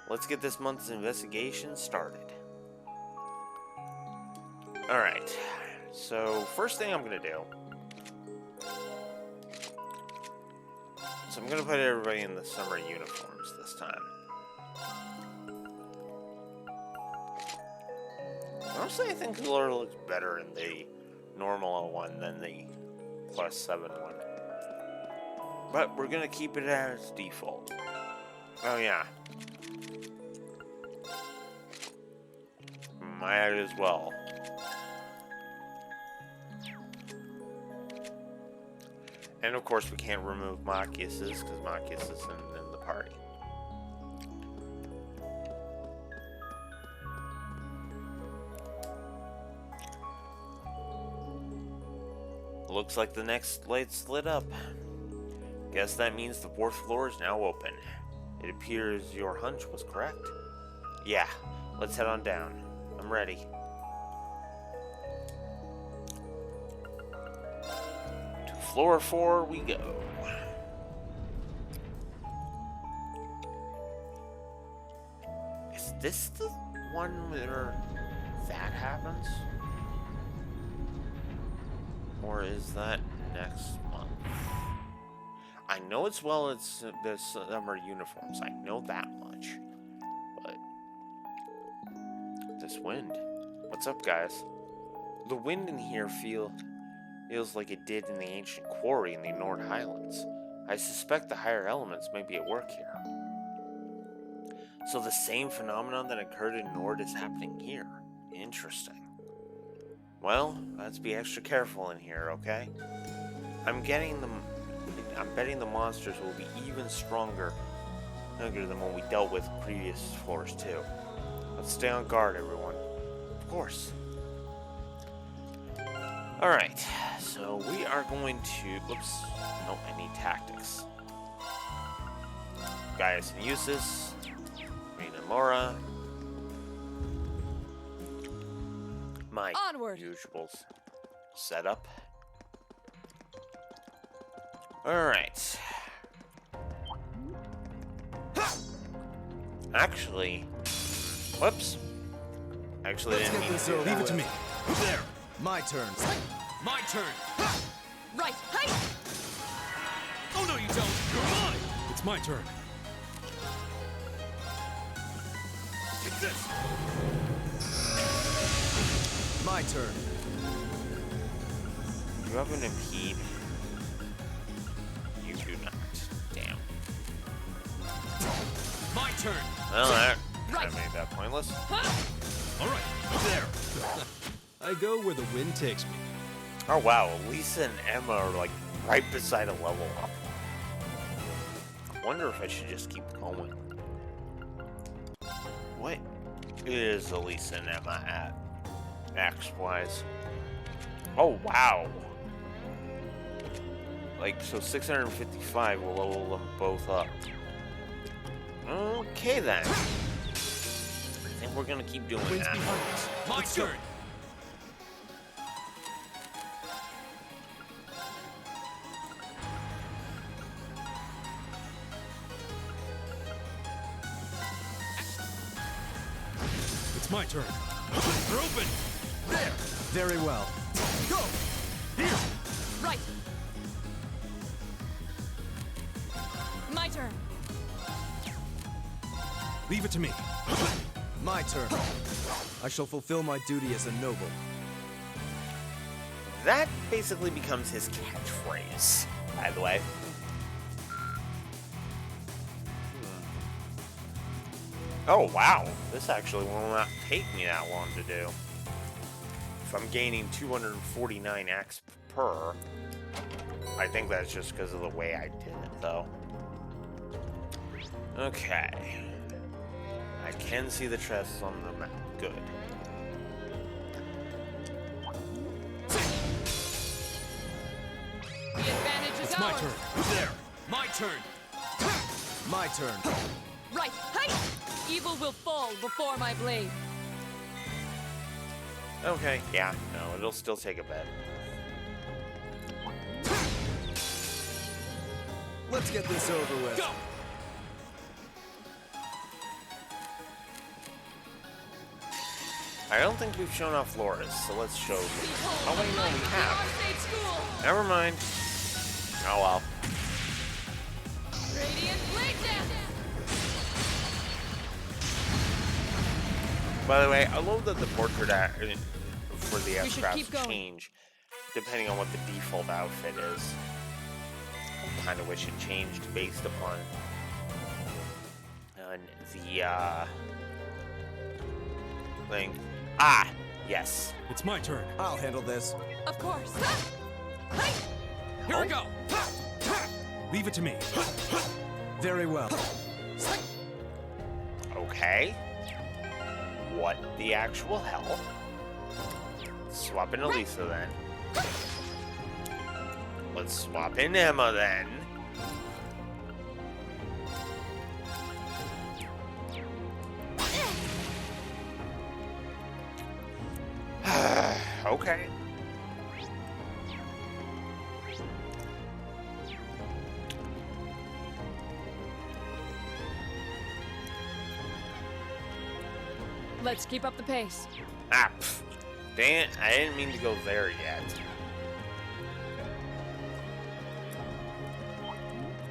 [SPEAKER 1] let's get this month's investigation started. Alright, so first thing I'm going to do, so I'm going to put everybody in the summer uniforms this time. Honestly, I think Laura looks better in the normal one than the +7 one. But we're going to keep it as default. Oh yeah. Might as well. And of course we can't remove Machias's because Machias isn't in the party. Looks like the next light's lit up. Guess that means the fourth floor is now open. It appears your hunch was correct. Yeah, let's head on down. I'm ready. To floor 4 we go. Is this the one where that happens? Or is that next month? I know it's the summer uniforms. I know that much. But this wind. What's up, guys? The wind in here feels like it did in the ancient quarry in the Nord Highlands. I suspect the higher elements may be at work here. So the same phenomenon that occurred in Nord is happening here. Interesting. Well, let's be extra careful in here, okay? I'm betting the monsters will be even stronger than what we dealt with previous floors too. Let's stay on guard, everyone. Of course. Alright, so So we are going to... Whoops. Nope, I need tactics. Gaius and Eustace. Reen and Laura. My
[SPEAKER 12] Onward.
[SPEAKER 1] usual setup. Alright. Actually... Whoops. Actually, didn't mean to.
[SPEAKER 14] Leave it to me. There. My turn.
[SPEAKER 17] My turn.
[SPEAKER 12] Right. Hey.
[SPEAKER 17] Oh, no, you don't. You're mine.
[SPEAKER 16] It's my turn.
[SPEAKER 17] Take this.
[SPEAKER 14] My turn.
[SPEAKER 1] You have an impede. You do not. Damn.
[SPEAKER 17] My turn.
[SPEAKER 1] Well, that
[SPEAKER 12] Right.
[SPEAKER 1] made that pointless.
[SPEAKER 17] All right. There.
[SPEAKER 4] I go where the wind takes me.
[SPEAKER 1] Oh wow, Lisa and Emma are like right beside a level up. I wonder if I should just keep going. What is Elisa and Emma at? Max-wise. Oh wow. Like, so 655 will level them both up. Okay then. I think we're gonna keep doing
[SPEAKER 14] Wind's
[SPEAKER 1] that.
[SPEAKER 14] behind us.
[SPEAKER 17] My turn.
[SPEAKER 16] It's my turn.
[SPEAKER 17] They're open. There.
[SPEAKER 14] Very well.
[SPEAKER 17] Go. Here.
[SPEAKER 12] Right. My turn.
[SPEAKER 14] Leave it to me. My turn. I shall fulfill my duty as a noble.
[SPEAKER 1] That basically becomes his catchphrase, by the way. Oh wow, this actually will not take me that long to do. If I'm gaining 249 X per, I think that's just because of the way I did it, though. Okay. I can see the chests on the map. Good.
[SPEAKER 12] The advantage is
[SPEAKER 16] It's my
[SPEAKER 12] ours.
[SPEAKER 16] turn.
[SPEAKER 17] There. My turn.
[SPEAKER 14] My turn.
[SPEAKER 12] Right. Hey. Evil will fall before my blade.
[SPEAKER 1] Okay, yeah, no, it'll still take a bit.
[SPEAKER 14] Let's get this over with.
[SPEAKER 17] Go.
[SPEAKER 1] I don't think we've shown off Laura's, so let's show them. Oh wait, no, we have. Never mind. Oh well.
[SPEAKER 12] Radiant blade dance.
[SPEAKER 1] By the way, I love that the portrait for the
[SPEAKER 12] We should
[SPEAKER 1] S-Crafts
[SPEAKER 12] keep going.
[SPEAKER 1] change depending on what the default outfit is. I kind of wish it changed based upon the thing. Ah, yes.
[SPEAKER 16] It's my turn.
[SPEAKER 14] I'll handle this.
[SPEAKER 12] Of course.
[SPEAKER 17] Here we go.
[SPEAKER 16] Leave it to me.
[SPEAKER 14] Very well.
[SPEAKER 1] Okay. What the actual hell? Swap in Elisa then. Let's swap in Emma then. Okay.
[SPEAKER 12] Let's keep up the pace.
[SPEAKER 1] Ah, pff. Dang it, I didn't mean to go there yet.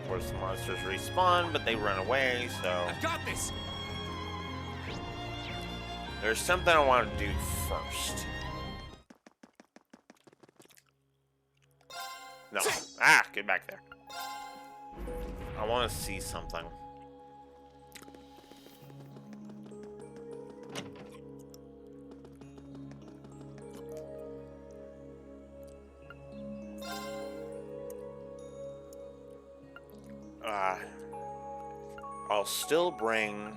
[SPEAKER 1] Of course, the monsters respawn, but they run away, so...
[SPEAKER 17] I've got this.
[SPEAKER 1] There's something I want to do first. No. Ah, get back there. I want to see something. I'll still bring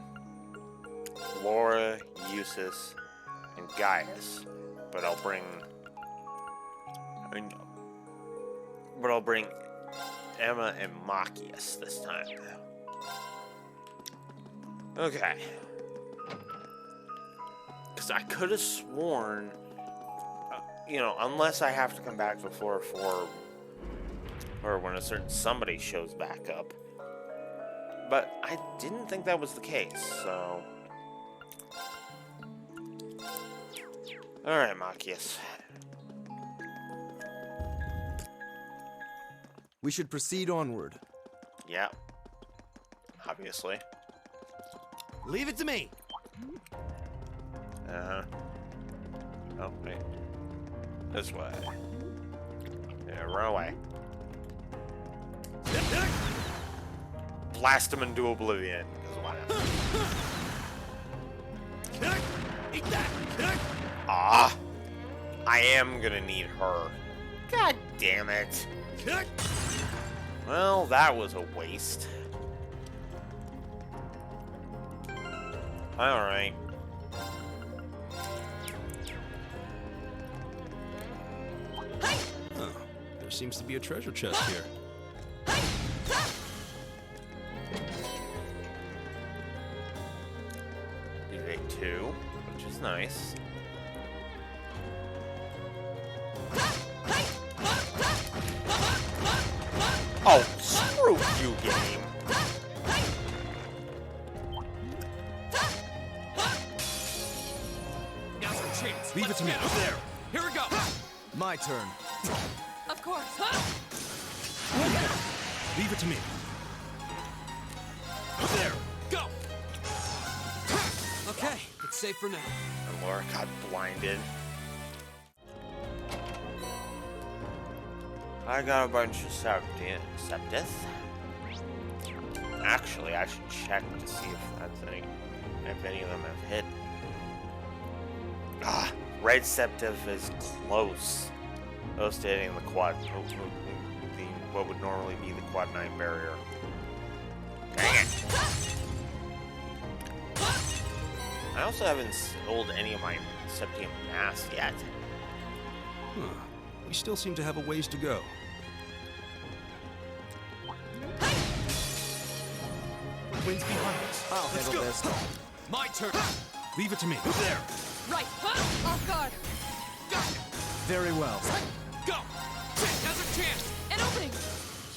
[SPEAKER 1] Laura, Eustace, and Gaius, but I'll bring... But I'll bring Emma and Machias this time. Okay. Because I could have sworn, you know, unless I have to come back before 4, or when a certain somebody shows back up. But I didn't think that was the case, so... Alright, Machias.
[SPEAKER 5] We should proceed onward.
[SPEAKER 1] Yeah. Obviously.
[SPEAKER 14] Leave it to me.
[SPEAKER 1] Uh-huh. Oh, wait. This way. Yeah, run away. Blast him into oblivion. Because why not?
[SPEAKER 14] Eat that.
[SPEAKER 1] Ah! I am gonna need her. God damn it. Well, that was a waste. Alright.
[SPEAKER 4] Oh, there seems to be a treasure chest here.
[SPEAKER 1] Evade 2, which is nice. Oh, screw you, game.
[SPEAKER 17] Now's our chance.
[SPEAKER 4] Leave it to me.
[SPEAKER 17] Up there. Here we go.
[SPEAKER 5] My turn.
[SPEAKER 12] Of course.
[SPEAKER 4] Leave it to me.
[SPEAKER 17] Up there. Go. Okay, it's safe for now.
[SPEAKER 1] And Laura got blinded. I got a bunch of Septith. Actually, I should check to see if any of them have hit. Ah, Red Septith is close. Close to hitting the quad. What would normally be the quad 9 barrier. Dang it! I also haven't sold any of my Septium Mass yet.
[SPEAKER 4] Huh. We still seem to have a ways to go.
[SPEAKER 14] Wind's behind us.
[SPEAKER 5] I'll handle this.
[SPEAKER 17] My turn.
[SPEAKER 4] Leave it to me.
[SPEAKER 17] There.
[SPEAKER 12] Right. Off guard.
[SPEAKER 5] Very well.
[SPEAKER 17] Go. Now's our chance.
[SPEAKER 12] An opening.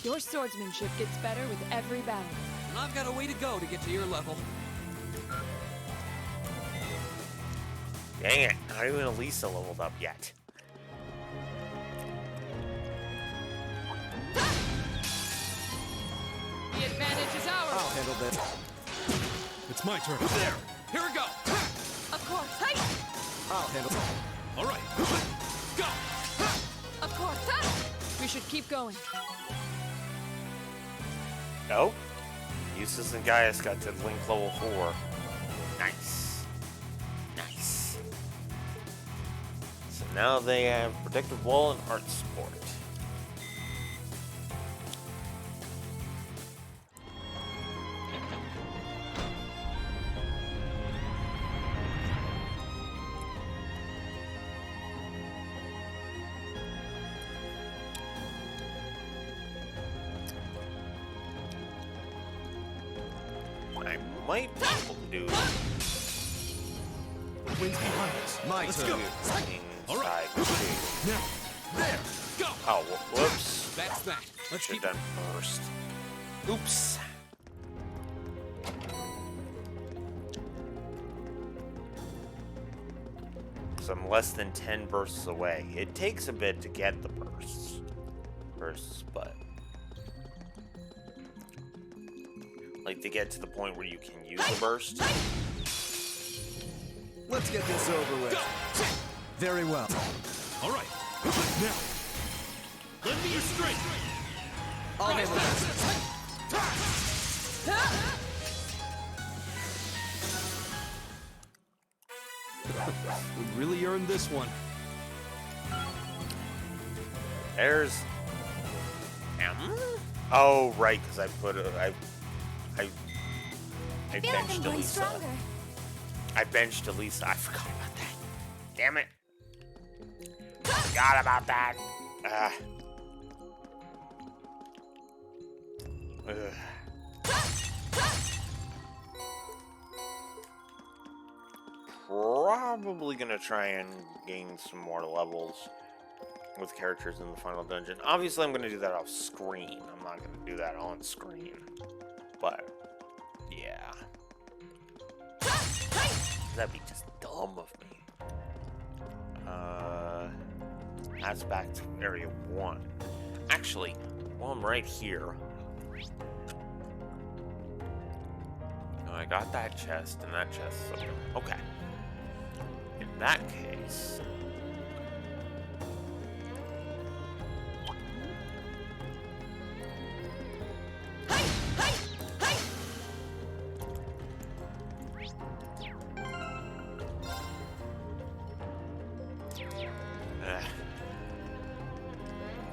[SPEAKER 12] Your swordsmanship gets better with every battle.
[SPEAKER 17] And I've got a way to go to get to your level.
[SPEAKER 1] Dang it, not even Elisa leveled up yet.
[SPEAKER 12] The advantage is ours.
[SPEAKER 5] I'll handle this.
[SPEAKER 4] It's my turn.
[SPEAKER 17] There. Here we go.
[SPEAKER 12] Of course. Hey.
[SPEAKER 5] I'll handle it.
[SPEAKER 4] All right.
[SPEAKER 17] Go.
[SPEAKER 12] Of course. We should keep going.
[SPEAKER 1] Nope. Eustace and Gaius got to Link level 4. Nice. Nice. So now they have Protective Wall and Art Support. I might be able to do
[SPEAKER 14] Wind's behind us.
[SPEAKER 5] My
[SPEAKER 17] Let's
[SPEAKER 5] turn.
[SPEAKER 17] go.
[SPEAKER 1] inside too.
[SPEAKER 17] Now. There. Go.
[SPEAKER 1] Oh, whoops.
[SPEAKER 17] That's that. Let's
[SPEAKER 1] Should
[SPEAKER 17] keep
[SPEAKER 1] have done first. Oops. So I'm less than 10 bursts away. It takes a bit to get the bursts, but like to get to the point where you can use the burst.
[SPEAKER 5] Let's get this over with.
[SPEAKER 17] Go.
[SPEAKER 5] Very well.
[SPEAKER 4] All right. Now.
[SPEAKER 17] Lend me your strength.
[SPEAKER 5] I'll handle this.
[SPEAKER 4] We really earned this one.
[SPEAKER 1] There's M. Oh right, because I put I
[SPEAKER 8] I feel like I'm
[SPEAKER 1] benched
[SPEAKER 8] growing
[SPEAKER 1] Elisa.
[SPEAKER 8] stronger.
[SPEAKER 1] I benched Elisa. I forgot about that. Damn it. Forgot about that. Probably gonna try and gain some more levels with characters in the final dungeon. Obviously, I'm gonna do that off screen. I'm not gonna do that on screen. But, yeah. That'd be just dumb of me. That's back to area 1. Actually, while I'm right here, I got that chest, and that chest is open. Okay. In that case,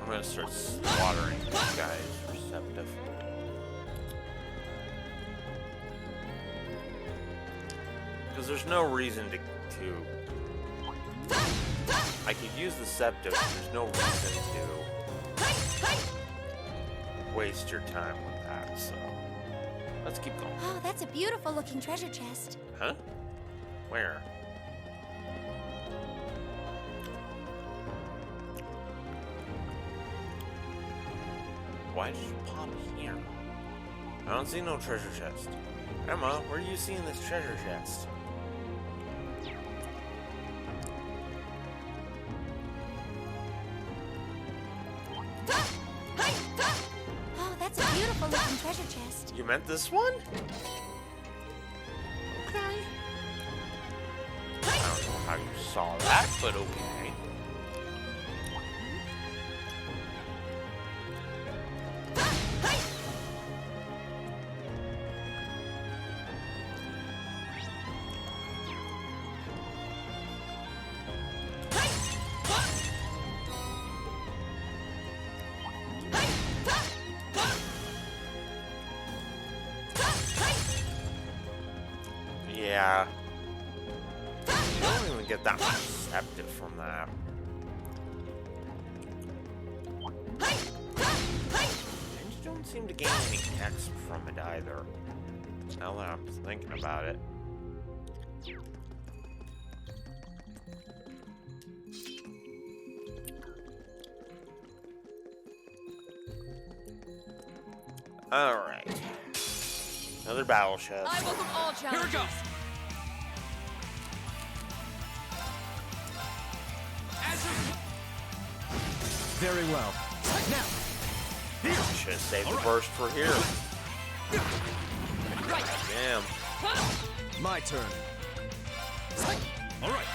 [SPEAKER 1] I'm gonna start slaughtering these guys. Receptive. Because there's no reason to I could use the Septive, there's no reason to waste your time with that, so let's keep going.
[SPEAKER 8] Oh, that's a beautiful looking treasure chest.
[SPEAKER 1] Huh? Where? Why did you pop here? I don't see no treasure chest. Emma, where are you seeing this treasure chest?
[SPEAKER 8] Oh, that's a beautiful looking treasure chest.
[SPEAKER 1] You meant this one? Okay. I don't know how you saw that, but okay. Yeah. You don't even get that much Septive from that. And you don't seem to gain any X from it either. Now that I'm thinking about it. Alright. Another battle chest.
[SPEAKER 11] I welcome all challenges.
[SPEAKER 17] Here we go.
[SPEAKER 4] Very well.
[SPEAKER 17] Now.
[SPEAKER 1] Should have saved the burst for here.
[SPEAKER 17] Right.
[SPEAKER 1] Damn.
[SPEAKER 4] My turn.
[SPEAKER 17] All right.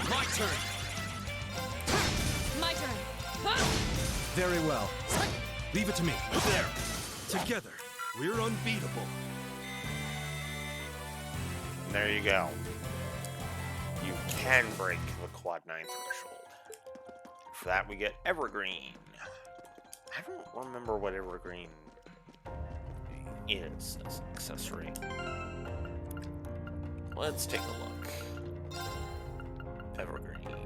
[SPEAKER 17] My turn.
[SPEAKER 11] My turn.
[SPEAKER 4] Very well. Leave it to me. There. Together, we're unbeatable.
[SPEAKER 1] There you go. You can break the quad 9 threshold. For that, we get Evergreen. I don't remember what Evergreen is as an accessory. Let's take a look. Evergreen.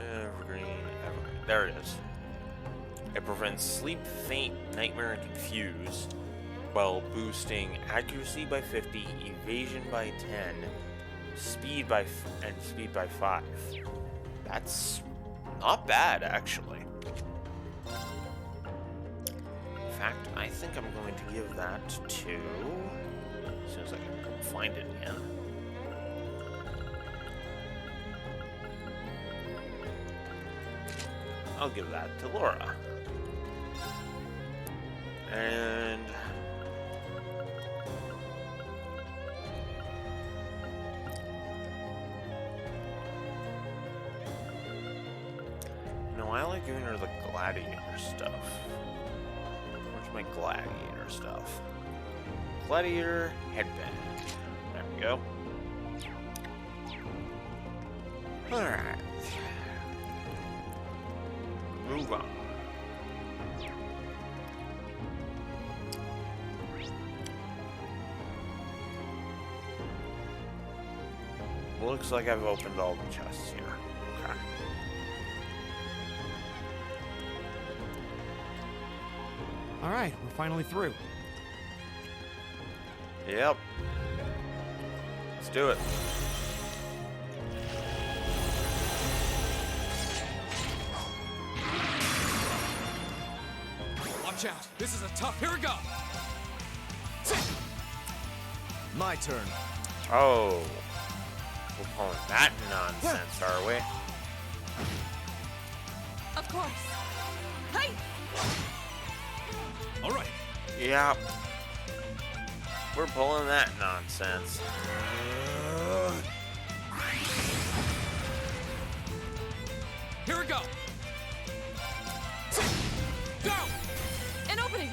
[SPEAKER 1] Evergreen. There it is. It prevents sleep, faint, nightmare, and confuse, while boosting accuracy by 50, evasion by 10, speed by 5. That's not bad, actually. In fact, I think I'm going to give that to... as soon as I can find it again. I'll give that to Laura. And... no, I like giving her the gladiator stuff. Where's my gladiator stuff? Gladiator headband. There we go. Alright. Move on. Looks like I've opened all the chests here. Okay.
[SPEAKER 14] All right, we're finally through.
[SPEAKER 1] Yep. Let's do it.
[SPEAKER 17] Watch out. This is a tough. Here we go.
[SPEAKER 6] My turn.
[SPEAKER 1] Oh. We're pulling that nonsense, are we?
[SPEAKER 12] Of course. Hey!
[SPEAKER 17] All right.
[SPEAKER 1] Yep. We're pulling that nonsense.
[SPEAKER 17] Here we go. Go!
[SPEAKER 12] An opening!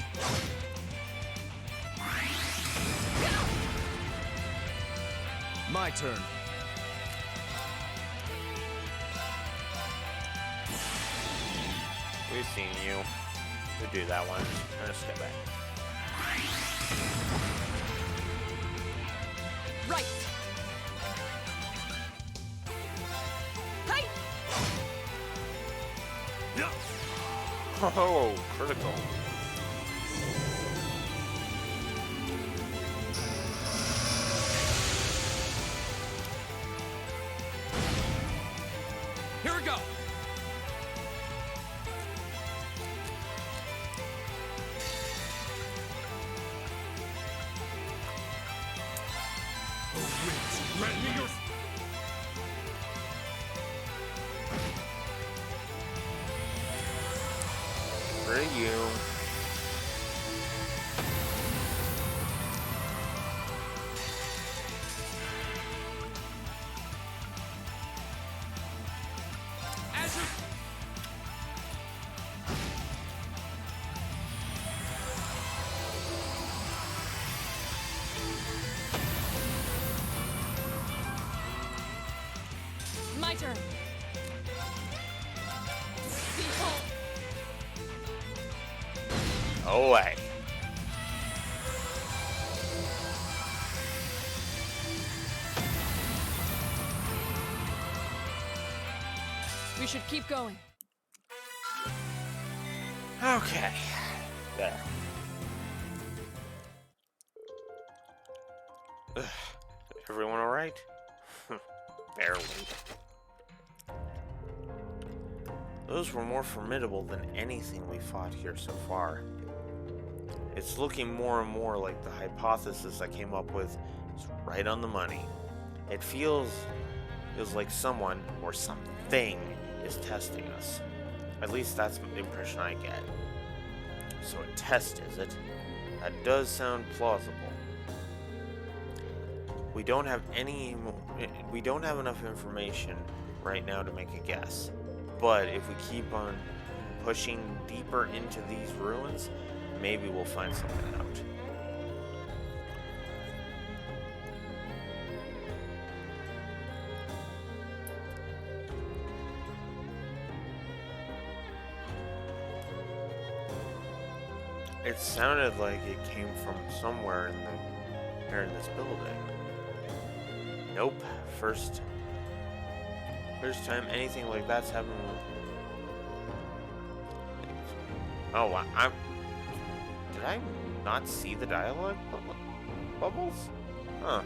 [SPEAKER 6] My turn.
[SPEAKER 1] We've seen you. We do that one. I'm gonna step back.
[SPEAKER 12] Right! Hey!
[SPEAKER 1] Oh, critical.
[SPEAKER 17] Here we go. Grant me your...
[SPEAKER 1] For you.
[SPEAKER 17] Azure.
[SPEAKER 12] My turn. Behold.
[SPEAKER 1] Away.
[SPEAKER 12] We should keep going.
[SPEAKER 1] Okay. There. Ugh. Everyone alright? Barely. Those were more formidable than anything we fought here so far. It's looking more and more like the hypothesis I came up with is right on the money. It feels like someone or something is testing us. At least that's the impression I get. So a test, is it? That does sound plausible. We don't have enough information right now to make a guess. But if we keep on pushing deeper into these ruins, maybe we'll find something out. It sounded like it came from somewhere here in this building. Nope. First time anything like that's happened. Oh, did I not see the dialogue bubbles? Huh.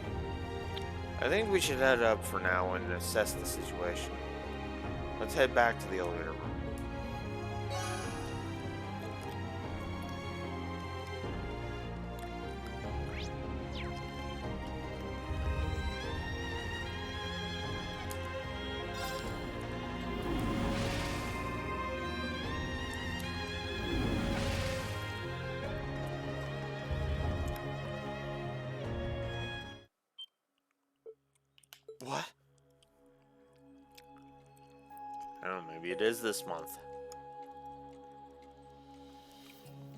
[SPEAKER 1] I think we should head up for now and assess the situation. Let's head back to the elevator room. What? I don't know, maybe it is this month.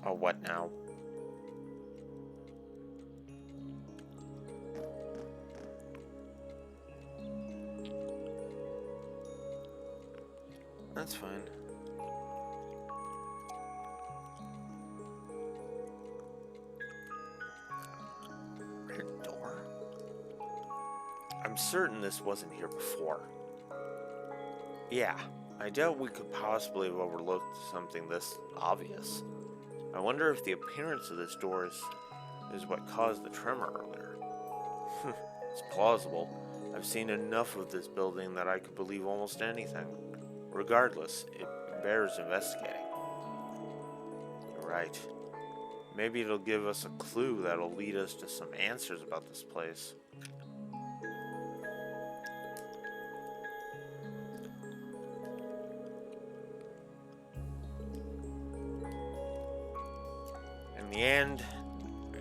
[SPEAKER 1] Oh, what now? That's fine. Red door? I'm certain this wasn't here before. Yeah, I doubt we could possibly have overlooked something this obvious. I wonder if the appearance of this door is what caused the tremor earlier. It's plausible. I've seen enough of this building that I could believe almost anything. Regardless, it bears investigating. You're right. Maybe it'll give us a clue that'll lead us to some answers about this place. In the end,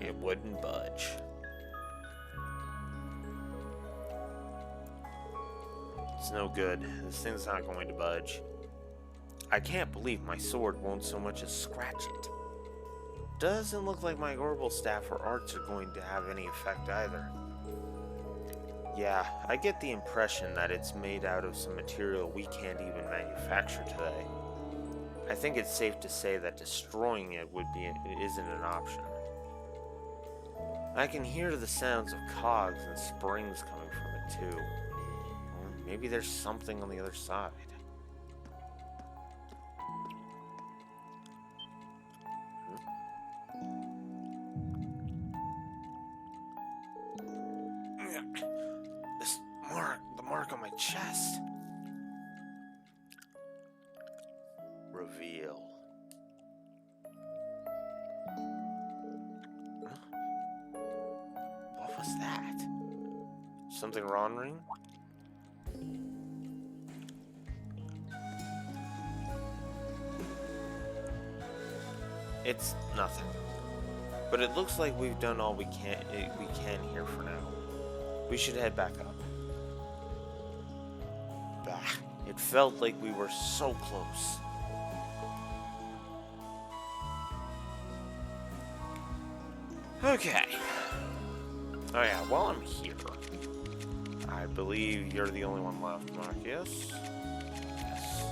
[SPEAKER 1] it wouldn't budge. It's no good. This thing's not going to budge. I can't believe my sword won't so much as scratch it. Doesn't look like my orbital staff or arts are going to have any effect either. Yeah, I get the impression that it's made out of some material we can't even manufacture today. I think it's safe to say that destroying it isn't an option. I can hear the sounds of cogs and springs coming from it too. Or maybe there's something on the other side. The mark on my chest. Reveal. What was that? Something wrong, Ring? It's nothing. But it looks like we've done all we can here for now. We should head back up. Bah, it felt like we were so close. Okay. Oh yeah, while I'm here, I believe you're the only one left, Marcus. Yes.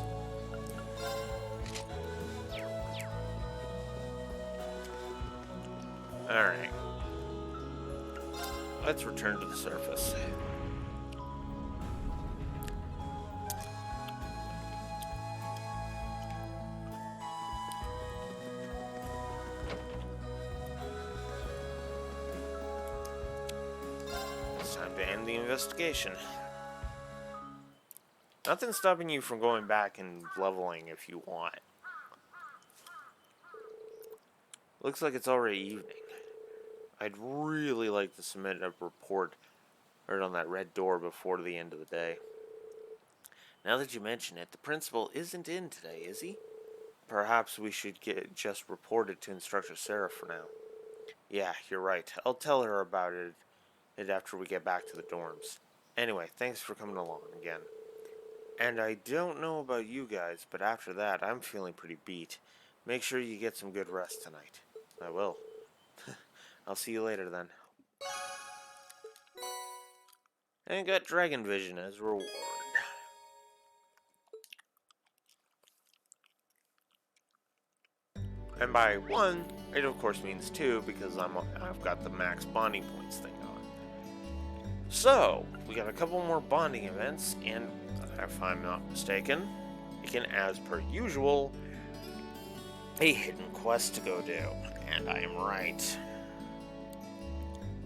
[SPEAKER 1] Alright. Let's return to the surface. It's time to end the investigation. Nothing's stopping you from going back and leveling if you want. Looks like it's already evening. I'd really like to submit a report right on that red door before the end of the day. Now that you mention it, the principal isn't in today, is he? Perhaps we should just report it to Instructor Sarah for now. Yeah, you're right. I'll tell her about it after we get back to the dorms. Anyway, thanks for coming along again. And I don't know about you guys, but after that, I'm feeling pretty beat. Make sure you get some good rest tonight. I will. I'll see you later then. And got Dragon Vision as reward. And by 1, it of course means 2 because I've got the max bonding points thing on. So, we got a couple more bonding events, and if I'm not mistaken, we can, as per usual, a hidden quest to go do. And I am right.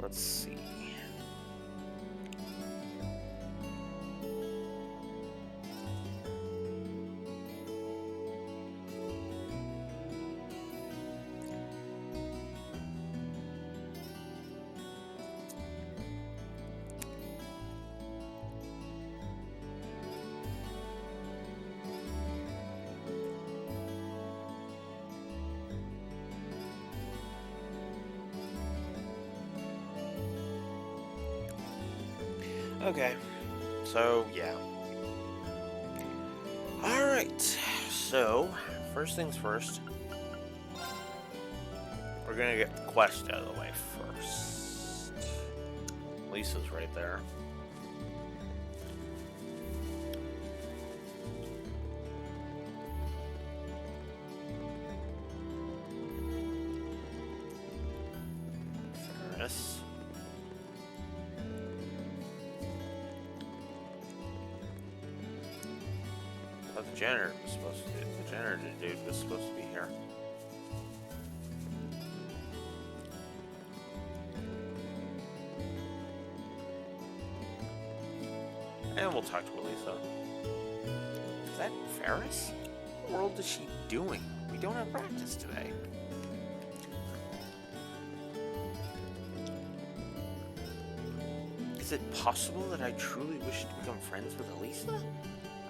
[SPEAKER 1] Let's see. Okay, so yeah. Alright, so first things first, we're gonna get the quest out of the way first. Lisa's right there. Ferris. The janitor was supposed to be, the janitor dude was supposed to be here. we'll talk to Elisa. Is that Ferris? What in the world is she doing? We don't have practice today. Is it possible that I truly wish to become friends with Elisa?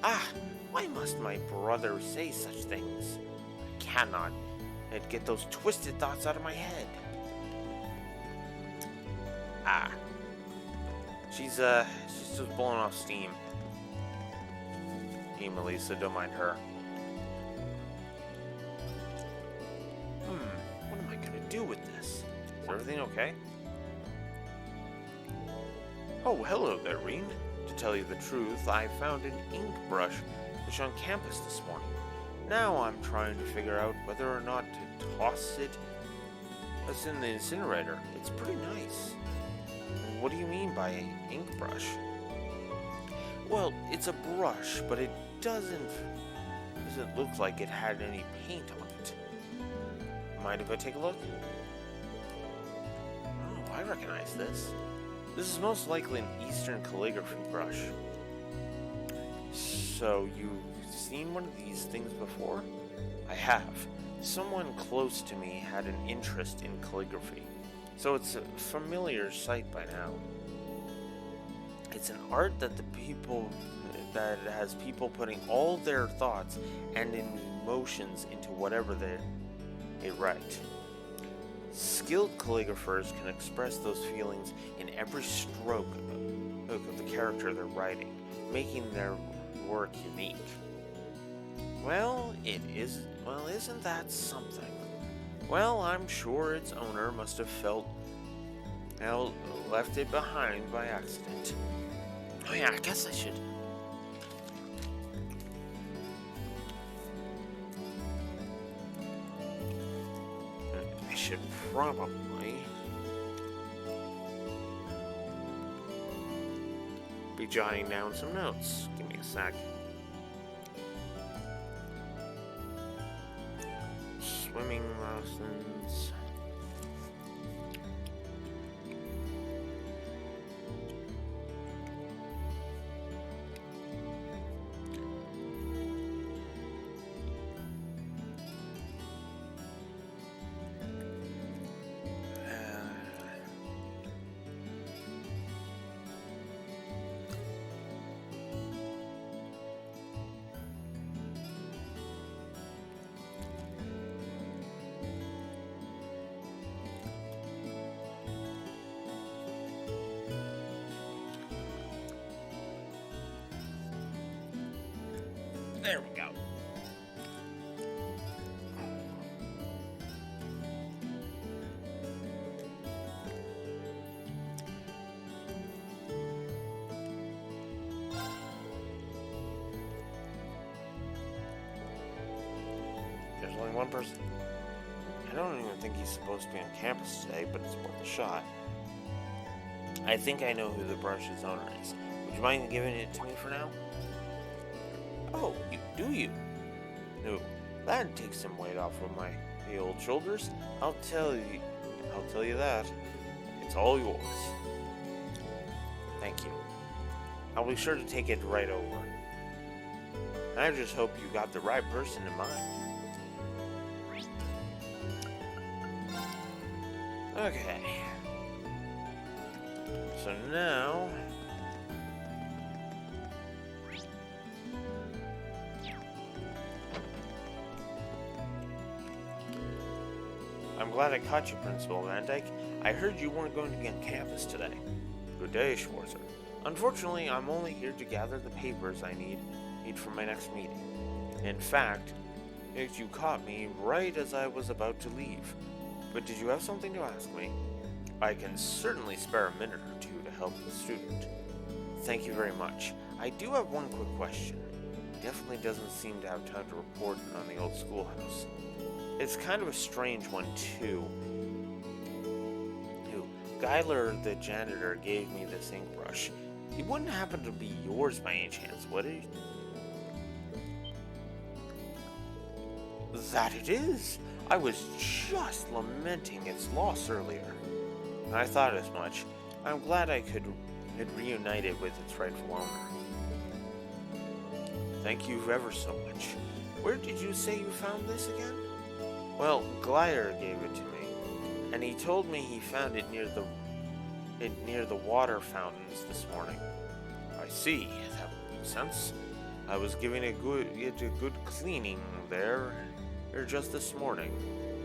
[SPEAKER 1] Ah, why must my brother say such things? I cannot. I'd get those twisted thoughts out of my head. Ah. She's just blowing off steam. Hey, Melissa, don't mind her. What am I gonna do with this? Is everything okay? Oh, hello there, Reen. To tell you the truth, I found an ink brush fish on campus this morning. Now I'm trying to figure out whether or not to toss it. It's in the incinerator. It's pretty nice. What do you mean by ink brush? Well, it's a brush, but it doesn't look like it had any paint on it. Mind if I take a look? Oh, I recognize this. This is most likely an Eastern calligraphy brush. So, you've seen one of these things before? I have. Someone close to me had an interest in calligraphy, so it's a familiar sight by now. It's an art that has people putting all their thoughts and emotions into whatever they write. Skilled calligraphers can express those feelings in every stroke of the character they're writing, making their work unique. Well, isn't that something? Well, I'm sure its owner must have left it behind by accident. Oh yeah, I guess I should. I should probably be jotting down some notes. Give me a sec. Swimming lessons. There we go. There's only one person. I don't even think he's supposed to be on campus today, but it's worth a shot. I think I know who the brush's owner is. Would you mind giving it to me for now? Oh, do you? No, that takes some weight off of my old shoulders. I'll tell you that. It's all yours. Thank you. I'll be sure to take it right over. I just hope you got the right person in mind. Okay. So now... I'm glad I caught you, Principal Van Dyke. I heard you weren't going to be on campus today. Good day, Schwarzer. Unfortunately, I'm only here to gather the papers I need for my next meeting. In fact, you caught me right as I was about to leave. But did you have something to ask me? I can certainly spare a minute or two to help the student. Thank you very much. I do have one quick question. Definitely doesn't seem to have time to report on the old schoolhouse. It's kind of a strange one, too. Guyler, the janitor, gave me this ink brush. It wouldn't happen to be yours by any chance, would it? That it is! I was just lamenting its loss earlier. I thought as much. I'm glad I could reunite it with its rightful owner. Thank you ever so much. Where did you say you found this again? Well, Glider gave it to me, and he told me he found it near the water fountains this morning. I see. That makes sense. I was giving it a good cleaning there just this morning.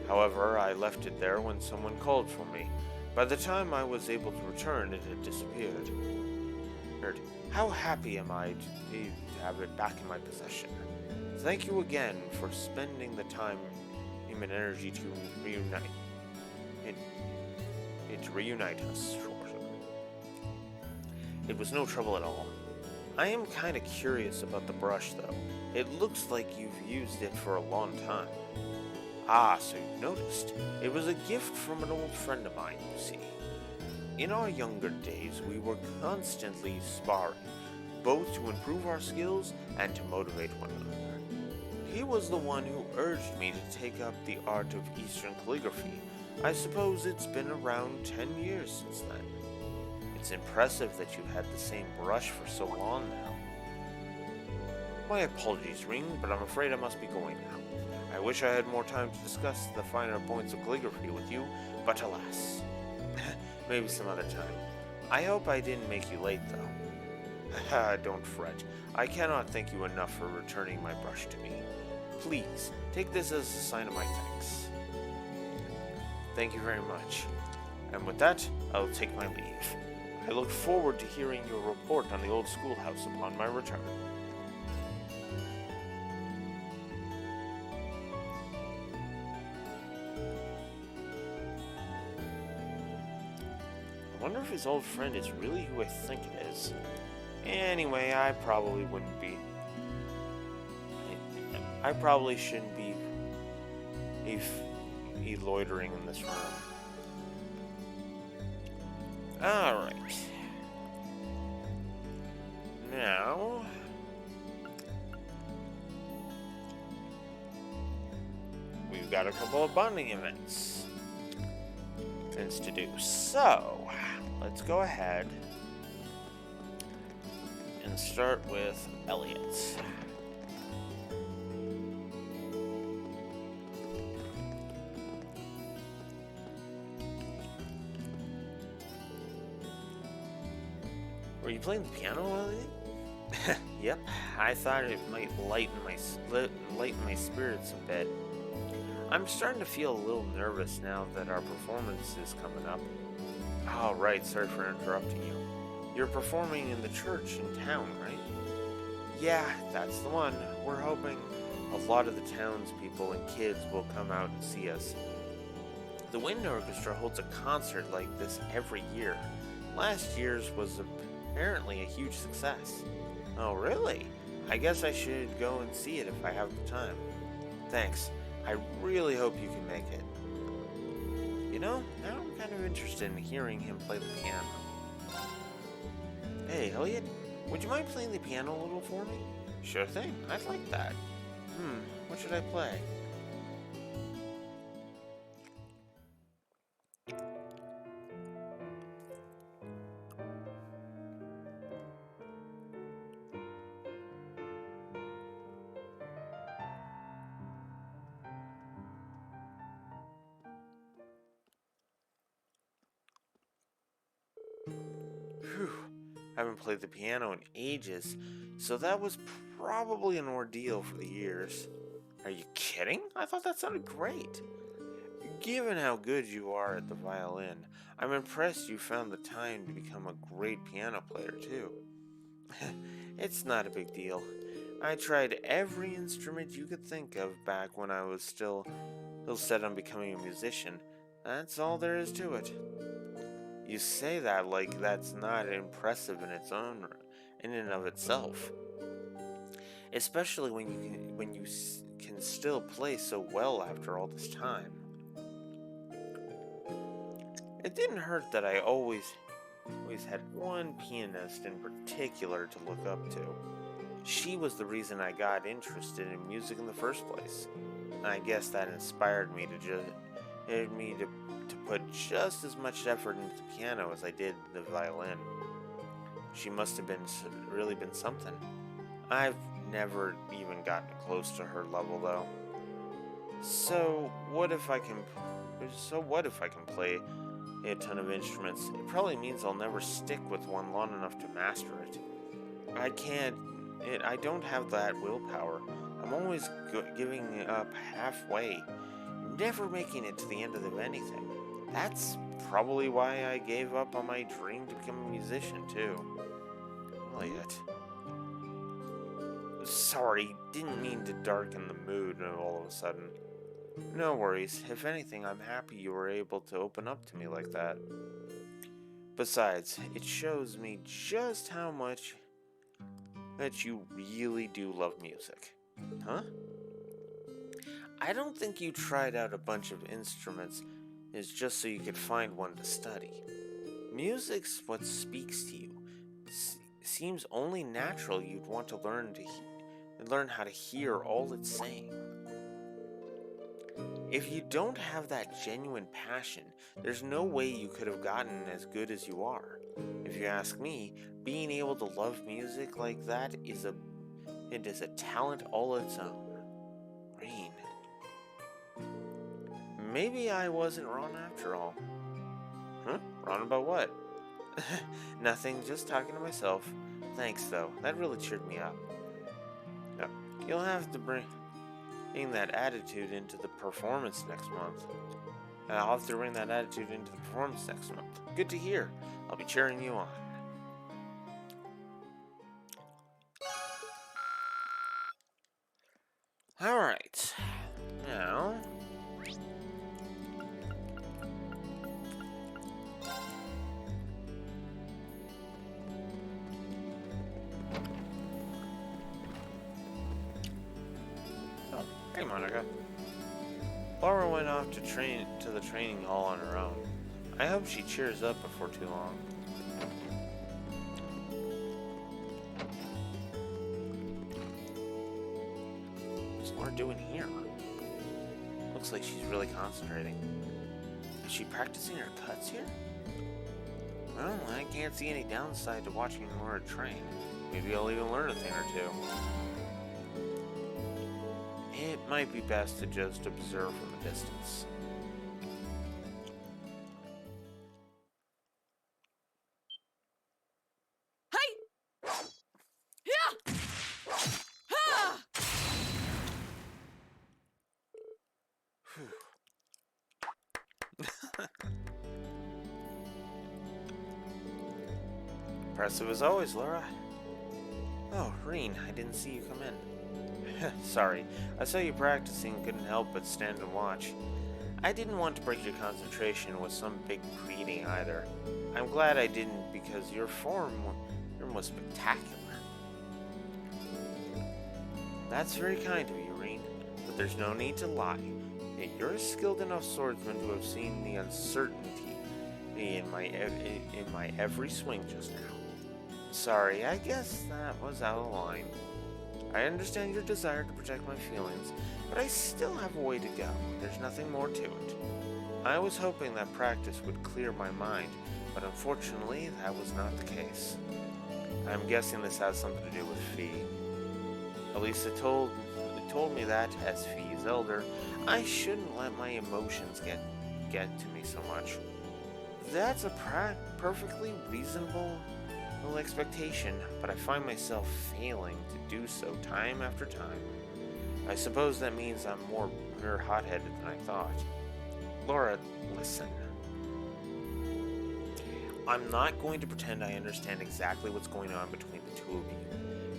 [SPEAKER 1] However, I left it there when someone called for me. By the time I was able to return, it had disappeared. How happy am I to have it back in my possession. Thank you again for spending the time and energy to reunite us, Sharon. It was no trouble at all. I am kind of curious about the brush, though. It looks like you've used it for a long time. Ah, so you've noticed. It was a gift from an old friend of mine, you see. In our younger days, we were constantly sparring, both to improve our skills and to motivate one another. He was the one who urged me to take up the art of Eastern calligraphy. I suppose it's been around 10 years since then. It's impressive that you've had the same brush for so long now. My apologies, Ring, but I'm afraid I must be going now. I wish I had more time to discuss the finer points of calligraphy with you, but alas. Maybe some other time. I hope I didn't make you late, though. Don't fret. I cannot thank you enough for returning my brush to me. Please, take this as a sign of my thanks. Thank you very much. And with that, I'll take my leave. I look forward to hearing your report on the old schoolhouse upon my return. I wonder if his old friend is really who I think it is. Anyway, I probably wouldn't be. I probably shouldn't be loitering in this room. Alright. Now, we've got a couple of bonding events to do. So, let's go ahead and start with Elliot. Were you playing the piano, Elliot? Yep, I thought it might lighten my spirits a bit. I'm starting to feel a little nervous now that our performance is coming up. Oh, right, sorry for interrupting you. You're performing in the church in town, right? Yeah, that's the one. We're hoping a lot of the townspeople and kids will come out and see us. The Wind Orchestra holds a concert like this every year. Last year's was apparently a huge success. Oh, really? I guess I should go and see it if I have the time. Thanks. I really hope you can make it. You know, now I'm kind of interested in hearing him play the piano. Hey, Elliot, would you mind playing the piano a little for me? Sure thing, I'd like that. What should I play? Phew, I haven't played the piano in ages, so that was probably an ordeal for the years. Are you kidding? I thought that sounded great. Given how good you are at the violin, I'm impressed you found the time to become a great piano player, too. It's not a big deal. I tried every instrument you could think of back when I was still set on becoming a musician. That's all there is to it. You say that like that's not impressive in and of itself. Especially when you can still play so well after all this time. It didn't hurt that I always had one pianist in particular to look up to. She was the reason I got interested in music in the first place. I guess that inspired me to put just as much effort into the piano as I did the violin. She must have really been something. I've never even gotten close to her level, though. So what if I can play a ton of instruments? It probably means I'll never stick with one long enough to master it. I don't have that willpower. I'm always giving up halfway, never making it to the end of anything. That's probably why I gave up on my dream to become a musician, too. Elliot. Sorry, didn't mean to darken the mood all of a sudden. No worries. If anything, I'm happy you were able to open up to me like that. Besides, it shows me just how much that you really do love music. Huh? I don't think you tried out a bunch of instruments is just so you could find one to study. Music's what speaks to you. Seems only natural you'd want to learn how to hear all it's saying. If you don't have that genuine passion, there's no way you could have gotten as good as you are. If you ask me, being able to love music like that is a talent all its own. Rain. Maybe I wasn't wrong after all. Huh? Wrong about what? Nothing, just talking to myself. Thanks, though. That really cheered me up. No, you'll have to bring that attitude into the performance next month. I'll have to bring that attitude into the performance next month. Good to hear. I'll be cheering you on. Alright. Now... Hey, Monica. Laura went off to the training hall on her own. I hope she cheers up before too long. What's Laura doing here? Looks like she's really concentrating. Is she practicing her cuts here? Well, I can't see any downside to watching Laura train. Maybe I'll even learn a thing or two. It might be best to just observe from a distance.
[SPEAKER 12] Hey! Yeah! Ha!
[SPEAKER 1] Impressive as always, Laura. Oh, Reen, I didn't see you come in. Sorry, I saw you practicing and couldn't help but stand and watch. I didn't want to break your concentration with some big greeting either. I'm glad I didn't because your form was spectacular. That's very kind of you, Reen, but there's no need to lie. You're a skilled enough swordsman to have seen the uncertainty in my every swing just now. Sorry, I guess that was out of line. I understand your desire to protect my feelings, but I still have a way to go. There's nothing more to it. I was hoping that practice would clear my mind, but unfortunately, that was not the case. I'm guessing this has something to do with Fee. Elisa told me that, as Fee's elder, I shouldn't let my emotions get to me so much. That's a perfectly reasonable expectation, but I find myself failing to do so time after time. I suppose that means I'm more hot-headed than I thought. Laura, listen. I'm not going to pretend I understand exactly what's going on between the two of you,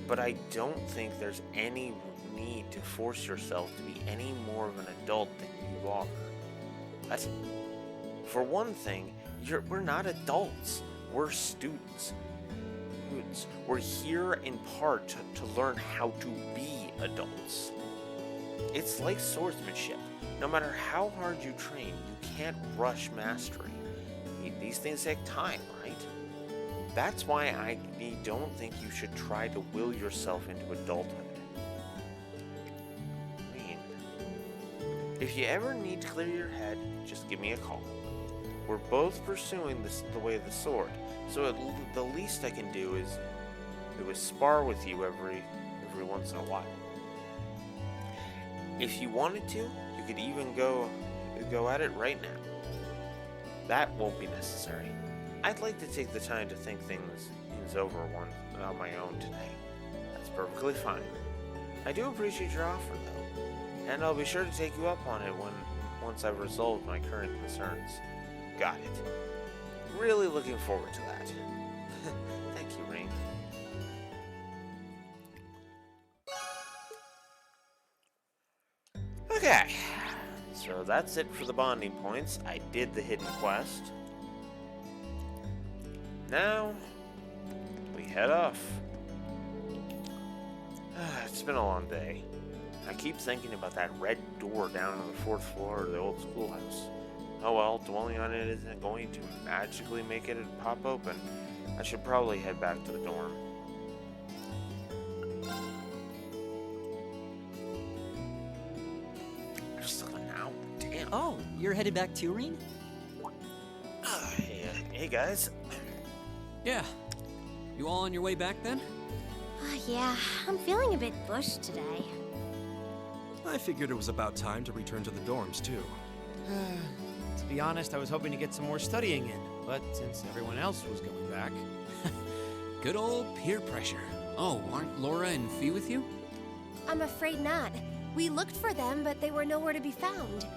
[SPEAKER 1] but I don't think there's any need to force yourself to be any more of an adult than you are. For one thing, we're not adults. We're students. We're here in part to learn how to be adults. It's like swordsmanship. No matter how hard you train, you can't rush mastery. These things take time, right? That's why I don't think you should try to will yourself into adulthood. I mean, if you ever need to clear your head, just give me a call. We're both pursuing the way of the sword, so the least I can do is spar with you every every once in a while. If you wanted to, you could even go at it right now. That won't be necessary. I'd like to take the time to think things over on my own today. That's perfectly fine. I do appreciate your offer, though, and I'll be sure to take you up on it once I've resolved my current concerns. Got it. Really looking forward to that. Thank you, Rain. Okay, so that's it for the bonding points. I did the hidden quest. Now, we head off. It's been a long day. I keep thinking about that red door down on the 4th floor of the old schoolhouse. Oh well, dwelling on it isn't going to magically make it pop open. I should probably head back to the dorm. Now, damn.
[SPEAKER 13] Oh, you're headed back to Reen?
[SPEAKER 1] Hey guys.
[SPEAKER 10] Yeah. You all on your way back then?
[SPEAKER 8] Yeah, I'm feeling a bit bushed today.
[SPEAKER 6] I figured it was about time to return to the dorms, too.
[SPEAKER 14] To be honest, I was hoping to get some more studying in, but since everyone else was going back...
[SPEAKER 10] Good old peer pressure. Oh, aren't Laura and Fee with you?
[SPEAKER 2] I'm afraid not. We looked for them, but they were nowhere to be found.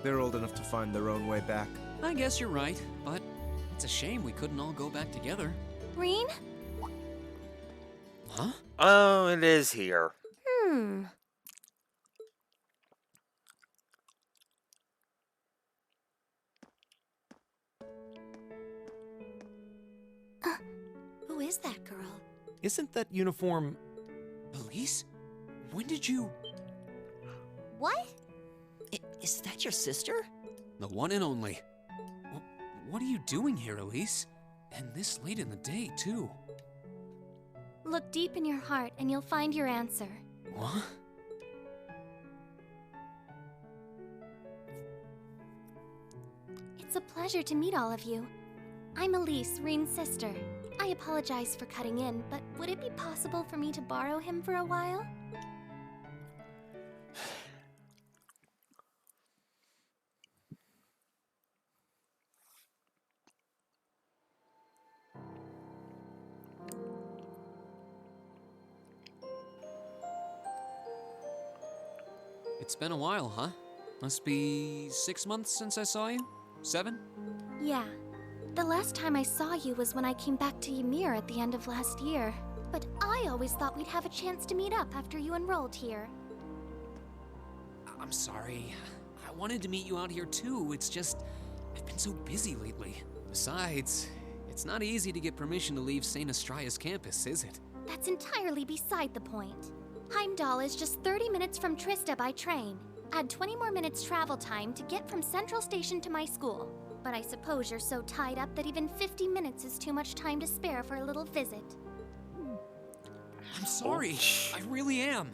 [SPEAKER 6] They're old enough to find their own way back.
[SPEAKER 10] I guess you're right, but it's a shame we couldn't all go back together.
[SPEAKER 8] Reen?
[SPEAKER 10] Huh?
[SPEAKER 1] Oh, it is here.
[SPEAKER 2] Who is that girl?
[SPEAKER 6] Isn't that uniform...
[SPEAKER 10] Elise? When did you...
[SPEAKER 8] What?
[SPEAKER 13] Is that your sister?
[SPEAKER 10] The one and only. What are you doing here, Elise? And this late in the day, too.
[SPEAKER 9] Look deep in your heart and you'll find your answer.
[SPEAKER 10] What?
[SPEAKER 9] It's a pleasure to meet all of you. I'm Elise, Reen's sister. I apologize for cutting in, but would it be possible for me to borrow him for a while?
[SPEAKER 10] It's been a while, huh? Must be 6 months since I saw you? 7?
[SPEAKER 9] Yeah. The last time I saw you was when I came back to Ymir at the end of last year. But I always thought we'd have a chance to meet up after you enrolled here.
[SPEAKER 10] I'm sorry. I wanted to meet you out here too. It's just, I've been so busy lately. Besides, it's not easy to get permission to leave St. Astraea's campus, is it?
[SPEAKER 9] That's entirely beside the point. Heimdall is just 30 minutes from Trista by train. Add 20 more minutes travel time to get from Central Station to my school. But I suppose you're so tied up that even 50 minutes is too much time to spare for a little visit.
[SPEAKER 10] I'm sorry. I really am.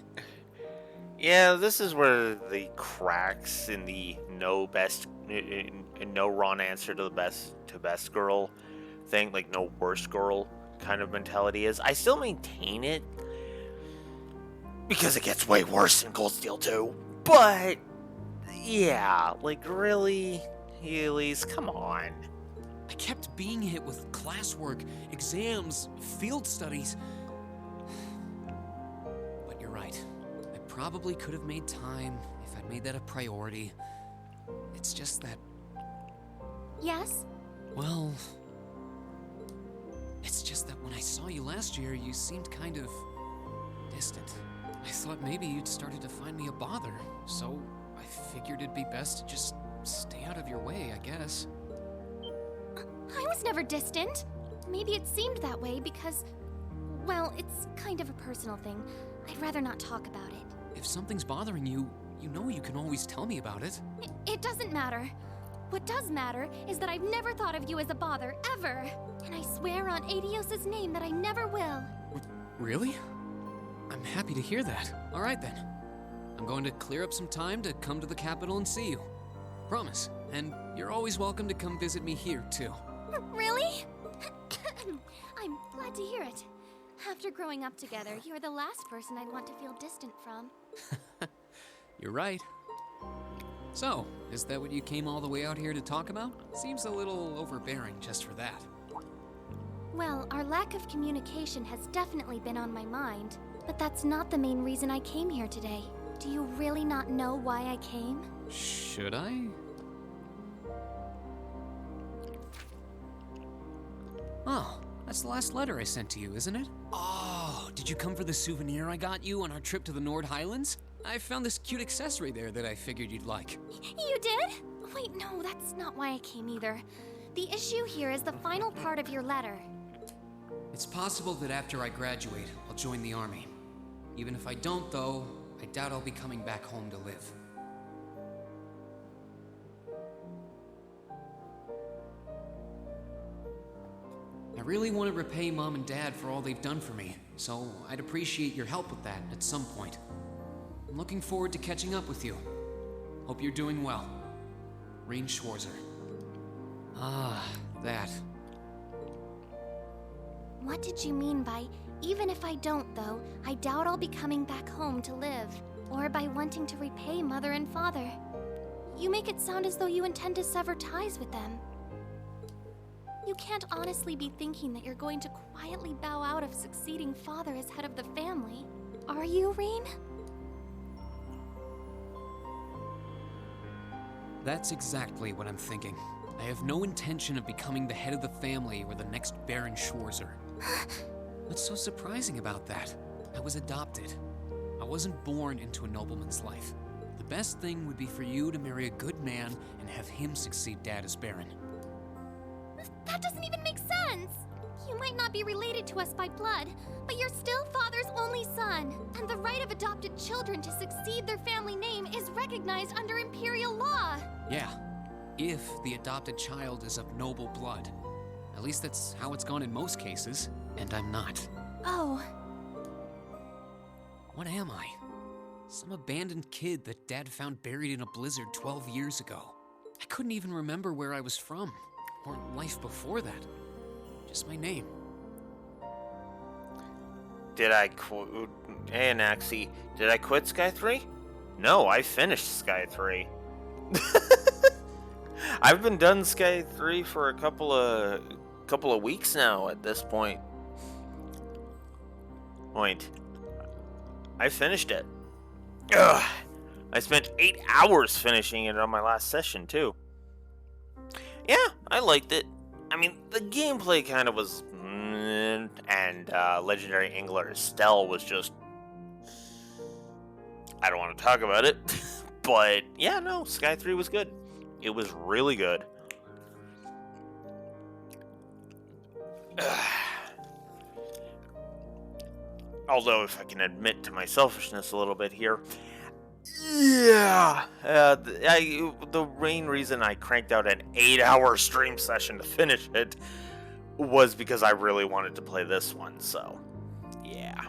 [SPEAKER 1] Yeah, this is where the cracks in the no wrong answer to the best girl thing, like no worst girl kind of mentality is. I still maintain it because it gets way worse in Cold Steel 2. But yeah, like really, Elise, come on.
[SPEAKER 10] I kept being hit with classwork, exams, field studies. But you're right. I probably could have made time if I'd made that a priority. It's just that...
[SPEAKER 9] Yes?
[SPEAKER 10] Well... It's just that when I saw you last year, you seemed kind of... distant. I thought maybe you'd started to find me a bother, so I figured it'd be best to just stay out of your way, I guess.
[SPEAKER 9] I was never distant. Maybe it seemed that way because... well, it's kind of a personal thing. I'd rather not talk about it.
[SPEAKER 10] If something's bothering you, you know you can always tell me about it.
[SPEAKER 9] It doesn't matter. What does matter is that I've never thought of you as a bother, ever. And I swear on Adios's name that I never will.
[SPEAKER 10] Really? I'm happy to hear that. All right then. I'm going to clear up some time to come to the capital and see you. Promise. And you're always welcome to come visit me here, too.
[SPEAKER 9] Really? I'm glad to hear it. After growing up together, you're the last person I'd want to feel distant from.
[SPEAKER 10] You're right. So, is that what you came all the way out here to talk about? Seems a little overbearing just for that.
[SPEAKER 9] Well, our lack of communication has definitely been on my mind, but that's not the main reason I came here today. Do you really not know why I came?
[SPEAKER 10] Should I? Oh, that's the last letter I sent to you, isn't it? Oh, did you come for the souvenir I got you on our trip to the Nord Highlands? I found this cute accessory there that I figured you'd like.
[SPEAKER 9] You did? Wait, no, that's not why I came either. The issue here is the final part of your letter.
[SPEAKER 10] It's possible that after I graduate, I'll join the army. Even if I don't, though, I doubt I'll be coming back home to live. I really want to repay Mom and Dad for all they've done for me, so I'd appreciate your help with that at some point. I'm looking forward to catching up with you. Hope you're doing well. Rean Schwarzer. Ah, that.
[SPEAKER 9] What did you mean by, even if I don't, though, I doubt I'll be coming back home to live? Or by wanting to repay Mother and Father? You make it sound as though you intend to sever ties with them. You can't honestly be thinking that you're going to quietly bow out of succeeding father as head of the family. Are you, Rean?
[SPEAKER 10] That's exactly what I'm thinking. I have no intention of becoming the head of the family or the next Baron Schwarzer. What's so surprising about that? I was adopted. I wasn't born into a nobleman's life. The best thing would be for you to marry a good man and have him succeed Dad as Baron.
[SPEAKER 9] That doesn't even make sense! You might not be related to us by blood, but you're still Father's only son, and the right of adopted children to succeed their family name is recognized under Imperial law.
[SPEAKER 10] Yeah, if the adopted child is of noble blood. At least that's how it's gone in most cases, and I'm not.
[SPEAKER 9] Oh.
[SPEAKER 10] What am I? Some abandoned kid that Dad found buried in a blizzard 12 years ago. I couldn't even remember where I was from, or life before that. Just my name.
[SPEAKER 1] Did I quit? Hey, Anaxi, did I quit Sky 3? No, I finished Sky 3. I've been done Sky 3 for a couple of weeks now at this point. Wait. I finished it. Ugh. I spent 8 hours finishing it on my last session, too. Yeah, I liked it. I mean, the gameplay kind of was... and Legendary Angler Estelle was just... I don't want to talk about it. But, yeah, no, Sky 3 was good. It was really good. Although, if I can admit to my selfishness a little bit here, yeah, the main reason I cranked out an 8-hour stream session to finish it was because I really wanted to play this one, so, yeah.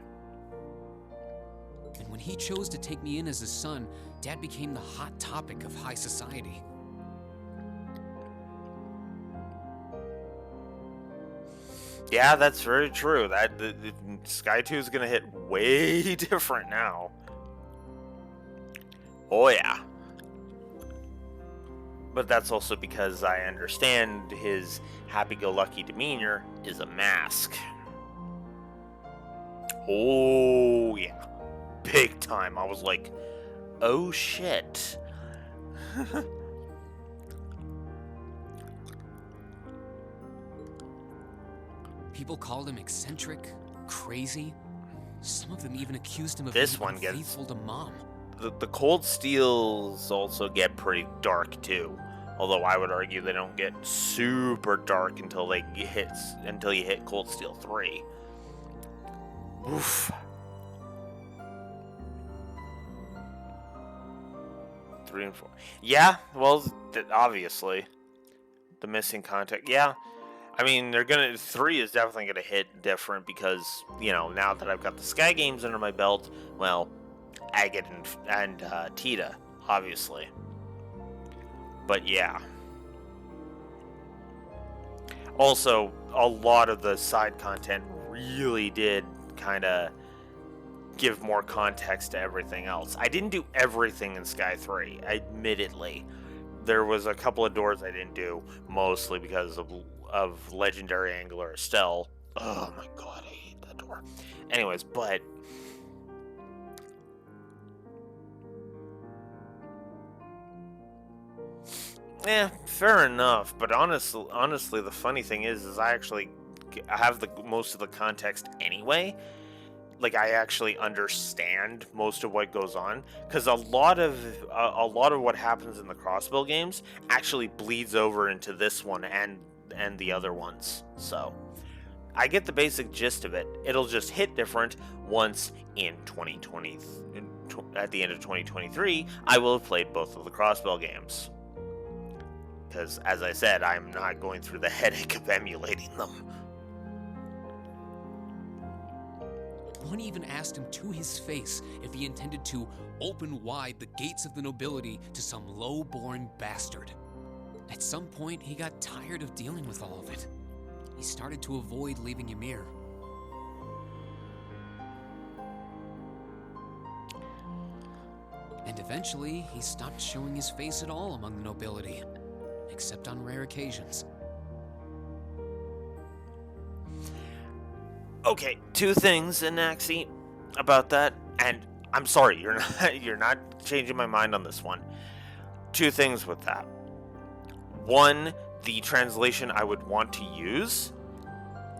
[SPEAKER 10] And when he chose to take me in as his son, Dad became the hot topic of high society.
[SPEAKER 1] Yeah, that's very true. That the Sky 2 is gonna hit way different now. Oh yeah. But that's also because I understand his happy-go-lucky demeanor is a mask. Oh yeah. Big time. I was like, oh shit.
[SPEAKER 10] People called him eccentric, crazy. Some of them even accused him of
[SPEAKER 1] This
[SPEAKER 10] being
[SPEAKER 1] one gets
[SPEAKER 10] unfaithful to Mom.
[SPEAKER 1] The Cold Steels also get pretty dark too. Although I would argue they don't get super dark until you hit Cold Steel 3. Oof. 3 and 4. Yeah, well, obviously. The missing contact. Yeah. I mean, 3 is definitely gonna hit different because, you know, now that I've got the Sky games under my belt, well, Agate and Tita, obviously. But yeah. Also, a lot of the side content really did kind of give more context to everything else. I didn't do everything in Sky 3, admittedly. There was a couple of doors I didn't do, mostly because of Legendary Angler Estelle. Oh my god, I hate that door. Anyways, but yeah, fair enough. But honestly, the funny thing is I actually have the most of the context anyway. Like, I actually understand most of what goes on, because a lot of what happens in the Crossbill games actually bleeds over into this one and the other ones. So I get the basic gist of it. It'll just hit different once in 2020. At the end of 2023, I will have played both of the Crossbill games. Because, as I said, I'm not going through the headache of emulating them.
[SPEAKER 10] One even asked him to his face if he intended to open wide the gates of the nobility to some low-born bastard. At some point, he got tired of dealing with all of it. He started to avoid leaving Ymir. And eventually, he stopped showing his face at all among the nobility, except on rare occasions.
[SPEAKER 1] Okay, two things, Anaxi, about that, and I'm sorry, you're not changing my mind on this one. Two things with that. One, the translation I would want to use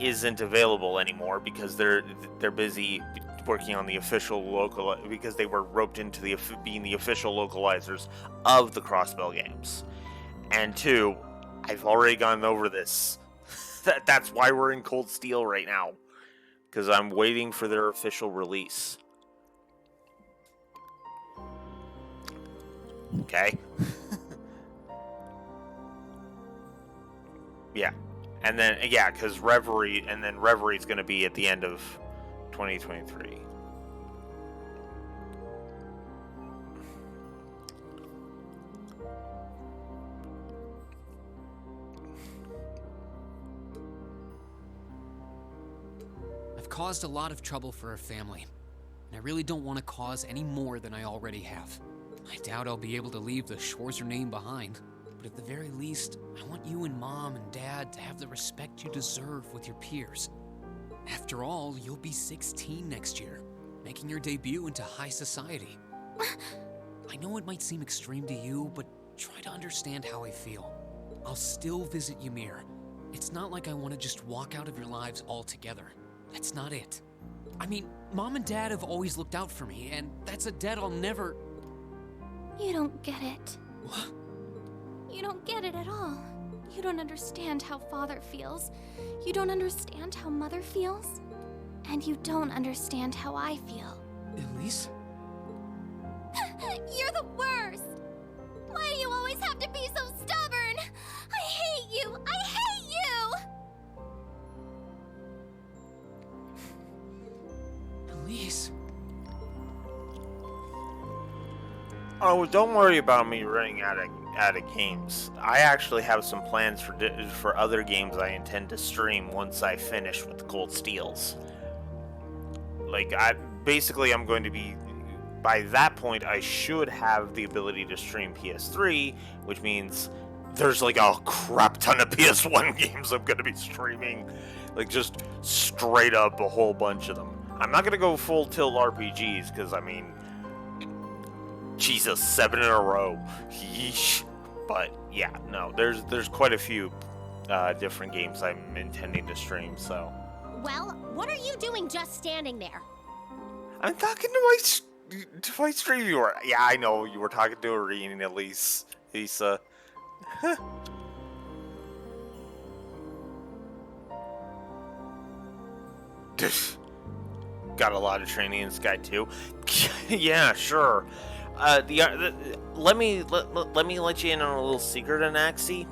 [SPEAKER 1] isn't available anymore because they're busy working on the official local, because they were roped into being the official localizers of the Crossbell games. And two, I've already gone over this. That's why we're in Cold Steel right now. Because I'm waiting for their official release. Okay? Yeah. And then, yeah, because Reverie is going to be at the end of 2023.
[SPEAKER 10] Caused a lot of trouble for our family, and I really don't want to cause any more than I already have. I doubt I'll be able to leave the Schwarzer name behind, but at the very least, I want you and Mom and Dad to have the respect you deserve with your peers. After all, you'll be 16 next year, making your debut into high society. I know it might seem extreme to you, but try to understand how I feel. I'll still visit Ymir. It's not like I want to just walk out of your lives altogether. That's not it. I mean, Mom and Dad have always looked out for me, and that's a debt I'll never...
[SPEAKER 9] You don't get it.
[SPEAKER 10] What?
[SPEAKER 9] You don't get it at all. You don't understand how Father feels. You don't understand how Mother feels. And you don't understand how I feel.
[SPEAKER 10] Elise?
[SPEAKER 8] You're the worst! Why do you always have to be so stubborn? I hate you! I hate you!
[SPEAKER 10] Elise?
[SPEAKER 1] Oh, don't worry about me running out of games. I actually have some plans for other games I intend to stream once I finish with the Cold Steels. Like, I'm going to be... By that point, I should have the ability to stream PS3, which means there's like a crap ton of PS1 games I'm going to be streaming. Like, just straight up a whole bunch of them. I'm not going to go full tilt RPGs, because, I mean... Jesus, 7 in a row. Yeesh. But, yeah, no, there's quite a few different games I'm intending to stream, so...
[SPEAKER 8] Well, what are you doing just standing there?
[SPEAKER 1] I'm talking to my stream viewer. Yeah, I know, you were talking to Irene, at least. Lisa. Got a lot of training in Sky 2. Yeah, sure. Let me let you in on a little secret, Anaxi.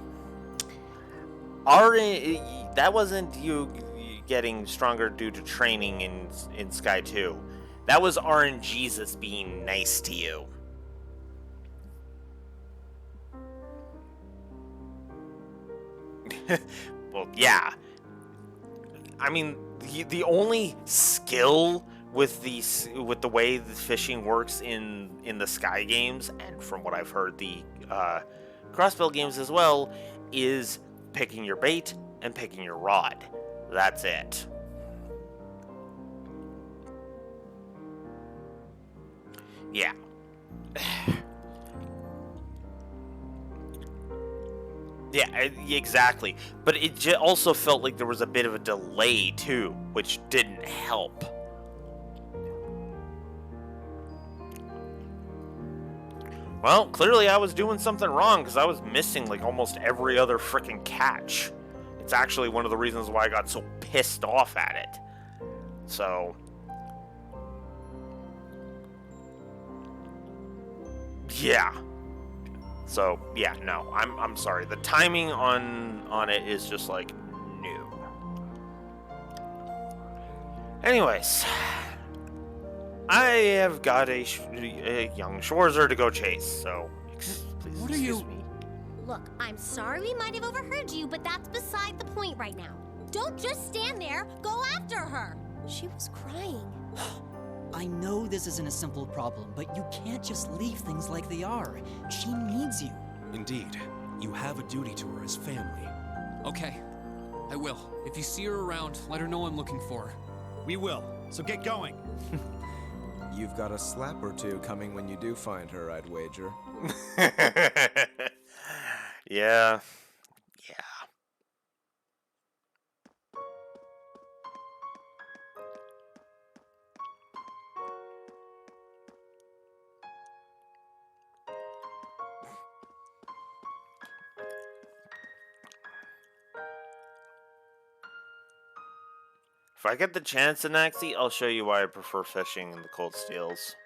[SPEAKER 1] That wasn't you getting stronger due to training in Sky 2. That was RNGesus being nice to you. Well, yeah. I mean, the only skill with the way the fishing works in the Sky games, and from what I've heard, the Crossbill games as well, is picking your bait and picking your rod. That's it. Yeah. Yeah, exactly. But it also felt like there was a bit of a delay, too, which didn't help. Well, clearly I was doing something wrong, because I was missing, like, almost every other frickin' catch. It's actually one of the reasons why I got so pissed off at it. So... yeah. So, yeah, no, I'm sorry. The timing on it is just like, no. Anyways, I have got a young Schwarzer to go chase, so please
[SPEAKER 17] what are you...
[SPEAKER 1] me.
[SPEAKER 8] Look, I'm sorry we might have overheard you, but that's beside the point right now. Don't just stand there, go after her.
[SPEAKER 9] She was crying.
[SPEAKER 13] I know this isn't a simple problem, but you can't just leave things like they are. She needs you.
[SPEAKER 4] Indeed. You have a duty to her as family.
[SPEAKER 10] Okay, I will. If you see her around, let her know I'm looking for her.
[SPEAKER 14] We will, so get going.
[SPEAKER 6] You've got a slap or two coming when you do find her, I'd wager.
[SPEAKER 1] Yeah. If I get the chance in Naxi, I'll show you why I prefer fishing in the cold steels.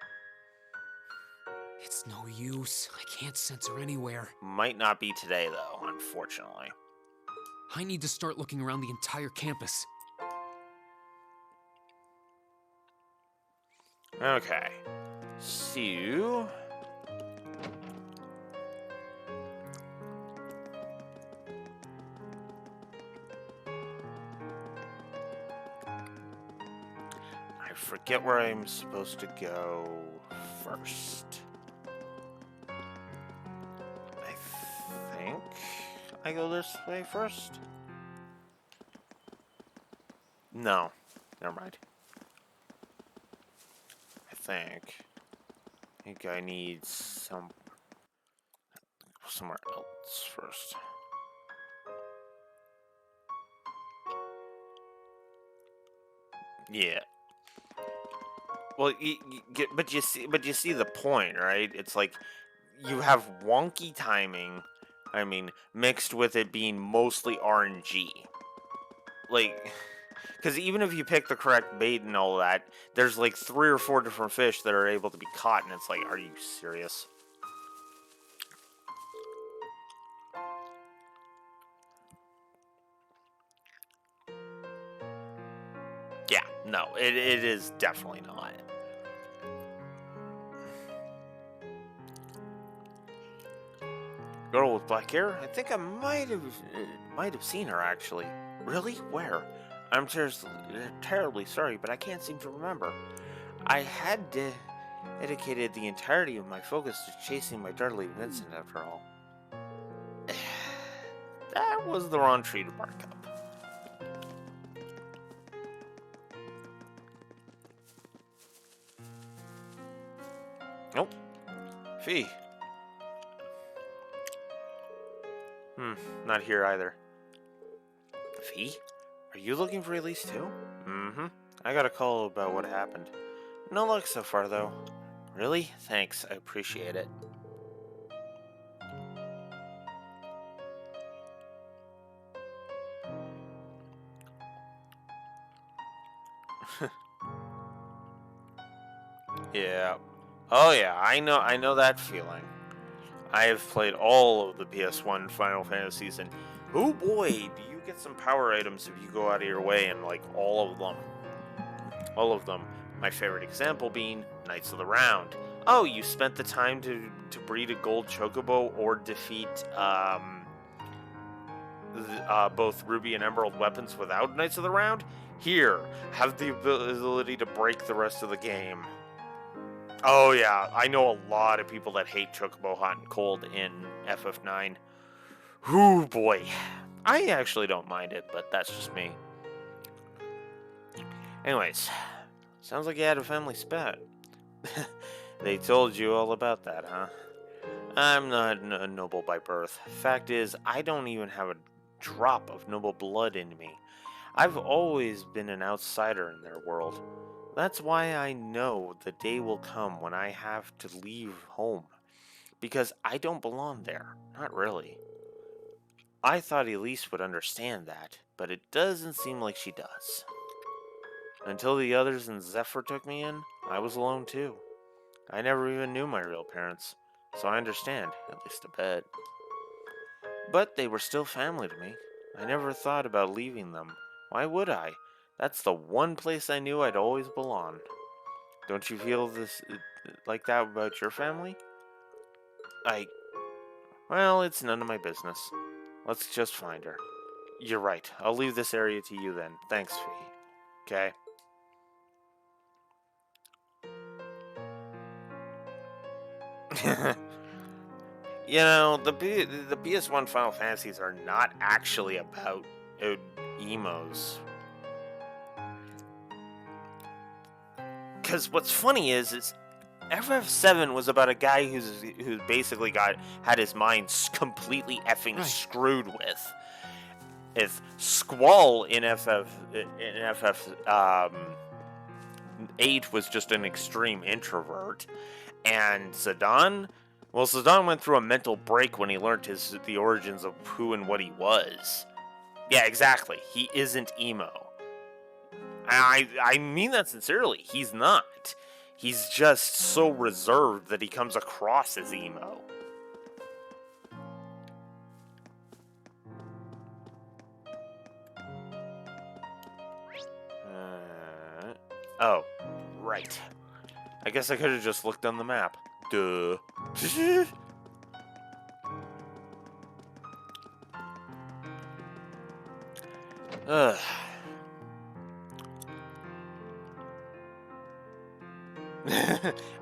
[SPEAKER 10] It's no use. I can't sense her anywhere.
[SPEAKER 1] Might not be today, though, unfortunately.
[SPEAKER 10] I need to start looking around the entire campus.
[SPEAKER 1] Okay. So... I forget where I'm supposed to go first. I think I go this way first? No. Never mind. I think I need somewhere else first. Yeah. Well, but you see the point, right? It's like you have wonky timing. I mean, mixed with it being mostly RNG. Like, because even if you pick the correct bait and all that, there's like 3 or 4 different fish that are able to be caught, and it's like, are you serious? Yeah, no, it is definitely not. Girl with black hair? I think I might have seen her, actually. Really? Where? I'm terribly sorry, but I can't seem to remember. I had dedicated the entirety of my focus to chasing my Darley Vincent, after all. That was the wrong tree to bark up. Nope. Fee. Not here either. Fee? Are you looking for Elise too? Mm-hmm. I got a call about what happened. No luck so far, though. Really? Thanks. I appreciate it. Yeah. Oh yeah, I know that feeling. I have played all of the PS1 Final Fantasies, and oh boy, do you get some power items if you go out of your way, and like all of them. All of them. My favorite example being Knights of the Round. Oh, you spent the time to breed a gold chocobo or defeat both ruby and emerald weapons without Knights of the Round? Here, have the ability to break the rest of the game. Oh yeah, I know a lot of people that hate Chocobo Hot and Cold in FF9. Whoo boy. I actually don't mind it, but that's just me. Anyways, sounds like you had a family spat. They told you all about that, huh? I'm not a noble by birth. Fact is, I don't even have a drop of noble blood in me. I've always been an outsider in their world. That's why I know the day will come when I have to leave home. Because I don't belong there. Not really. I thought Elise would understand that, but it doesn't seem like she does. Until the others and Zephyr took me in, I was alone too. I never even knew my real parents, so I understand, at least a bit. But they were still family to me. I never thought about leaving them. Why would I? That's the one place I knew I'd always belong. Don't you feel this like that about your family? Well, it's none of my business. Let's just find her. You're right. I'll leave this area to you then. Thanks, Fee. Okay? You know, the PS1 Final Fantasies are not actually about emos. Because what's funny is FF7 was about a guy who basically had his mind completely effing screwed with. If Squall in FF8 was just an extreme introvert, and Zidane, well, Zidane went through a mental break when he learned the origins of who and what he was. Yeah, exactly. He isn't emo. I mean that sincerely. He's not. He's just so reserved that he comes across as emo. Oh, right. I guess I could have just looked on the map. Duh. Ugh.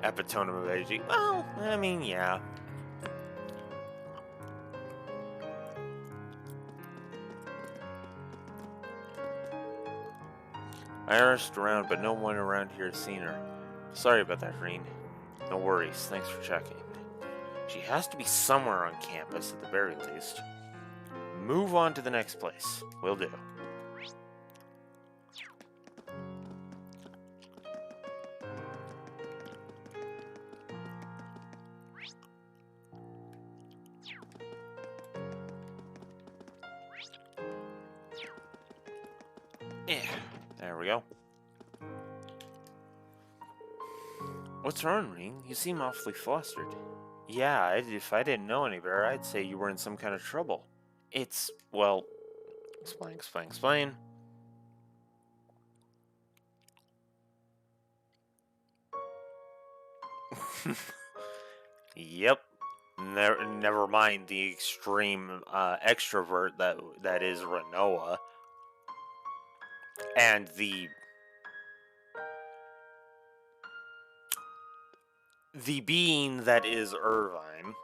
[SPEAKER 1] Epitome of aging. Well, I mean, yeah. I asked around, but no one around here has seen her. Sorry about that, Reen. No worries. Thanks for checking. She has to be somewhere on campus at the very least. Move on to the next place. Will do. Yeah, there we go. What's wrong, Reen? You seem awfully flustered. Yeah, if I didn't know any better, I'd say you were in some kind of trouble. It's, well, explain. Yep. Never mind the extreme extrovert that is Renoa. And the being that is Irvine.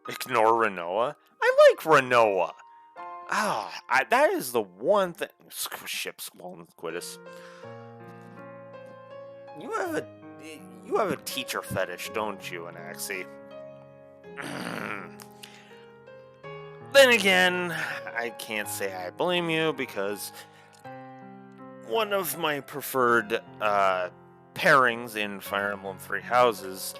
[SPEAKER 1] Ignore Renoa? I like Renoa. That is the one thing. Ship Squall and Quidus. You have a teacher fetish, don't you, Anaxi? Then again, I can't say I blame you because one of my preferred pairings in Fire Emblem Three Houses,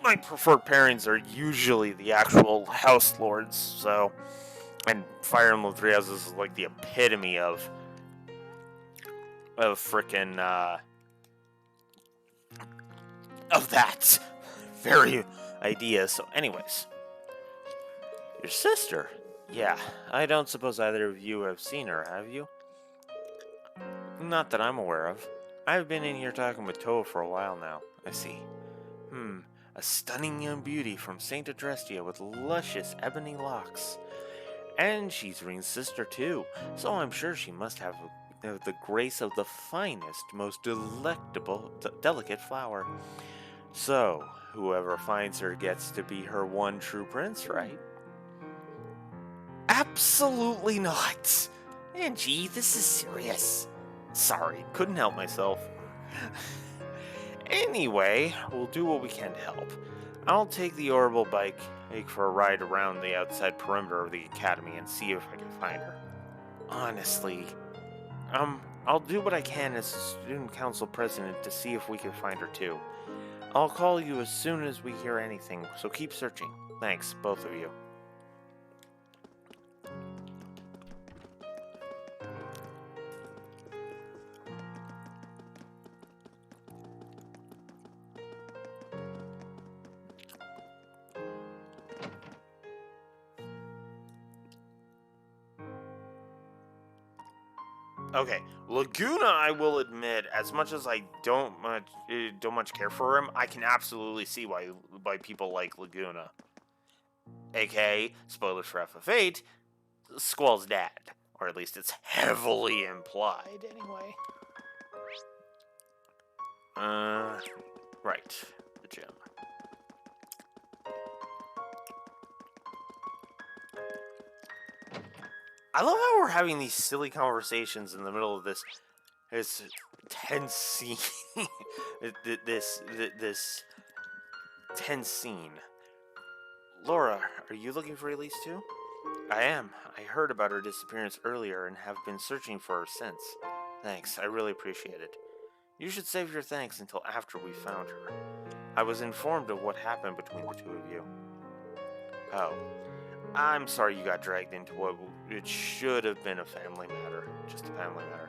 [SPEAKER 1] my preferred pairings are usually the actual House Lords, so, and Fire Emblem Three Houses is like the epitome of frickin' of that very idea. So anyways, your sister? Yeah, I don't suppose either of you have seen her, have you? Not that I'm aware of. I've been in here talking with Toa for a while now. I see. A stunning young beauty from St. Adrestia with luscious ebony locks. And she's Ring's sister too, so I'm sure she must have the grace of the finest, most delicate flower. So, whoever finds her gets to be her one true prince, right? Absolutely not! Angie, this is serious. Sorry, couldn't help myself. Anyway, we'll do what we can to help. I'll take the orbital bike for a ride around the outside perimeter of the academy and see if I can find her. Honestly, I'll do what I can as student council president to see if we can find her too. I'll call you as soon as we hear anything, so keep searching. Thanks, both of you. Okay, Laguna, I will admit, as much as I don't much care for him, I can absolutely see why people like Laguna. AKA, spoilers for FF8, Squall's dad. Or at least it's heavily implied, anyway. Right, the gym. I love how we're having these silly conversations in the middle of this tense scene. this tense scene. Laura, are you looking for Elise too? I am. I heard about her disappearance earlier and have been searching for her since. Thanks, I really appreciate it. You should save your thanks until after we found her. I was informed of what happened between the two of you. Oh. I'm sorry you got dragged into what it should have been a family matter. Just a family matter.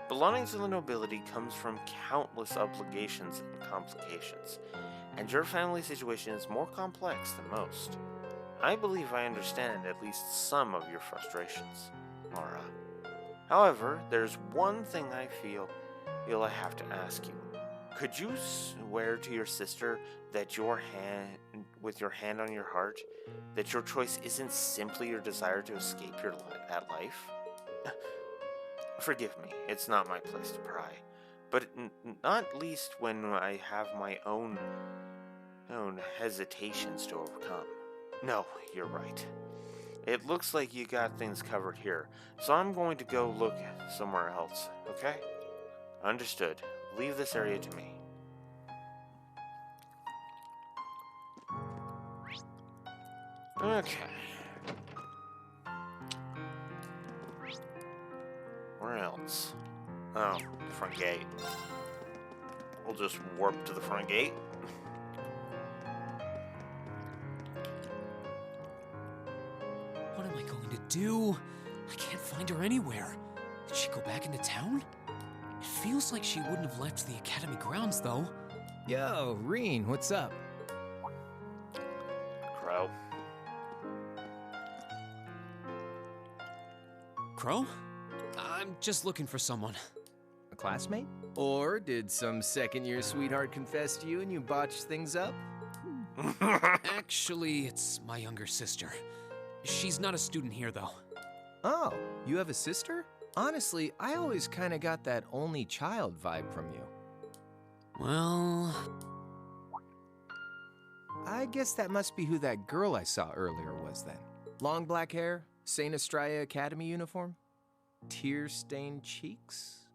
[SPEAKER 1] Belonging to the nobility comes from countless obligations and complications, and your family situation is more complex than most. I believe I understand at least some of your frustrations, Laura. However, there's one thing I feel I have to ask you. Could you swear to your sister that with your hand on your heart, that your choice isn't simply your desire to escape that life? Forgive me, it's not my place to pry, but not least when I have my own hesitations to overcome. No, you're right. It looks like you got things covered here, so I'm going to go look somewhere else, okay? Understood. Leave this area to me. Okay. Where else? Oh, front gate. We'll just warp to the front gate.
[SPEAKER 10] What am I going to do? I can't find her anywhere. Did she go back into town? It feels like she wouldn't have left the academy grounds, though.
[SPEAKER 7] Yo, Reen, what's up?
[SPEAKER 1] Crow.
[SPEAKER 10] Crow? I'm just looking for someone.
[SPEAKER 7] A classmate? Or did some second-year sweetheart confess to you and you botched things up?
[SPEAKER 10] Actually, it's my younger sister. She's not a student here, though.
[SPEAKER 7] Oh, you have a sister? Honestly, I always kind of got that only child vibe from you.
[SPEAKER 10] Well...
[SPEAKER 7] I guess that must be who that girl I saw earlier was then. Long black hair, St. Estrella Academy uniform, tear-stained cheeks.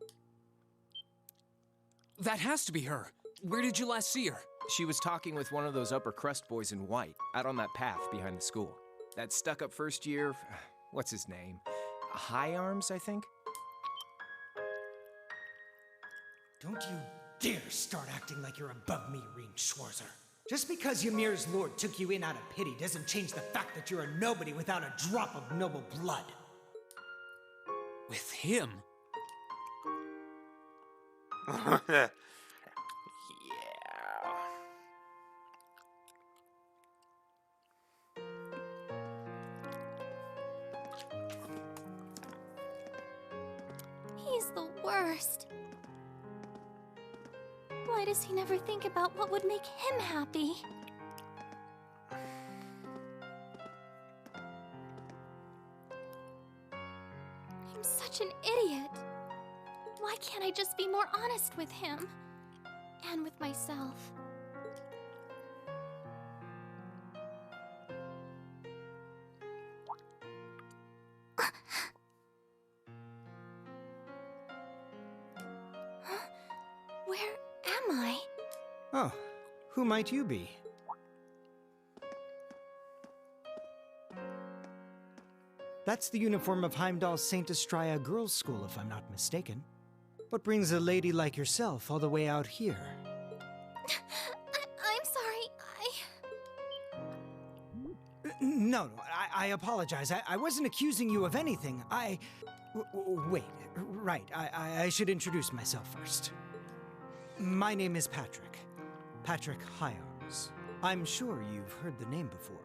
[SPEAKER 10] That has to be her. Where did you last see her?
[SPEAKER 7] She was talking with one of those upper crust boys in white, out on that path behind the school. That stuck-up first year, what's his name? High Arms, I think?
[SPEAKER 18] Don't you dare start acting like you're above me, Reen Schwarzer. Just because Ymir's lord took you in out of pity doesn't change the fact that you're a nobody without a drop of noble blood.
[SPEAKER 10] With him?
[SPEAKER 1] Yeah.
[SPEAKER 9] He's the worst. Why does he never think about what would make him happy? I'm such an idiot. Why can't I just be more honest with him? And with myself? Where am I?
[SPEAKER 18] Oh, who might you be? That's the uniform of Heimdall's St. Estrella Girls' School, if I'm not mistaken. What brings a lady like yourself all the way out here?
[SPEAKER 9] I'm sorry,
[SPEAKER 18] No, I apologize. I wasn't accusing you of anything. Wait, right, I should introduce myself first. My name is Patrick. Patrick Hyarms. I'm sure you've heard the name before.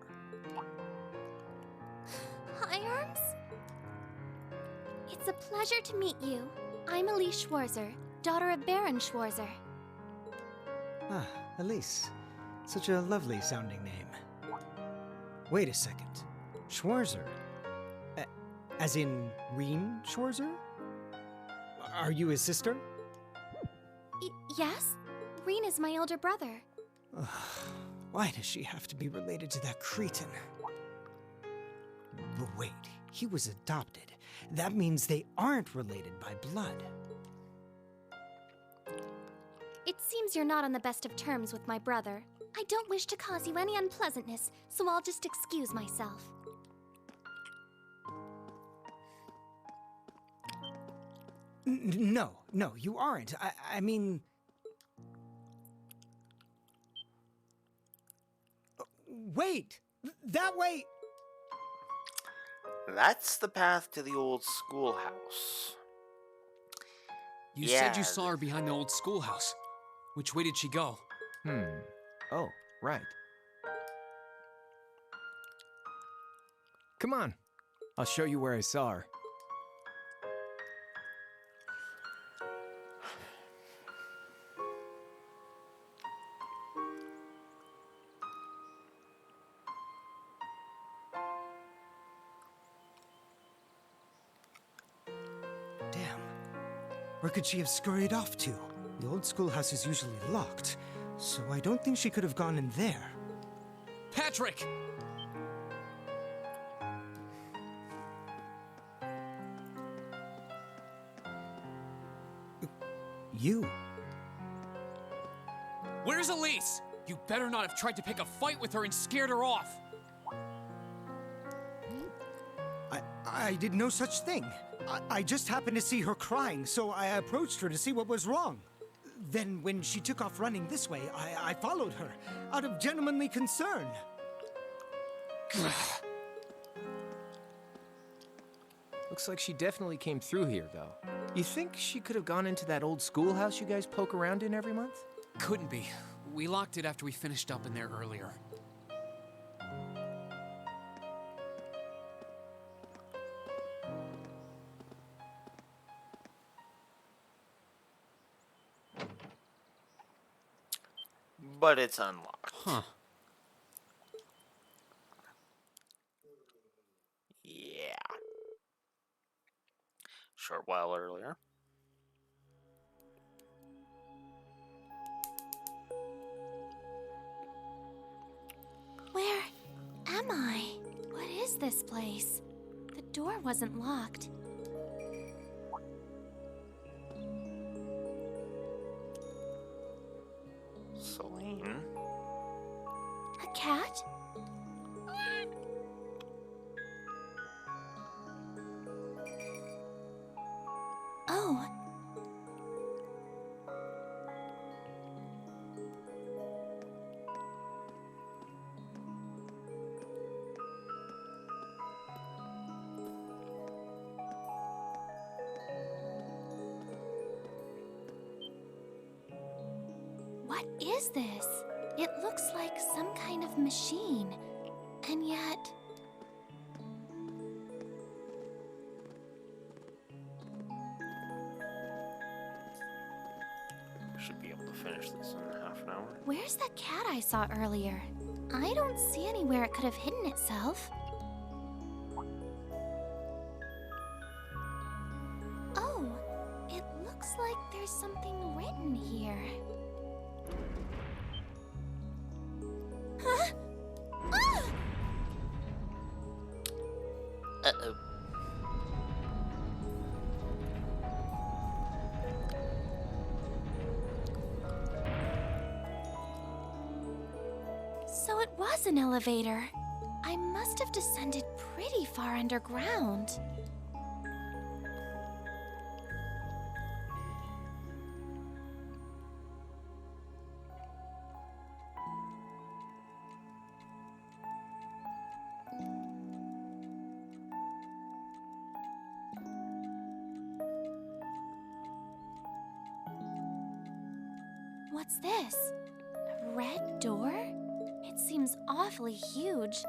[SPEAKER 9] Hyarms? It's a pleasure to meet you. I'm Elise Schwarzer, daughter of Baron Schwarzer.
[SPEAKER 18] Ah, Elise. Such a lovely sounding name. Wait a second. Schwarzer? As in Reen Schwarzer? Are you his sister?
[SPEAKER 9] Yes? Reen is my older brother.
[SPEAKER 18] Why does she have to be related to that cretin? But wait, he was adopted. That means they aren't related by blood.
[SPEAKER 9] It seems you're not on the best of terms with my brother. I don't wish to cause you any unpleasantness, so I'll just excuse myself.
[SPEAKER 18] No, you aren't. I mean... Wait! That way!
[SPEAKER 1] That's the path to the old schoolhouse.
[SPEAKER 10] You said you saw her behind the old schoolhouse. Which way did she go?
[SPEAKER 6] Oh, right.
[SPEAKER 19] Come on. I'll show you where I saw her.
[SPEAKER 18] Where could she have scurried off to? The old schoolhouse is usually locked, so I don't think she could have gone in there.
[SPEAKER 10] Patrick!
[SPEAKER 18] You?
[SPEAKER 10] Where's Elise? You better not have tried to pick a fight with her and scared her off.
[SPEAKER 18] I did no such thing. I just happened to see her crying, so I approached her to see what was wrong. Then, when she took off running this way, I followed her, out of gentlemanly concern.
[SPEAKER 6] Looks like she definitely came through here, though. You think she could have gone into that old schoolhouse you guys poke around in every month?
[SPEAKER 10] Couldn't be. We locked it after we finished up in there earlier.
[SPEAKER 1] But it's unlocked.
[SPEAKER 10] Huh.
[SPEAKER 1] Yeah. Short while earlier.
[SPEAKER 9] Where am I? What is this place? The door wasn't locked.
[SPEAKER 1] Celine?
[SPEAKER 9] A cat? Oh. What is this? It looks like some kind of machine, and yet...
[SPEAKER 1] should be able to finish this in half an hour.
[SPEAKER 9] Where's that cat I saw earlier? I don't see anywhere it could have hidden itself. Oh, it looks like there's something written here. Huh? Ah!
[SPEAKER 1] Uh-oh.
[SPEAKER 9] So it was an elevator. I must have descended pretty far underground. What's this? A red door? It seems awfully huge.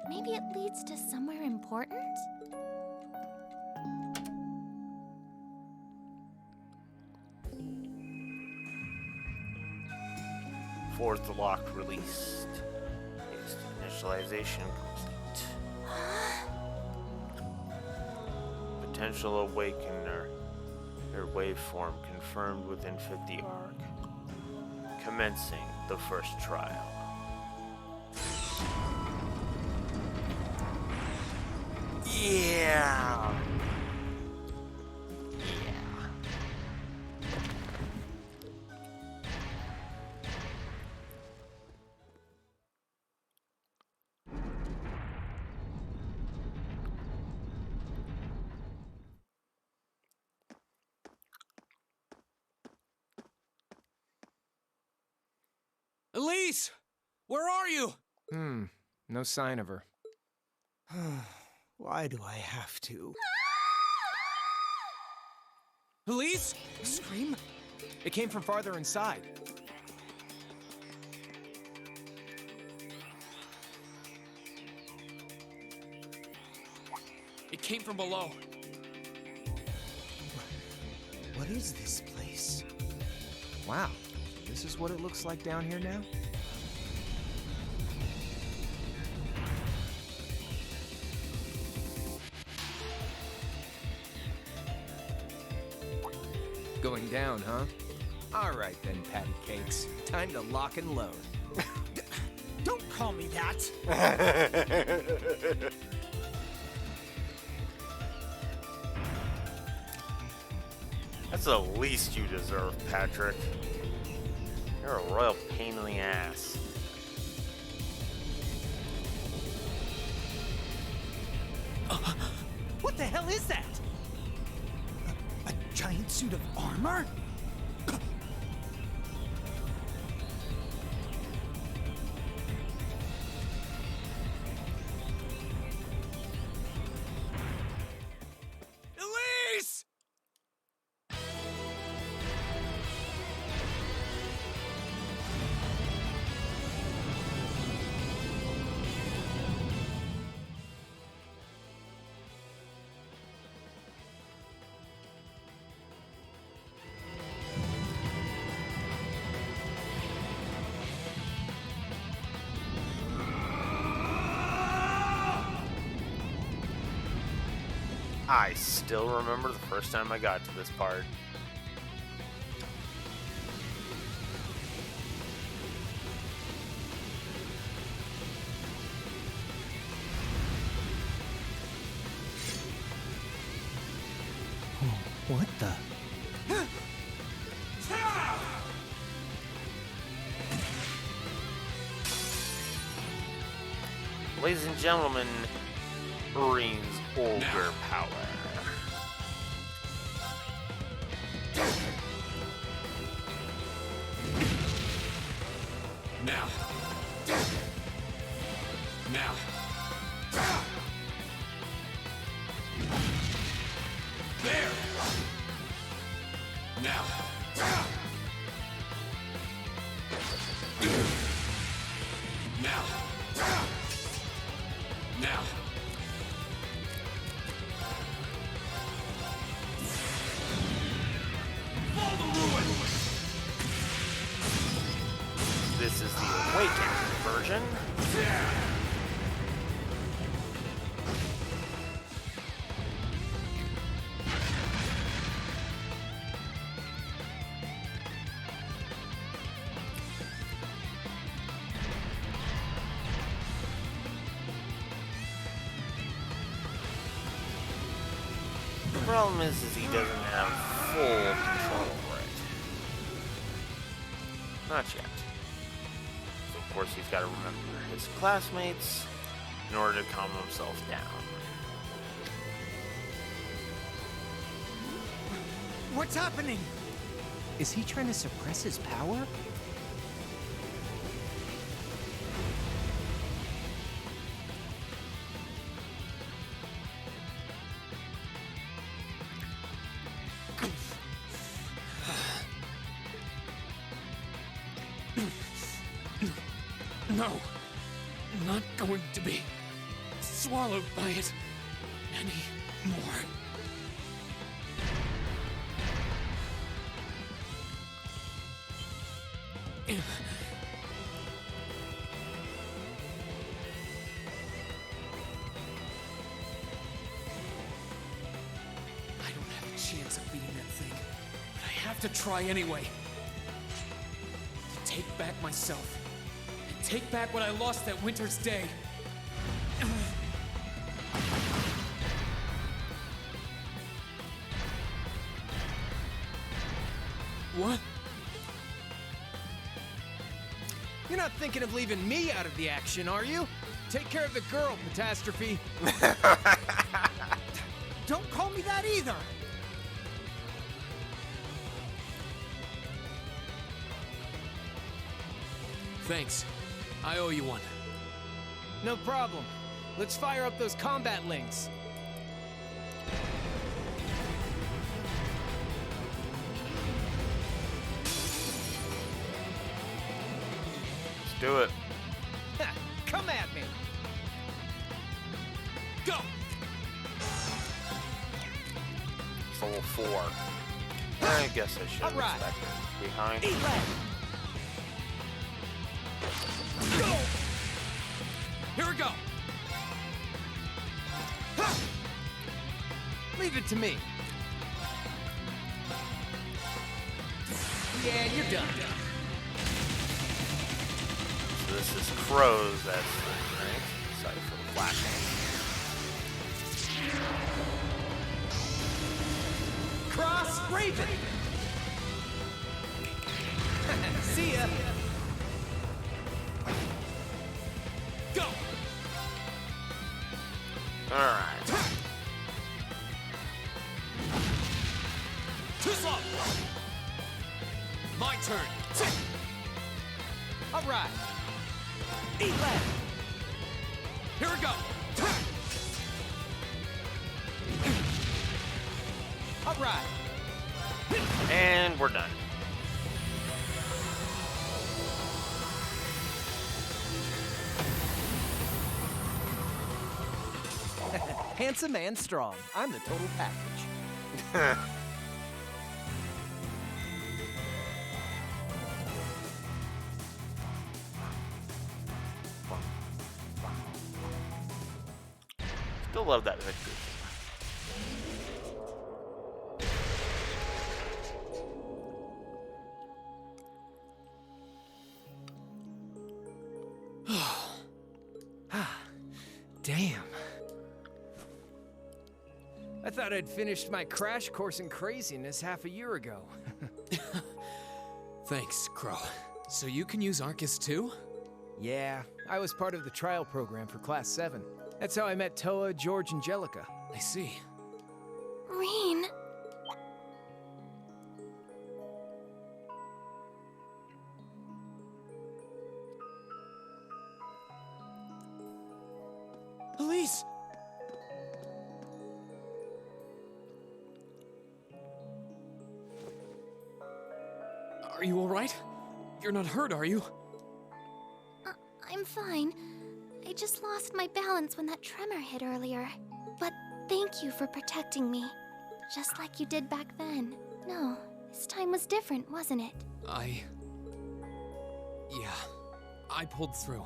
[SPEAKER 9] Maybe it leads to somewhere important?
[SPEAKER 1] Fourth lock released. Initialization complete. Potential awakener. Their waveform confirmed within 50 arc. Commencing the first trial. Yeah.
[SPEAKER 17] Elise! Where are you?
[SPEAKER 19] No sign of her.
[SPEAKER 18] Why do I have to?
[SPEAKER 17] Elise?
[SPEAKER 18] Scream?
[SPEAKER 19] It came from farther inside.
[SPEAKER 17] It came from below.
[SPEAKER 18] What is this place?
[SPEAKER 19] Wow. This is what it looks like down here now? Going down, huh? All right then, patty cakes. Time to lock and load.
[SPEAKER 18] Don't call me that!
[SPEAKER 1] That's the least you deserve, Patrick. You're a royal pain in the ass.
[SPEAKER 18] What the hell is that? A giant suit of armor?
[SPEAKER 17] Elise!
[SPEAKER 1] I still remember the first time I got to this part.
[SPEAKER 18] What the?
[SPEAKER 1] Ladies and gentlemen, Marines Ogre Power.
[SPEAKER 17] Now. Now. There. Now. Now. Now. Fall the ruin!
[SPEAKER 1] explosion. The problem is he doesn't have full control over it. Not yet. So of course he's got to remember his classmates in order to calm himself down.
[SPEAKER 18] What's happening?
[SPEAKER 19] Is he trying to suppress his power?
[SPEAKER 10] No, not going to be swallowed by it anymore. I don't have a chance of beating that thing, but I have to try anyway. To take back myself. Take back what I lost that winter's day. What?
[SPEAKER 19] You're not thinking of leaving me out of the action, are you? Take care of the girl, Catastrophe.
[SPEAKER 18] Don't call me that either!
[SPEAKER 10] Thanks. I owe you one.
[SPEAKER 19] No problem. Let's fire up those combat links.
[SPEAKER 1] Let's do it.
[SPEAKER 19] Come at me!
[SPEAKER 10] Go!
[SPEAKER 1] It's level 4. I guess I should have expected. Behind.
[SPEAKER 10] Go! Here we go!
[SPEAKER 19] Leave it to me. Yeah, you're done.
[SPEAKER 1] So this is Crow's that's right. Sorry for the flashing.
[SPEAKER 19] Cross Raven! See ya!
[SPEAKER 10] Go!
[SPEAKER 1] Alright.
[SPEAKER 10] Too slow! My turn!
[SPEAKER 19] Alright! Eat left!
[SPEAKER 10] Here we go!
[SPEAKER 19] Alright!
[SPEAKER 1] And we're done.
[SPEAKER 19] Handsome and strong. I'm the total package.
[SPEAKER 1] Still love that victory.
[SPEAKER 19] Damn. I thought I'd finished my crash course in craziness half a year ago.
[SPEAKER 10] Thanks, Crow. So you can use Arcus too?
[SPEAKER 19] Yeah, I was part of the trial program for Class 7. That's how I met Toa, George, and Jellica.
[SPEAKER 10] I see.
[SPEAKER 9] Reen.
[SPEAKER 10] Elise! Are you alright? You're not hurt, are you?
[SPEAKER 9] I'm fine. I just lost my balance when that tremor hit earlier. But thank you for protecting me. Just like you did back then. No, this time was different, wasn't it?
[SPEAKER 10] Yeah, I pulled through.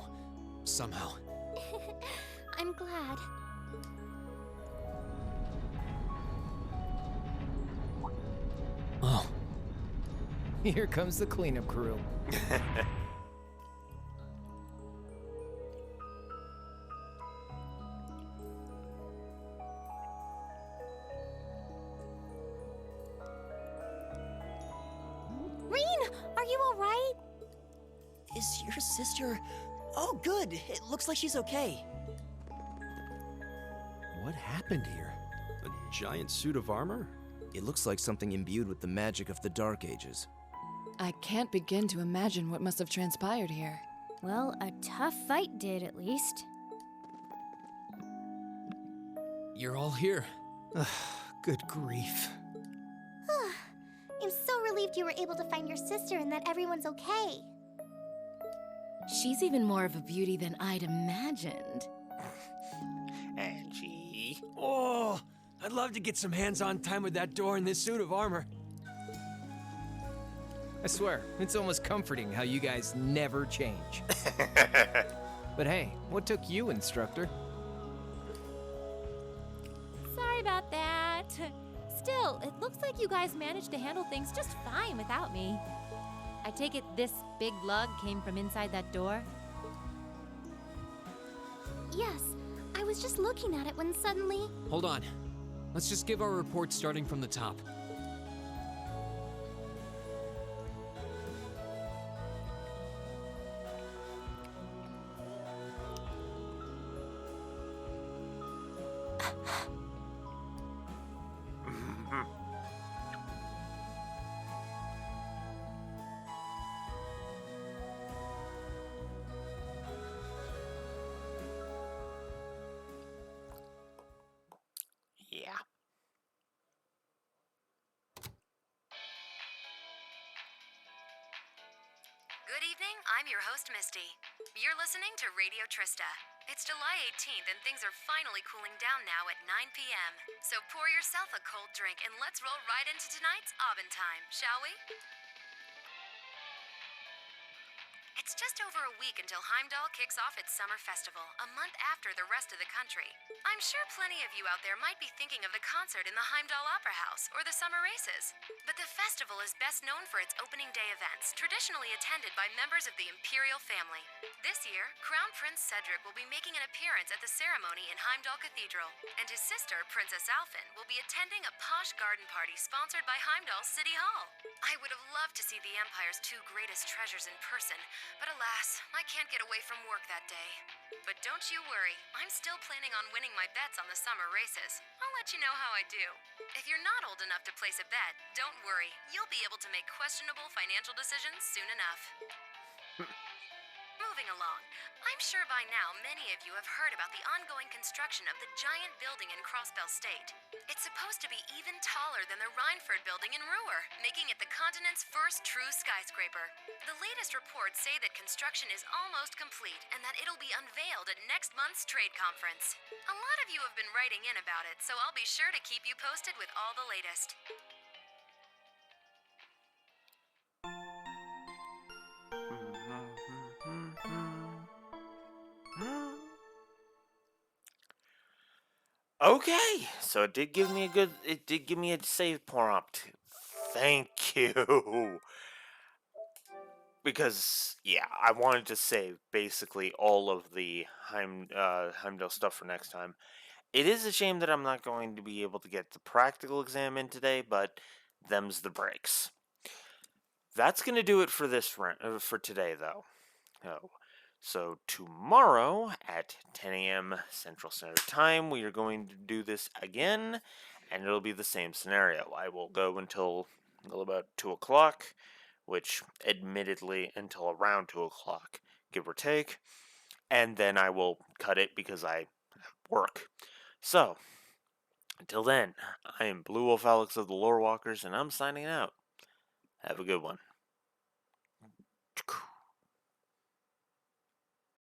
[SPEAKER 10] somehow.
[SPEAKER 9] I'm glad.
[SPEAKER 19] Oh. Here comes the cleanup crew.
[SPEAKER 8] Reen, are you alright?
[SPEAKER 13] Is your sister... Oh, good. It looks like she's okay.
[SPEAKER 6] What happened here? A giant suit of armor? It looks like something imbued with the magic of the Dark Ages.
[SPEAKER 12] I can't begin to imagine what must have transpired here.
[SPEAKER 8] Well, a tough fight did, at least.
[SPEAKER 10] You're all here.
[SPEAKER 18] Good grief.
[SPEAKER 8] I'm so relieved you were able to find your sister and that everyone's okay.
[SPEAKER 2] She's even more of a beauty than I'd imagined.
[SPEAKER 1] Angie.
[SPEAKER 7] Oh, I'd love to get some hands-on time with that door in this suit of armor.
[SPEAKER 19] I swear, it's almost comforting how you guys never change. But hey, what took you, instructor?
[SPEAKER 11] Sorry about that. Still, it looks like you guys managed to handle things just fine without me. I take it this big lug came from inside that door?
[SPEAKER 9] Yes, I was just looking at it when suddenly...
[SPEAKER 10] Hold on. Let's just give our report starting from the top.
[SPEAKER 1] Yeah.
[SPEAKER 20] Good evening, I'm your host, Misty. You're listening to Radio Trista. It's July 18th and things are finally cooling down now at 9 p.m. So pour yourself a cold drink and let's roll right into tonight's Aubin time, shall we? It's just over a week until Heimdall kicks off its summer festival, a month after the rest of the country. I'm sure plenty of you out there might be thinking of the concert in the Heimdall Opera House or the summer races. But the festival is best known for its opening day events, traditionally attended by members of the Imperial family. This year, Crown Prince Cedric will be making an appearance at the ceremony in Heimdall Cathedral, and his sister, Princess Alphen, will be attending a posh garden party sponsored by Heimdall City Hall. I would have loved to see the Empire's two greatest treasures in person, but alas, I can't get away from work that day. But don't you worry, I'm still planning on winning my bets on the summer races. I'll let you know how I do. If you're not old enough to place a bet, don't worry, you'll be able to make questionable financial decisions soon enough. Moving along, I'm sure by now many of you have heard about the ongoing construction of the giant building in Crossbell State. It's supposed to be even taller than the Rhineford building in Ruhr, making it the continent's first true skyscraper. The latest reports say that construction is almost complete and that it'll be unveiled at next month's trade conference. A lot of you have been writing in about it, so I'll be sure to keep you posted with all the latest.
[SPEAKER 1] Okay, so it did give me a save prompt. Thank you. Because, yeah, I wanted to save basically all of the Heimdall stuff for next time. It is a shame that I'm not going to be able to get the practical exam in today, but them's the breaks. That's going to do it for for today, though. Oh. So tomorrow at 10 a.m. Central Standard Time, we are going to do this again, and it'll be the same scenario. I will go until about 2 o'clock, which admittedly until around 2 o'clock, give or take, and then I will cut it because I work. So, until then, I am Blue Wolf Alex of the Lore Walkers, and I'm signing out. Have a good one.